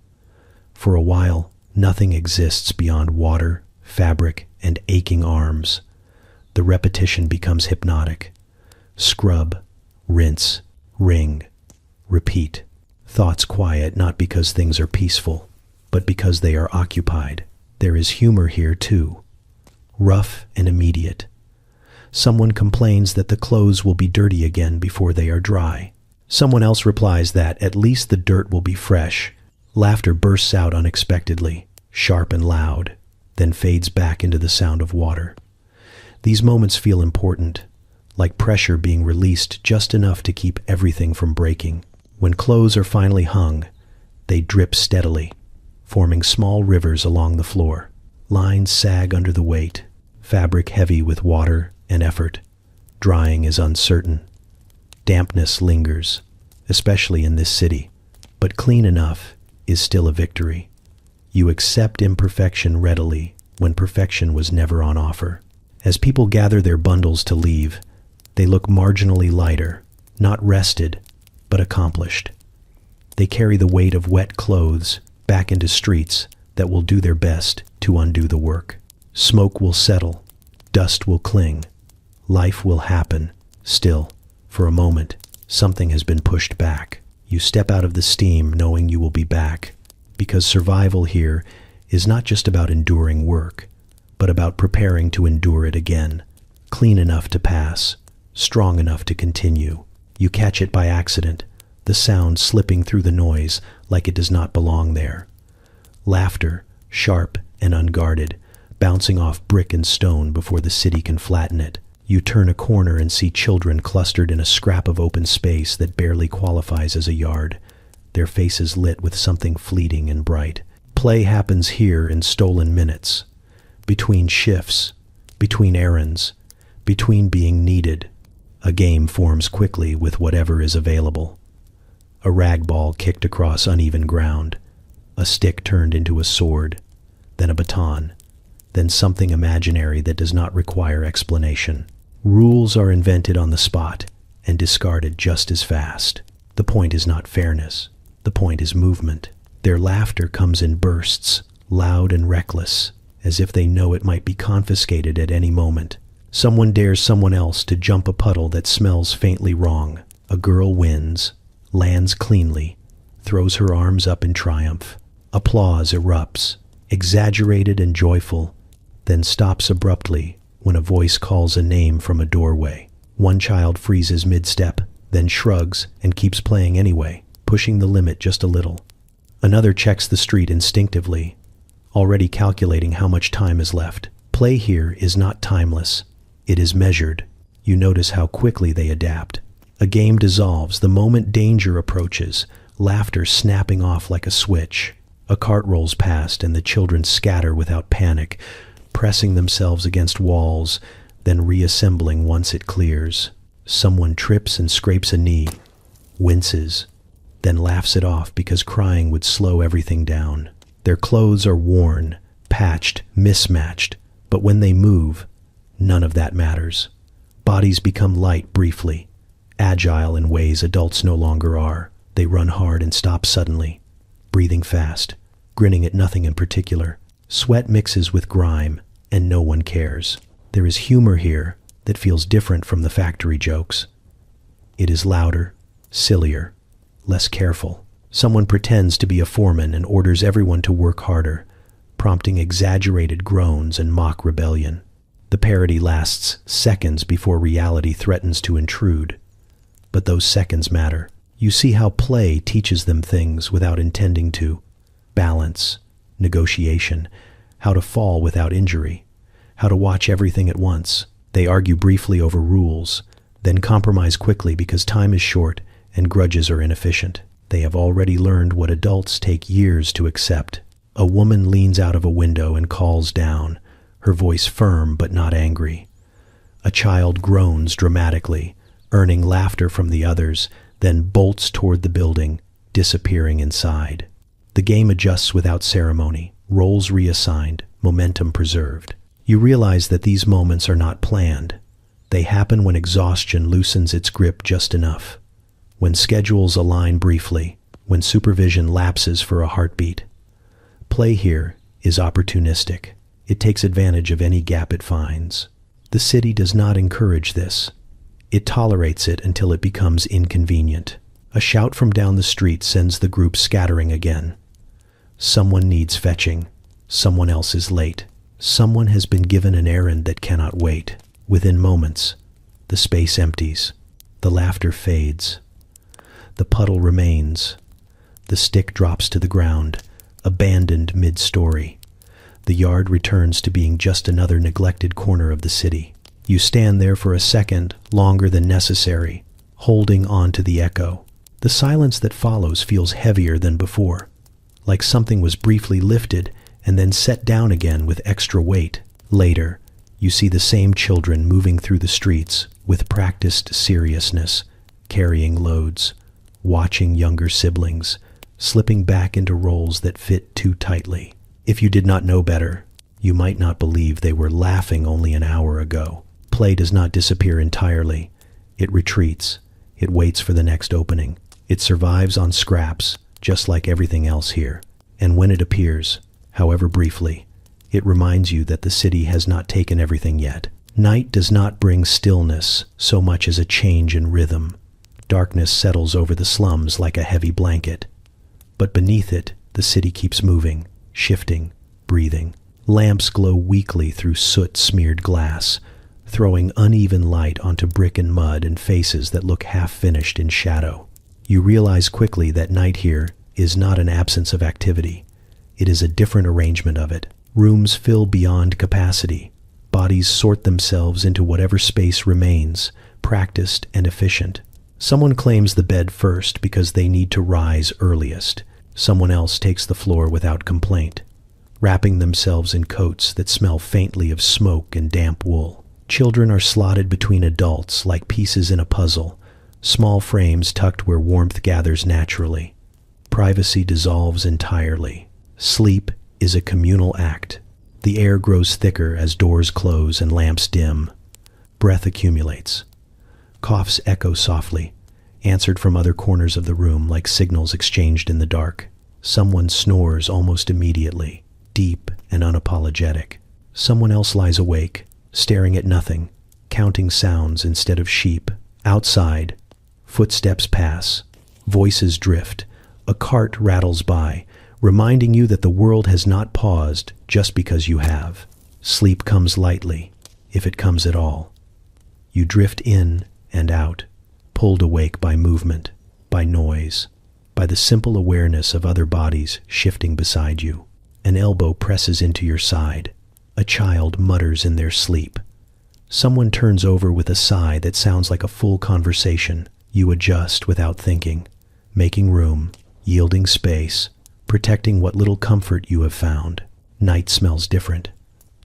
For a while, nothing exists beyond water, fabric, and aching arms. The repetition becomes hypnotic. Scrub, rinse, wring, repeat. Thoughts quiet not because things are peaceful, but because they are occupied. There is humor here too, rough and immediate. Someone complains that the clothes will be dirty again before they are dry. Someone else replies that at least the dirt will be fresh. Laughter bursts out unexpectedly, sharp and loud, then fades back into the sound of water. These moments feel important, like pressure being released just enough to keep everything from breaking. When clothes are finally hung, they drip steadily, forming small rivers along the floor. Lines sag under the weight, fabric heavy with water and effort. Drying is uncertain. Dampness lingers, especially in this city, but clean enough is still a victory. You accept imperfection readily when perfection was never on offer. As people gather their bundles to leave, they look marginally lighter, not rested, but accomplished. They carry the weight of wet clothes back into streets that will do their best to undo the work. Smoke will settle, dust will cling, life will happen. Still, for a moment, something has been pushed back. You step out of the steam knowing you will be back, because survival here is not just about enduring work, but about preparing to endure it again, clean enough to pass, strong enough to continue. You catch it by accident, the sound slipping through the noise like it does not belong there. Laughter, sharp and unguarded, bouncing off brick and stone before the city can flatten it. You turn a corner and see children clustered in a scrap of open space that barely qualifies as a yard, their faces lit with something fleeting and bright. Play happens here in stolen minutes, between shifts, between errands, between being needed. A game forms quickly with whatever is available. A rag ball kicked across uneven ground, a stick turned into a sword, then a baton, then something imaginary that does not require explanation. Rules are invented on the spot and discarded just as fast. The point is not fairness. The point is movement. Their laughter comes in bursts, loud and reckless, as if they know it might be confiscated at any moment. Someone dares someone else to jump a puddle that smells faintly wrong. A girl wins, lands cleanly, throws her arms up in triumph. Applause erupts, exaggerated and joyful, then stops abruptly when a voice calls a name from a doorway. One child freezes mid-step, then shrugs and keeps playing anyway, pushing the limit just a little. Another checks the street instinctively, already calculating how much time is left. Play here is not timeless. It is measured. You notice how quickly they adapt. A game dissolves the moment danger approaches, laughter snapping off like a switch. A cart rolls past and the children scatter without panic, pressing themselves against walls, then reassembling once it clears. Someone trips and scrapes a knee, winces, then laughs it off because crying would slow everything down. Their clothes are worn, patched, mismatched, but when they move, none of that matters. Bodies become light briefly, agile in ways adults no longer are. They run hard and stop suddenly, breathing fast, grinning at nothing in particular. Sweat mixes with grime, and no one cares. There is humor here that feels different from the factory jokes. It is louder, sillier, less careful. Someone pretends to be a foreman and orders everyone to work harder, prompting exaggerated groans and mock rebellion. The parody lasts seconds before reality threatens to intrude. But those seconds matter. You see how play teaches them things without intending to. Balance, negotiation, how to fall without injury, how to watch everything at once. They argue briefly over rules, then compromise quickly because time is short and grudges are inefficient. They have already learned what adults take years to accept. A woman leans out of a window and calls down, her voice firm but not angry. A child groans dramatically, earning laughter from the others, then bolts toward the building, disappearing inside. The game adjusts without ceremony, roles reassigned, momentum preserved. You realize that these moments are not planned. They happen when exhaustion loosens its grip just enough, when schedules align briefly, when supervision lapses for a heartbeat. Play here is opportunistic. It takes advantage of any gap it finds. The city does not encourage this. It tolerates it until it becomes inconvenient. A shout from down the street sends the group scattering again. Someone needs fetching. Someone else is late. Someone has been given an errand that cannot wait. Within moments, the space empties. The laughter fades. The puddle remains. The stick drops to the ground, abandoned mid-story. The yard returns to being just another neglected corner of the city. You stand there for a second, longer than necessary, holding on to the echo. The silence that follows feels heavier than before, like something was briefly lifted and then set down again with extra weight. Later, you see the same children moving through the streets with practiced seriousness, carrying loads, watching younger siblings, slipping back into roles that fit too tightly. If you did not know better, you might not believe they were laughing only an hour ago. Play does not disappear entirely. It retreats. It waits for the next opening. It survives on scraps, just like everything else here. And when it appears, however briefly, it reminds you that the city has not taken everything yet. Night does not bring stillness so much as a change in rhythm. Darkness settles over the slums like a heavy blanket. But beneath it, the city keeps moving, shifting, breathing. Lamps glow weakly through soot-smeared glass, throwing uneven light onto brick and mud and faces that look half-finished in shadow. You realize quickly that night here is not an absence of activity. It is a different arrangement of it. Rooms fill beyond capacity. Bodies sort themselves into whatever space remains, practiced and efficient. Someone claims the bed first because they need to rise earliest. Someone else takes the floor without complaint, wrapping themselves in coats that smell faintly of smoke and damp wool. Children are slotted between adults like pieces in a puzzle, small frames tucked where warmth gathers naturally. Privacy dissolves entirely. Sleep is a communal act. The air grows thicker as doors close and lamps dim. Breath accumulates. Coughs echo softly, answered from other corners of the room like signals exchanged in the dark. Someone snores almost immediately, deep and unapologetic. Someone else lies awake, staring at nothing, counting sounds instead of sheep. Outside, footsteps pass, voices drift, a cart rattles by, reminding you that the world has not paused just because you have. Sleep comes lightly, if it comes at all. You drift in and out, pulled awake by movement, by noise, by the simple awareness of other bodies shifting beside you. An elbow presses into your side. A child mutters in their sleep. Someone turns over with a sigh that sounds like a full conversation. You adjust without thinking, making room, yielding space, protecting what little comfort you have found. Night smells different.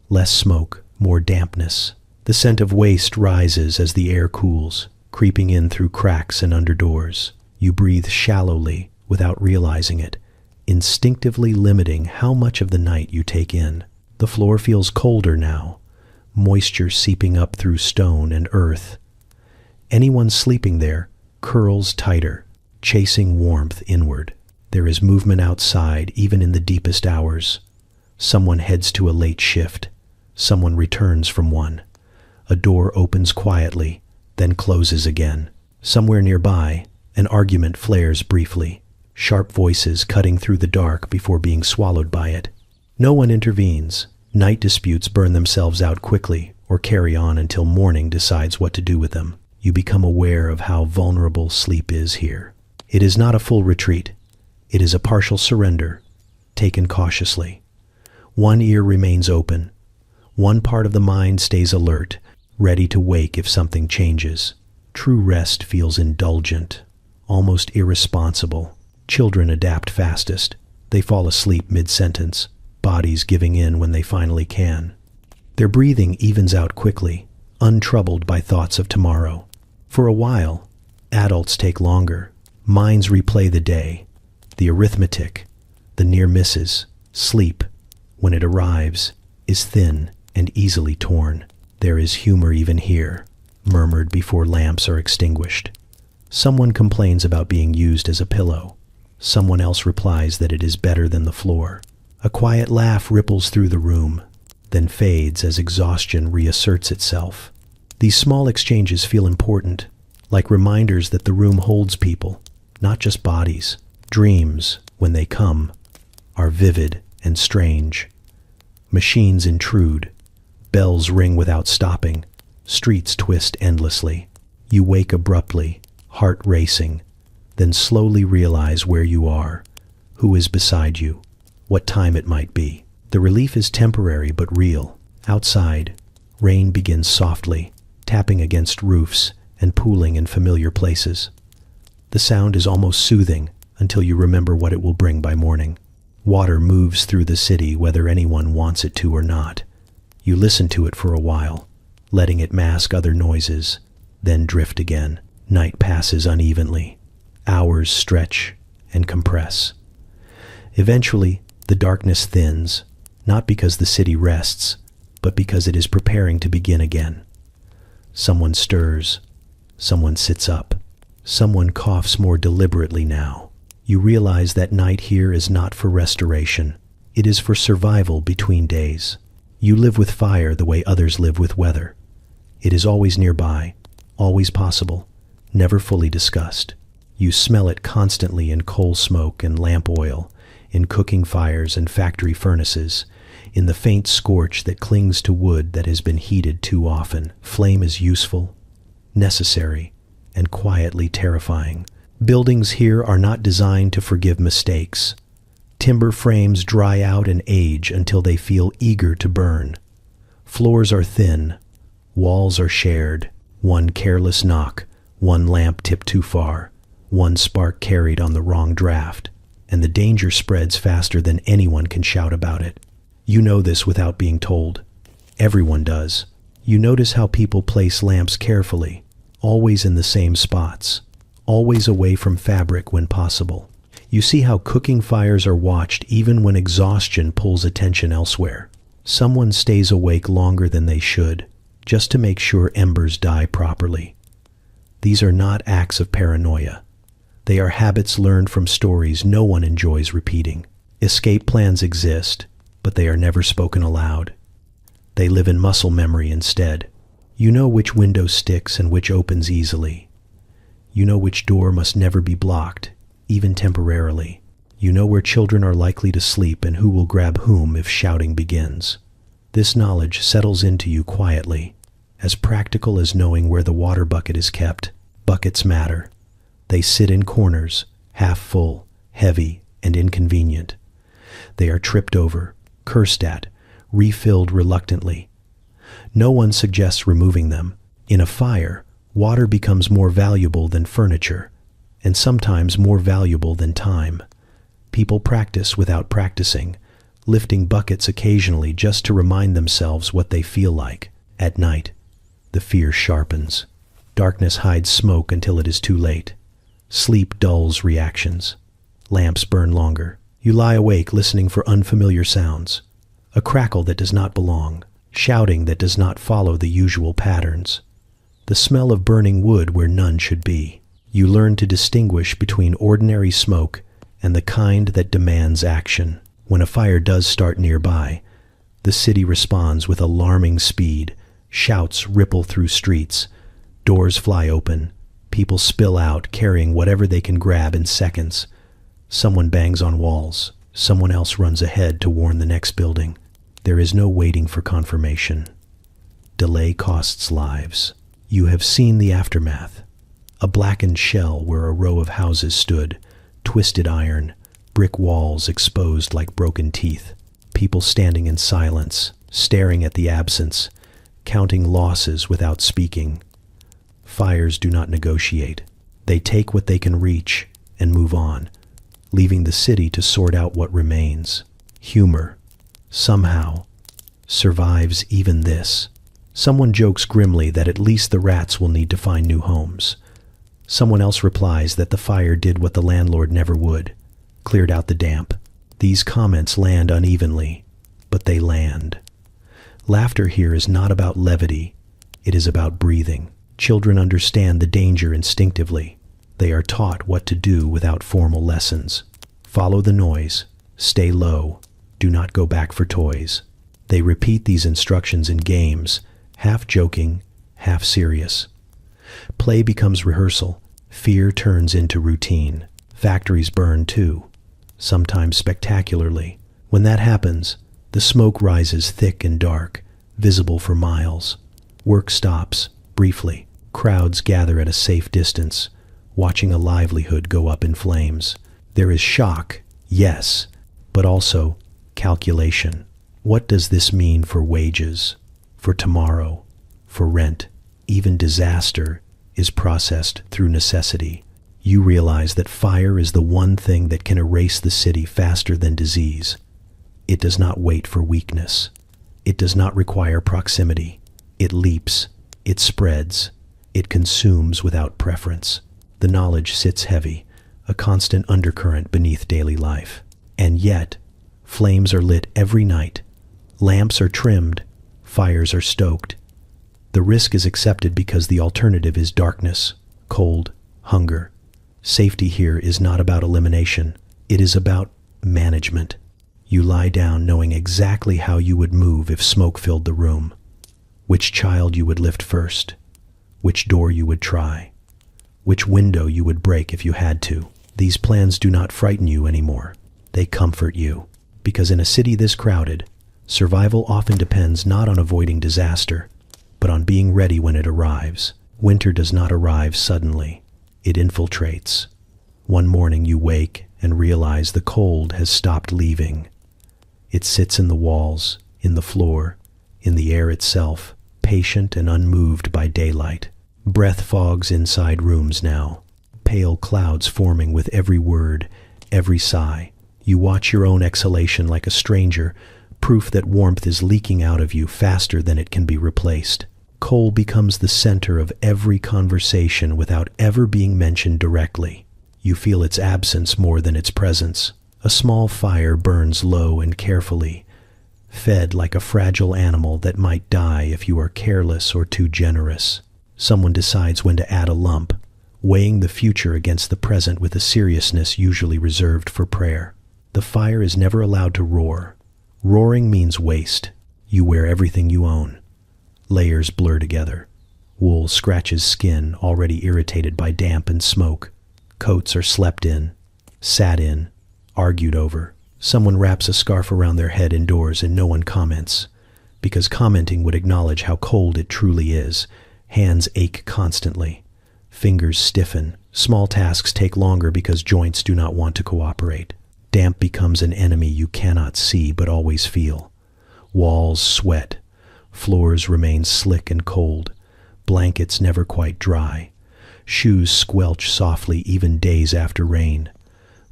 Less smoke, more dampness. The scent of waste rises as the air cools, creeping in through cracks and under doors. You breathe shallowly without realizing it, instinctively limiting how much of the night you take in. The floor feels colder now, moisture seeping up through stone and earth. Anyone sleeping there curls tighter, chasing warmth inward. There is movement outside, even in the deepest hours. Someone heads to a late shift. Someone returns from one. A door opens quietly, then closes again. Somewhere nearby, an argument flares briefly, sharp voices cutting through the dark before being swallowed by it. No one intervenes. Night disputes burn themselves out quickly or carry on until morning decides what to do with them. You become aware of how vulnerable sleep is here. It is not a full retreat. It is a partial surrender, taken cautiously. One ear remains open. One part of the mind stays alert, ready to wake if something changes. True rest feels indulgent, almost irresponsible. Children adapt fastest. They fall asleep mid-sentence, bodies giving in when they finally can. Their breathing evens out quickly, untroubled by thoughts of tomorrow. For a while, adults take longer. Minds replay the day, the arithmetic, the near misses. Sleep, when it arrives, is thin and easily torn. There is humor even here, murmured before lamps are extinguished. Someone complains about being used as a pillow. Someone else replies that it is better than the floor. A quiet laugh ripples through the room, then fades as exhaustion reasserts itself. These small exchanges feel important, like reminders that the room holds people, not just bodies. Dreams, when they come, are vivid and strange. Machines intrude. Bells ring without stopping. Streets twist endlessly. You wake abruptly, heart racing, then slowly realize where you are, who is beside you, what time it might be. The relief is temporary but real. Outside, rain begins softly, tapping against roofs and pooling in familiar places. The sound is almost soothing until you remember what it will bring by morning. Water moves through the city whether anyone wants it to or not. You listen to it for a while, letting it mask other noises, then drift again. Night passes unevenly. Hours stretch and compress. Eventually, the darkness thins, not because the city rests, but because it is preparing to begin again. Someone stirs. Someone sits up. Someone coughs more deliberately now. You realize that night here is not for restoration. It is for survival between days. You live with fire the way others live with weather. It is always nearby, always possible, never fully discussed. You smell it constantly in coal smoke and lamp oil, in cooking fires and factory furnaces, in the faint scorch that clings to wood that has been heated too often. Flame is useful, necessary, and quietly terrifying. Buildings here are not designed to forgive mistakes. Timber frames dry out and age until they feel eager to burn. Floors are thin, walls are shared. One careless knock, one lamp tipped too far, one spark carried on the wrong draft, and the danger spreads faster than anyone can shout about it. You know this without being told. Everyone does. You notice how people place lamps carefully, always in the same spots, always away from fabric when possible. You see how cooking fires are watched even when exhaustion pulls attention elsewhere. Someone stays awake longer than they should, just to make sure embers die properly. These are not acts of paranoia. They are habits learned from stories no one enjoys repeating. Escape plans exist, but they are never spoken aloud. They live in muscle memory instead. You know which window sticks and which opens easily. You know which door must never be blocked, even temporarily. You know where children are likely to sleep and who will grab whom if shouting begins. This knowledge settles into you quietly, as practical as knowing where the water bucket is kept. Buckets matter. They sit in corners, half full, heavy, and inconvenient. They are tripped over, cursed at, refilled reluctantly. No one suggests removing them. In a fire, water becomes more valuable than furniture, and sometimes more valuable than time. People practice without practicing, lifting buckets occasionally just to remind themselves what they feel like. At night, the fear sharpens. Darkness hides smoke until it is too late. Sleep dulls reactions. Lamps burn longer. You lie awake listening for unfamiliar sounds. A crackle that does not belong. Shouting that does not follow the usual patterns. The smell of burning wood where none should be. You learn to distinguish between ordinary smoke and the kind that demands action. When a fire does start nearby, the city responds with alarming speed. Shouts ripple through streets. Doors fly open. People spill out, carrying whatever they can grab in seconds. Someone bangs on walls. Someone else runs ahead to warn the next building. There is no waiting for confirmation. Delay costs lives. You have seen the aftermath. A blackened shell where a row of houses stood, twisted iron, brick walls exposed like broken teeth, people standing in silence, staring at the absence, counting losses without speaking. Fires do not negotiate. They take what they can reach and move on, leaving the city to sort out what remains. Humor, somehow, survives even this. Someone jokes grimly that at least the rats will need to find new homes. Someone else replies that the fire did what the landlord never would, cleared out the damp. These comments land unevenly, but they land. Laughter here is not about levity, it is about breathing. Children understand the danger instinctively. They are taught what to do without formal lessons. Follow the noise, stay low, do not go back for toys. They repeat these instructions in games, half joking, half serious. Play becomes rehearsal. Fear turns into routine. Factories burn too, sometimes spectacularly. When that happens, the smoke rises thick and dark, visible for miles. Work stops, briefly. Crowds gather at a safe distance, watching a livelihood go up in flames. There is shock, yes, but also calculation. What does this mean for wages, for tomorrow, for rent? Even disaster is processed through necessity. You realize that fire is the one thing that can erase the city faster than disease. It does not wait for weakness. It does not require proximity. It leaps, it spreads, it consumes without preference. The knowledge sits heavy, a constant undercurrent beneath daily life. And yet, flames are lit every night. Lamps are trimmed, fires are stoked. The risk is accepted because the alternative is darkness, cold, hunger. Safety here is not about elimination. It is about management. You lie down knowing exactly how you would move if smoke filled the room, which child you would lift first, which door you would try, which window you would break if you had to. These plans do not frighten you anymore. They comfort you. Because in a city this crowded, survival often depends not on avoiding disaster, but on being ready when it arrives. Winter does not arrive suddenly. It infiltrates. One morning you wake and realize the cold has stopped leaving. It sits in the walls, in the floor, in the air itself, patient and unmoved by daylight. Breath fogs inside rooms now, pale clouds forming with every word, every sigh. You watch your own exhalation like a stranger, proof that warmth is leaking out of you faster than it can be replaced. Coal becomes the center of every conversation without ever being mentioned directly. You feel its absence more than its presence. A small fire burns low and carefully, fed like a fragile animal that might die if you are careless or too generous. Someone decides when to add a lump, weighing the future against the present with a seriousness usually reserved for prayer. The fire is never allowed to roar. Roaring means waste. You wear everything you own. Layers blur together. Wool scratches skin already irritated by damp and smoke. Coats are slept in, sat in, argued over. Someone wraps a scarf around their head indoors and no one comments, because commenting would acknowledge how cold it truly is. Hands ache constantly. Fingers stiffen. Small tasks take longer because joints do not want to cooperate. Damp becomes an enemy you cannot see but always feel. Walls sweat. Floors remain slick and cold. Blankets never quite dry. Shoes squelch softly even days after rain.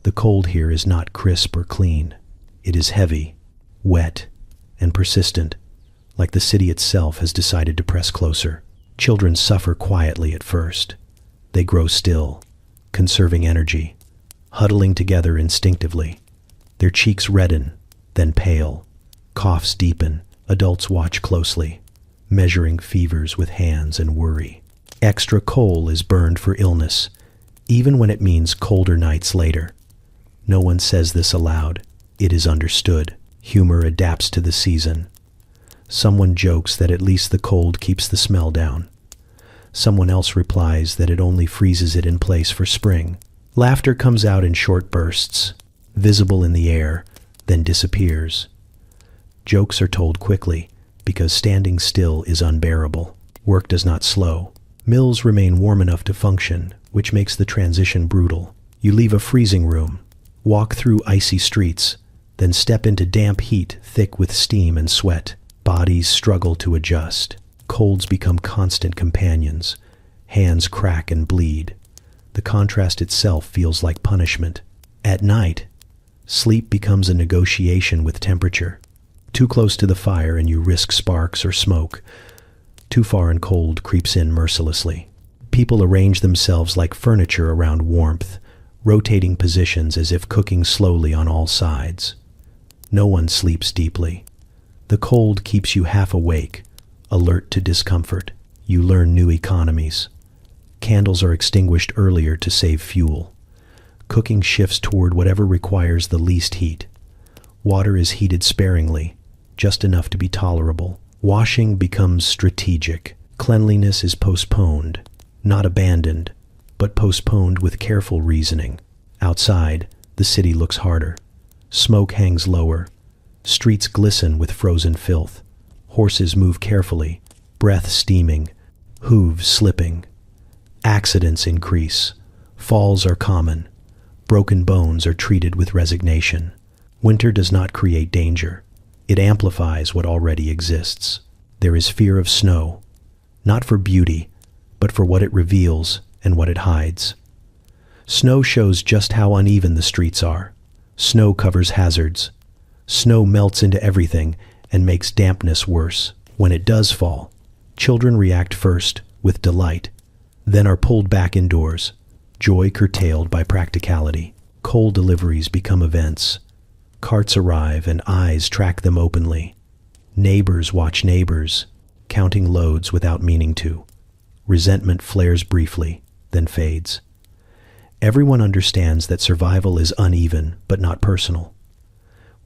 The cold here is not crisp or clean. It is heavy, wet, and persistent, like the city itself has decided to press closer. Children suffer quietly at first. They grow still, conserving energy, huddling together instinctively. Their cheeks redden, then pale. Coughs deepen. Adults watch closely, measuring fevers with hands and worry. Extra coal is burned for illness, even when it means colder nights later. No one says this aloud. It is understood. Humor adapts to the season. Someone jokes that at least the cold keeps the smell down. Someone else replies that it only freezes it in place for spring. Laughter comes out in short bursts, visible in the air, then disappears. Jokes are told quickly, because standing still is unbearable. Work does not slow. Mills remain warm enough to function, which makes the transition brutal. You leave a freezing room, walk through icy streets, then step into damp heat thick with steam and sweat. Bodies struggle to adjust. Colds become constant companions. Hands crack and bleed. The contrast itself feels like punishment. At night, sleep becomes a negotiation with temperature. Too close to the fire and you risk sparks or smoke. Too far and cold creeps in mercilessly. People arrange themselves like furniture around warmth, rotating positions as if cooking slowly on all sides. No one sleeps deeply. The cold keeps you half awake, alert to discomfort. You learn new economies. Candles are extinguished earlier to save fuel. Cooking shifts toward whatever requires the least heat. Water is heated sparingly, just enough to be tolerable. Washing becomes strategic. Cleanliness is postponed, not abandoned, but postponed with careful reasoning. Outside, the city looks harder. Smoke hangs lower. Streets glisten with frozen filth. Horses move carefully, breath steaming, hooves slipping. Accidents increase. Falls are common. Broken bones are treated with resignation. Winter does not create danger. It amplifies what already exists. There is fear of snow, not for beauty, but for what it reveals and what it hides. Snow shows just how uneven the streets are. Snow covers hazards. Snow melts into everything and makes dampness worse. When it does fall, children react first with delight, then are pulled back indoors, joy curtailed by practicality. Coal deliveries become events. Carts arrive and eyes track them openly. Neighbors watch neighbors, counting loads without meaning to. Resentment flares briefly, then fades. Everyone understands that survival is uneven but not personal.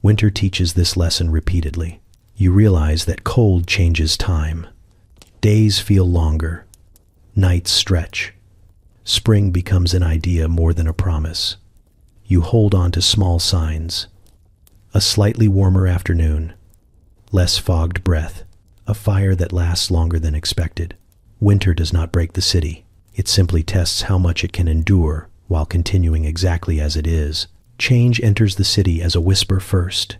Winter teaches this lesson repeatedly. You realize that cold changes time. Days feel longer. Nights stretch. Spring becomes an idea more than a promise. You hold on to small signs. A slightly warmer afternoon. Less fogged breath. A fire that lasts longer than expected. Winter does not break the city. It simply tests how much it can endure while continuing exactly as it is. Change enters the city as a whisper first.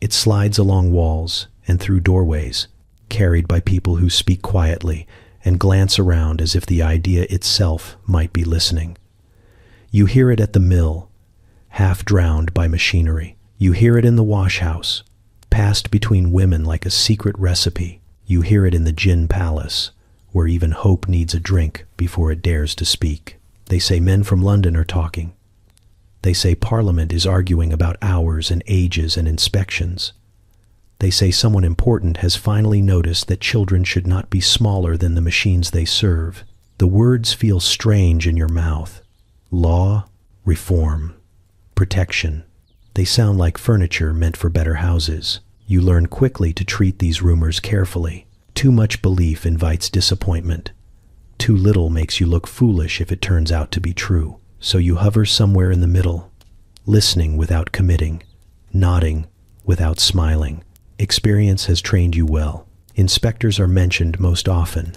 It slides along walls and through doorways, carried by people who speak quietly and glance around as if the idea itself might be listening. You hear it at the mill, half drowned by machinery. You hear it in the wash house, passed between women like a secret recipe. You hear it in the gin palace, where even hope needs a drink before it dares to speak. They say men from London are talking. They say Parliament is arguing about hours and ages and inspections. They say someone important has finally noticed that children should not be smaller than the machines they serve. The words feel strange in your mouth. Law, reform, protection. They sound like furniture meant for better houses. You learn quickly to treat these rumors carefully. Too much belief invites disappointment. Too little makes you look foolish if it turns out to be true. So you hover somewhere in the middle, listening without committing, nodding without smiling. Experience has trained you well. Inspectors are mentioned most often.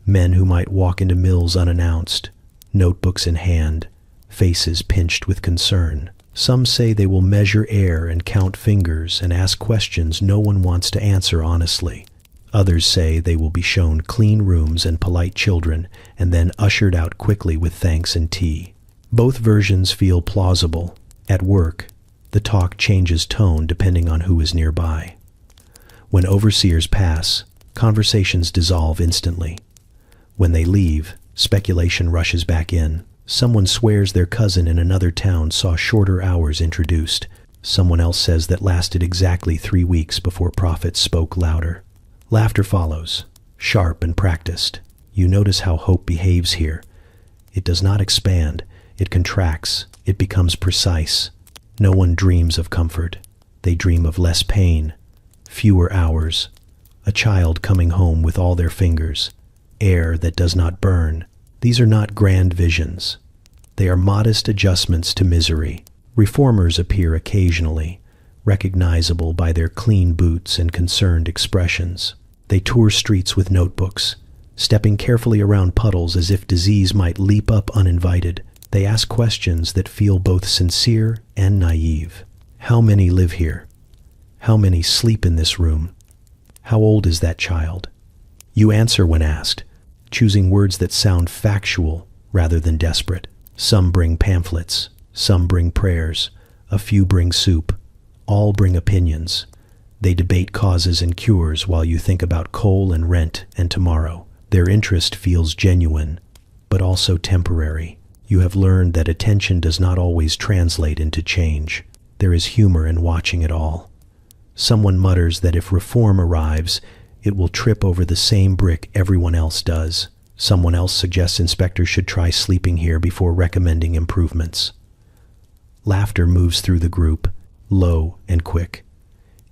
Men who might walk into mills unannounced, notebooks in hand, faces pinched with concern. Some say they will measure air and count fingers and ask questions no one wants to answer honestly. Others say they will be shown clean rooms and polite children and then ushered out quickly with thanks and tea. Both versions feel plausible. At work, the talk changes tone depending on who is nearby. When overseers pass, conversations dissolve instantly. When they leave, speculation rushes back in. Someone swears their cousin in another town saw shorter hours introduced. Someone else says that lasted exactly 3 weeks before prophets spoke louder. Laughter follows, sharp and practiced. You notice how hope behaves here. It does not expand, it contracts, it becomes precise. No one dreams of comfort. They dream of less pain, fewer hours, a child coming home with all their fingers, air that does not burn. These are not grand visions. They are modest adjustments to misery. Reformers appear occasionally, recognizable by their clean boots and concerned expressions. They tour streets with notebooks, stepping carefully around puddles as if disease might leap up uninvited. They ask questions that feel both sincere and naive. How many live here? How many sleep in this room? How old is that child? You answer when asked, choosing words that sound factual rather than desperate. Some bring pamphlets, some bring prayers, a few bring soup, all bring opinions. They debate causes and cures while you think about coal and rent and tomorrow. Their interest feels genuine, but also temporary. You have learned that attention does not always translate into change. There is humor in watching it all. Someone mutters that if reform arrives, it will trip over the same brick everyone else does. Someone else suggests inspectors should try sleeping here before recommending improvements. Laughter moves through the group, low and quick,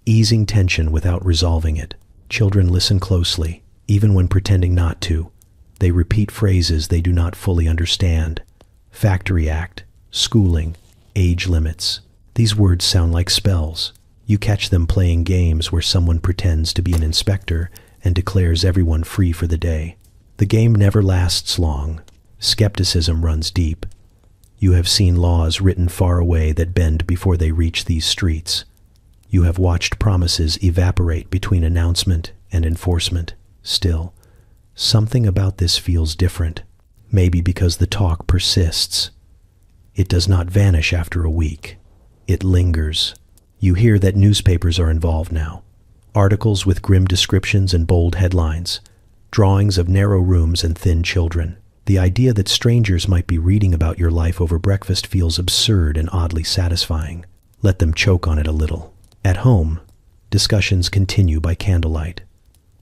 easing tension without resolving it. Children listen closely, even when pretending not to. They repeat phrases they do not fully understand. Factory Act, schooling, age limits. These words sound like spells. You catch them playing games where someone pretends to be an inspector and declares everyone free for the day. The game never lasts long. Skepticism runs deep. You have seen laws written far away that bend before they reach these streets. You have watched promises evaporate between announcement and enforcement. Still, something about this feels different. Maybe because the talk persists. It does not vanish after a week. It lingers. You hear that newspapers are involved now. Articles with grim descriptions and bold headlines. Drawings of narrow rooms and thin children. The idea that strangers might be reading about your life over breakfast feels absurd and oddly satisfying. Let them choke on it a little. At home, discussions continue by candlelight.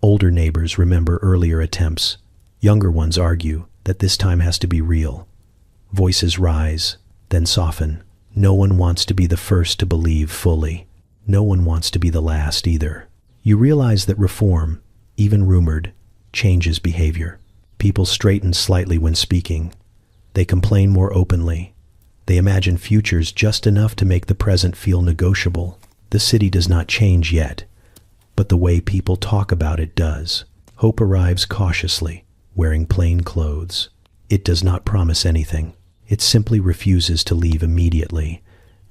Older neighbors remember earlier attempts. Younger ones argue that this time has to be real. Voices rise, then soften. No one wants to be the first to believe fully. No one wants to be the last either. You realize that reform, even rumored, changes behavior. People straighten slightly when speaking. They complain more openly. They imagine futures just enough to make the present feel negotiable. The city does not change yet, but the way people talk about it does. Hope arrives cautiously, wearing plain clothes. It does not promise anything. It simply refuses to leave immediately,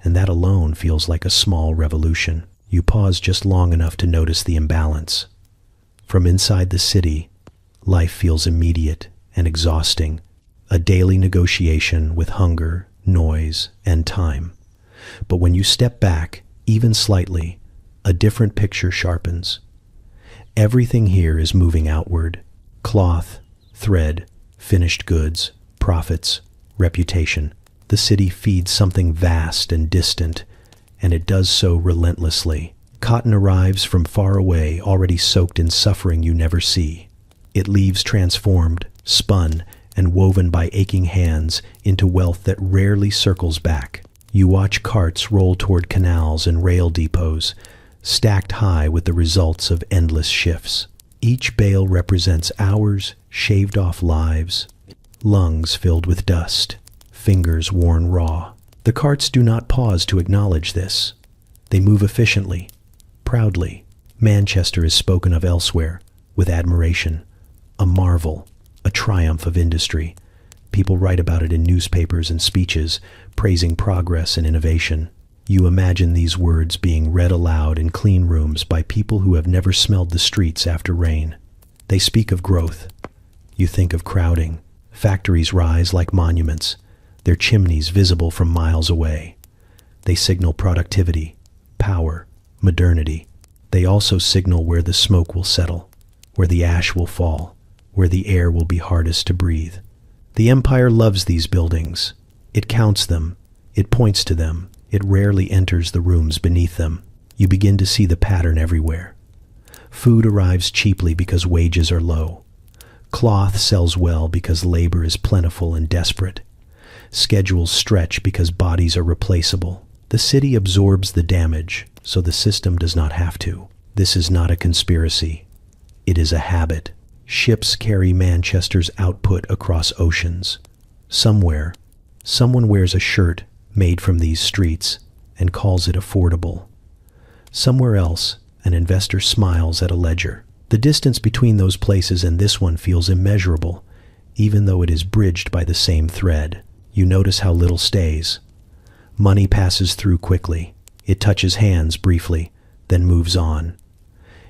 and that alone feels like a small revolution. You pause just long enough to notice the imbalance. From inside the city, life feels immediate and exhausting, a daily negotiation with hunger, noise, and time. But when you step back, even slightly, a different picture sharpens. Everything here is moving outward. Cloth, thread, finished goods, profits, reputation. The city feeds something vast and distant, and it does so relentlessly. Cotton arrives from far away, already soaked in suffering you never see. It leaves transformed, spun, and woven by aching hands into wealth that rarely circles back. You watch carts roll toward canals and rail depots, stacked high with the results of endless shifts. Each bale represents hours, shaved off lives, lungs filled with dust, fingers worn raw. The carts do not pause to acknowledge this. They move efficiently, proudly. Manchester is spoken of elsewhere with admiration, a marvel, a triumph of industry. People write about it in newspapers and speeches, praising progress and innovation. You imagine these words being read aloud in clean rooms by people who have never smelled the streets after rain. They speak of growth. You think of crowding. Factories rise like monuments, their chimneys visible from miles away. They signal productivity, power, modernity. They also signal where the smoke will settle, where the ash will fall, where the air will be hardest to breathe. The empire loves these buildings. It counts them. It points to them. It rarely enters the rooms beneath them. You begin to see the pattern everywhere. Food arrives cheaply because wages are low. Cloth sells well because labor is plentiful and desperate. Schedules stretch because bodies are replaceable. The city absorbs the damage, so the system does not have to. This is not a conspiracy. It is a habit. Ships carry Manchester's output across oceans. Somewhere, someone wears a shirt made from these streets and calls it affordable. Somewhere else, an investor smiles at a ledger. The distance between those places and this one feels immeasurable, even though it is bridged by the same thread. You notice how little stays. Money passes through quickly. It touches hands briefly, then moves on.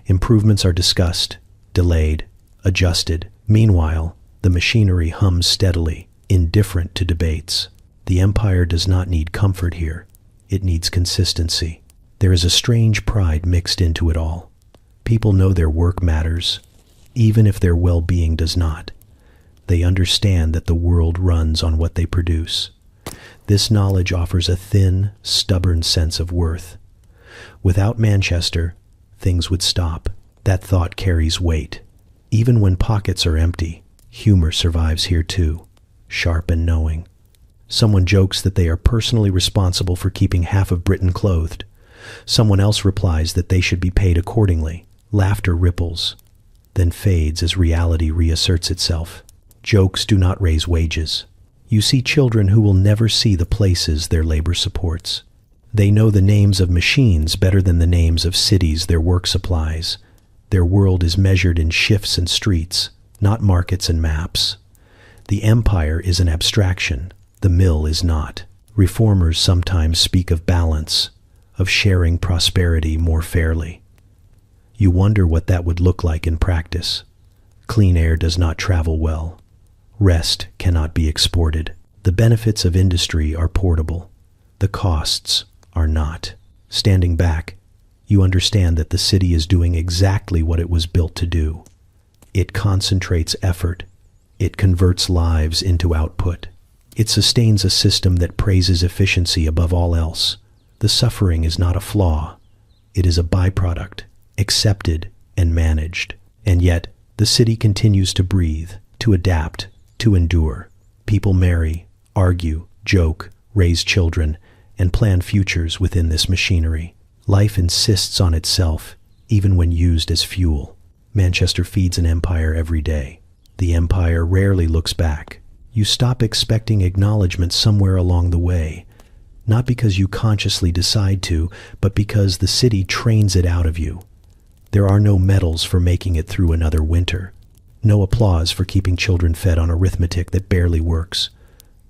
Improvements are discussed, delayed, adjusted. Meanwhile, the machinery hums steadily, indifferent to debates. The empire does not need comfort here. It needs consistency. There is a strange pride mixed into it all. People know their work matters, even if their well-being does not. They understand that the world runs on what they produce. This knowledge offers a thin, stubborn sense of worth. Without Manchester, things would stop. That thought carries weight. Even when pockets are empty, humor survives here too, sharp and knowing. Someone jokes that they are personally responsible for keeping half of Britain clothed. Someone else replies that they should be paid accordingly. Laughter ripples, then fades as reality reasserts itself. Jokes do not raise wages. You see children who will never see the places their labor supports. They know the names of machines better than the names of cities their work supplies. Their world is measured in shifts and streets, not markets and maps. The empire is an abstraction. The mill is not. Reformers sometimes speak of balance, of sharing prosperity more fairly. You wonder what that would look like in practice. Clean air does not travel well. Rest cannot be exported. The benefits of industry are portable. The costs are not. Standing back, you understand that the city is doing exactly what it was built to do. It concentrates effort. It converts lives into output. It sustains a system that praises efficiency above all else. The suffering is not a flaw. It is a byproduct, accepted and managed. And yet, the city continues to breathe, to adapt, to endure. People marry, argue, joke, raise children, and plan futures within this machinery. Life insists on itself, even when used as fuel. Manchester feeds an empire every day. The empire rarely looks back. You stop expecting acknowledgement somewhere along the way, not because you consciously decide to, but because the city trains it out of you. There are no medals for making it through another winter. No applause for keeping children fed on arithmetic that barely works.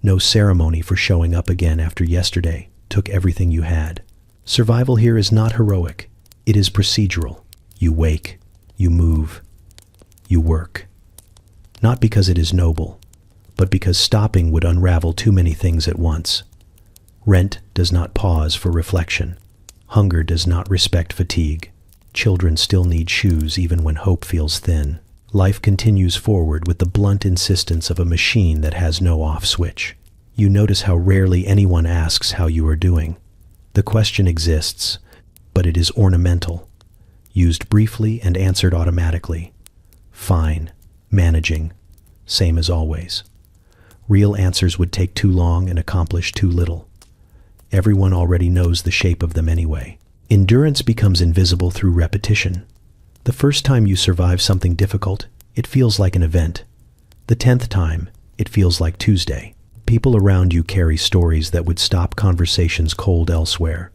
No ceremony for showing up again after yesterday took everything you had. Survival here is not heroic. It is procedural. You wake, you move, you work. Not because it is noble, but because stopping would unravel too many things at once. Rent does not pause for reflection. Hunger does not respect fatigue. Children still need shoes even when hope feels thin. Life continues forward with the blunt insistence of a machine that has no off switch. You notice how rarely anyone asks how you are doing. The question exists, but it is ornamental, used briefly and answered automatically. Fine, managing, same as always. Real answers would take too long and accomplish too little. Everyone already knows the shape of them anyway. Endurance becomes invisible through repetition. The first time you survive something difficult, it feels like an event. The 10th time, it feels like Tuesday. People around you carry stories that would stop conversations cold elsewhere.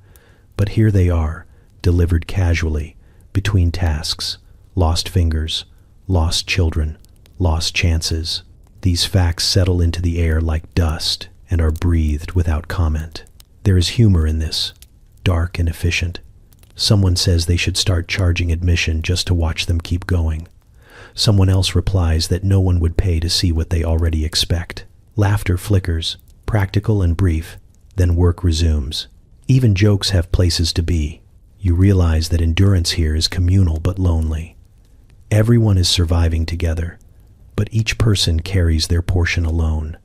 But here they are, delivered casually, between tasks, lost fingers, lost children, lost chances. These facts settle into the air like dust and are breathed without comment. There is humor in this, dark and efficient. Someone says they should start charging admission just to watch them keep going. Someone else replies that no one would pay to see what they already expect. Laughter flickers, practical and brief, then work resumes. Even jokes have places to be. You realize that endurance here is communal but lonely. Everyone is surviving together, but each person carries their portion alone.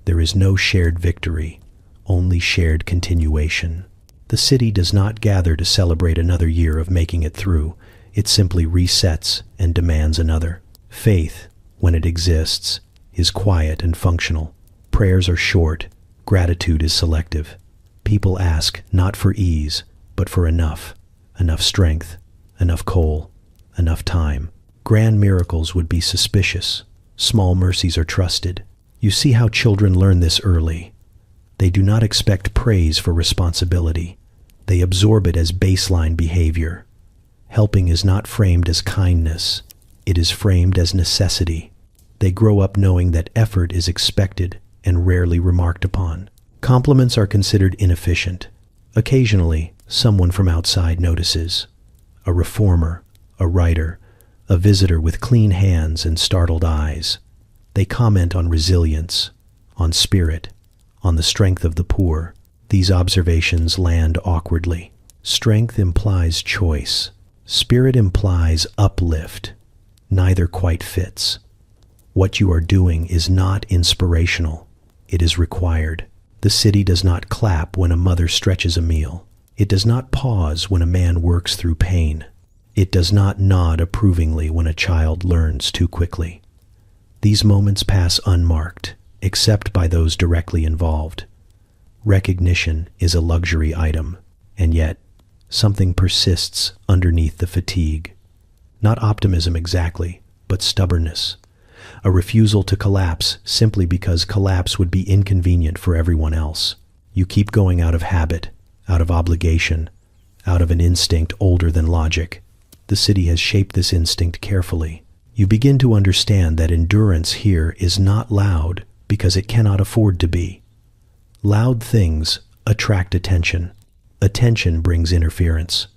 There is no shared victory, only shared continuation. The city does not gather to celebrate another year of making it through. It simply resets and demands another. Faith, when it exists, is quiet and functional. Prayers are short. Gratitude is selective. People ask not for ease, but for enough strength, enough coal, enough time. Grand miracles would be suspicious. Small mercies are trusted. You see how children learn this early. They do not expect praise for responsibility. They absorb it as baseline behavior. Helping is not framed as kindness. It is framed as necessity. They grow up knowing that effort is expected and rarely remarked upon. Compliments are considered inefficient. Occasionally, someone from outside notices. A reformer, a writer, a visitor with clean hands and startled eyes. They comment on resilience, on spirit, on the strength of the poor. These observations land awkwardly. Strength implies choice. Spirit implies uplift. Neither quite fits. What you are doing is not inspirational. It is required. The city does not clap when a mother stretches a meal. It does not pause when a man works through pain. It does not nod approvingly when a child learns too quickly. These moments pass unmarked, except by those directly involved. Recognition is a luxury item, and yet something persists underneath the fatigue. Not optimism exactly, but stubbornness. A refusal to collapse simply because collapse would be inconvenient for everyone else. You keep going out of habit, out of obligation, out of an instinct older than logic. The city has shaped this instinct carefully. You begin to understand that endurance here is not loud because it cannot afford to be. Loud things attract attention. Attention brings interference.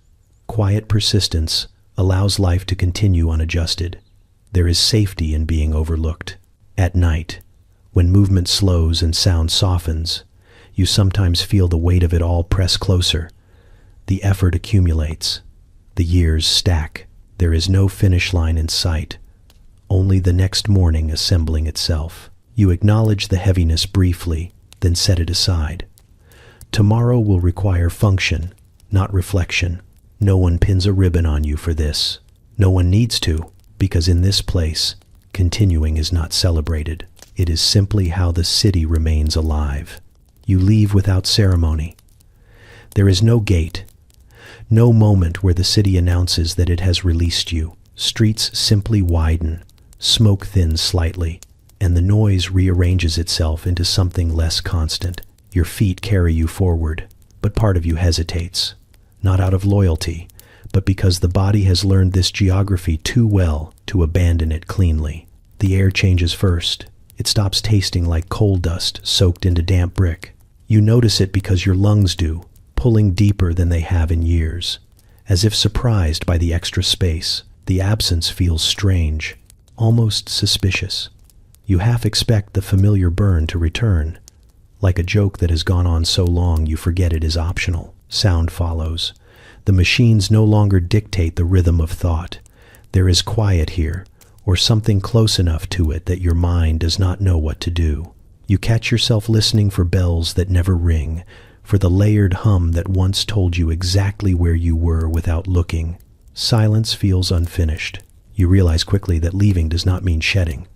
Quiet persistence allows life to continue unadjusted. There is safety in being overlooked. At night, when movement slows and sound softens, you sometimes feel the weight of it all press closer. The effort accumulates. The years stack. There is no finish line in sight, only the next morning assembling itself. You acknowledge the heaviness briefly, then set it aside. Tomorrow will require function, not reflection. No one pins a ribbon on you for this. No one needs to, because in this place, continuing is not celebrated. It is simply how the city remains alive. You leave without ceremony. There is no gate, no moment where the city announces that it has released you. Streets simply widen, smoke thins slightly, and the noise rearranges itself into something less constant. Your feet carry you forward, but part of you hesitates, not out of loyalty, but because the body has learned this geography too well to abandon it cleanly. The air changes first. It stops tasting like coal dust soaked into damp brick. You notice it because your lungs do, pulling deeper than they have in years. As if surprised by the extra space, the absence feels strange, almost suspicious. You half expect the familiar burn to return. Like a joke that has gone on so long you forget it is optional. Sound follows. The machines no longer dictate the rhythm of thought. There is quiet here, or something close enough to it that your mind does not know what to do. You catch yourself listening for bells that never ring, for the layered hum that once told you exactly where you were without looking. Silence feels unfinished. You realize quickly that leaving does not mean shedding.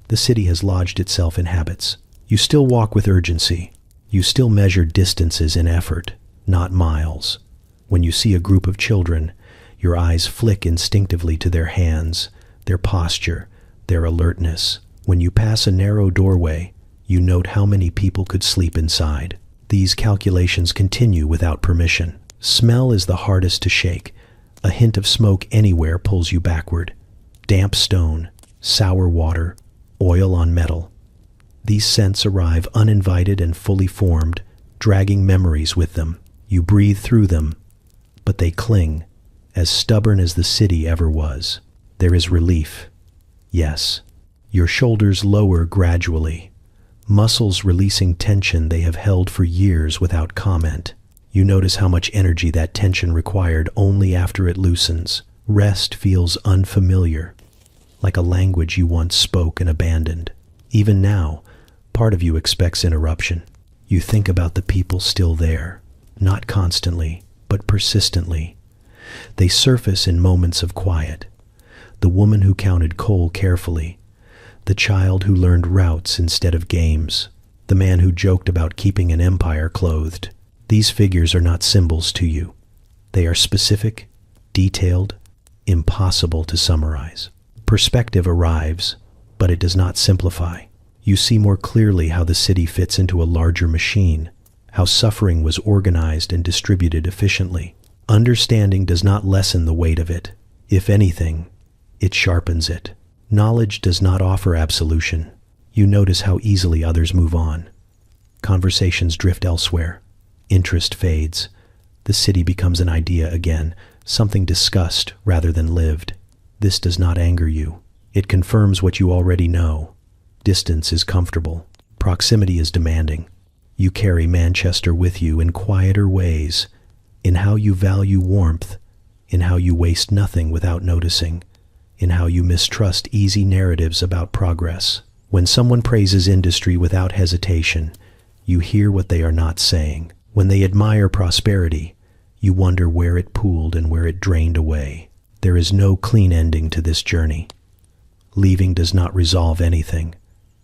The city has lodged itself in habits. You still walk with urgency. You still measure distances in effort, not miles. When you see a group of children, your eyes flick instinctively to their hands, their posture, their alertness. When you pass a narrow doorway, you note how many people could sleep inside. These calculations continue without permission. Smell is the hardest to shake. A hint of smoke anywhere pulls you backward. Damp stone, sour water, oil on metal. These scents arrive uninvited and fully formed, dragging memories with them. You breathe through them, but they cling, as stubborn as the city ever was. There is relief. Yes. Your shoulders lower gradually, muscles releasing tension they have held for years without comment. You notice how much energy that tension required only after it loosens. Rest feels unfamiliar, like a language you once spoke and abandoned. Even now, part of you expects interruption. You think about the people still there, not constantly, but persistently. They surface in moments of quiet. The woman who counted coal carefully, the child who learned routes instead of games, the man who joked about keeping an empire clothed. These figures are not symbols to you. They are specific, detailed, impossible to summarize. Perspective arrives, but it does not simplify. You see more clearly how the city fits into a larger machine, how suffering was organized and distributed efficiently. Understanding does not lessen the weight of it. If anything, it sharpens it. Knowledge does not offer absolution. You notice how easily others move on. Conversations drift elsewhere. Interest fades. The city becomes an idea again, something discussed rather than lived. This does not anger you. It confirms what you already know. Distance is comfortable. Proximity is demanding. You carry Manchester with you in quieter ways, in how you value warmth, in how you waste nothing without noticing, in how you mistrust easy narratives about progress. When someone praises industry without hesitation, you hear what they are not saying. When they admire prosperity, you wonder where it pooled and where it drained away. There is no clean ending to this journey. Leaving does not resolve anything.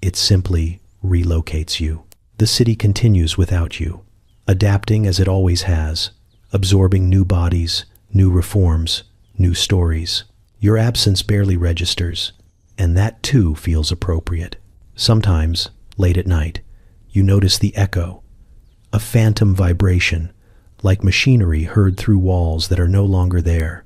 It simply relocates you. The city continues without you, adapting as it always has, absorbing new bodies, new reforms, new stories. Your absence barely registers, and that too feels appropriate. Sometimes, late at night, you notice the echo, a phantom vibration, like machinery heard through walls that are no longer there.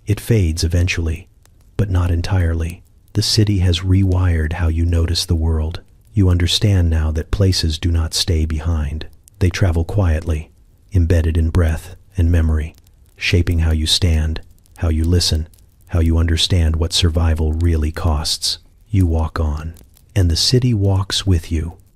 It fades eventually, but not entirely. The city has rewired how you notice the world. You understand now that places do not stay behind. They travel quietly, embedded in breath and memory, shaping how you stand, how you listen, how you understand what survival really costs. You walk on, and the city walks with you.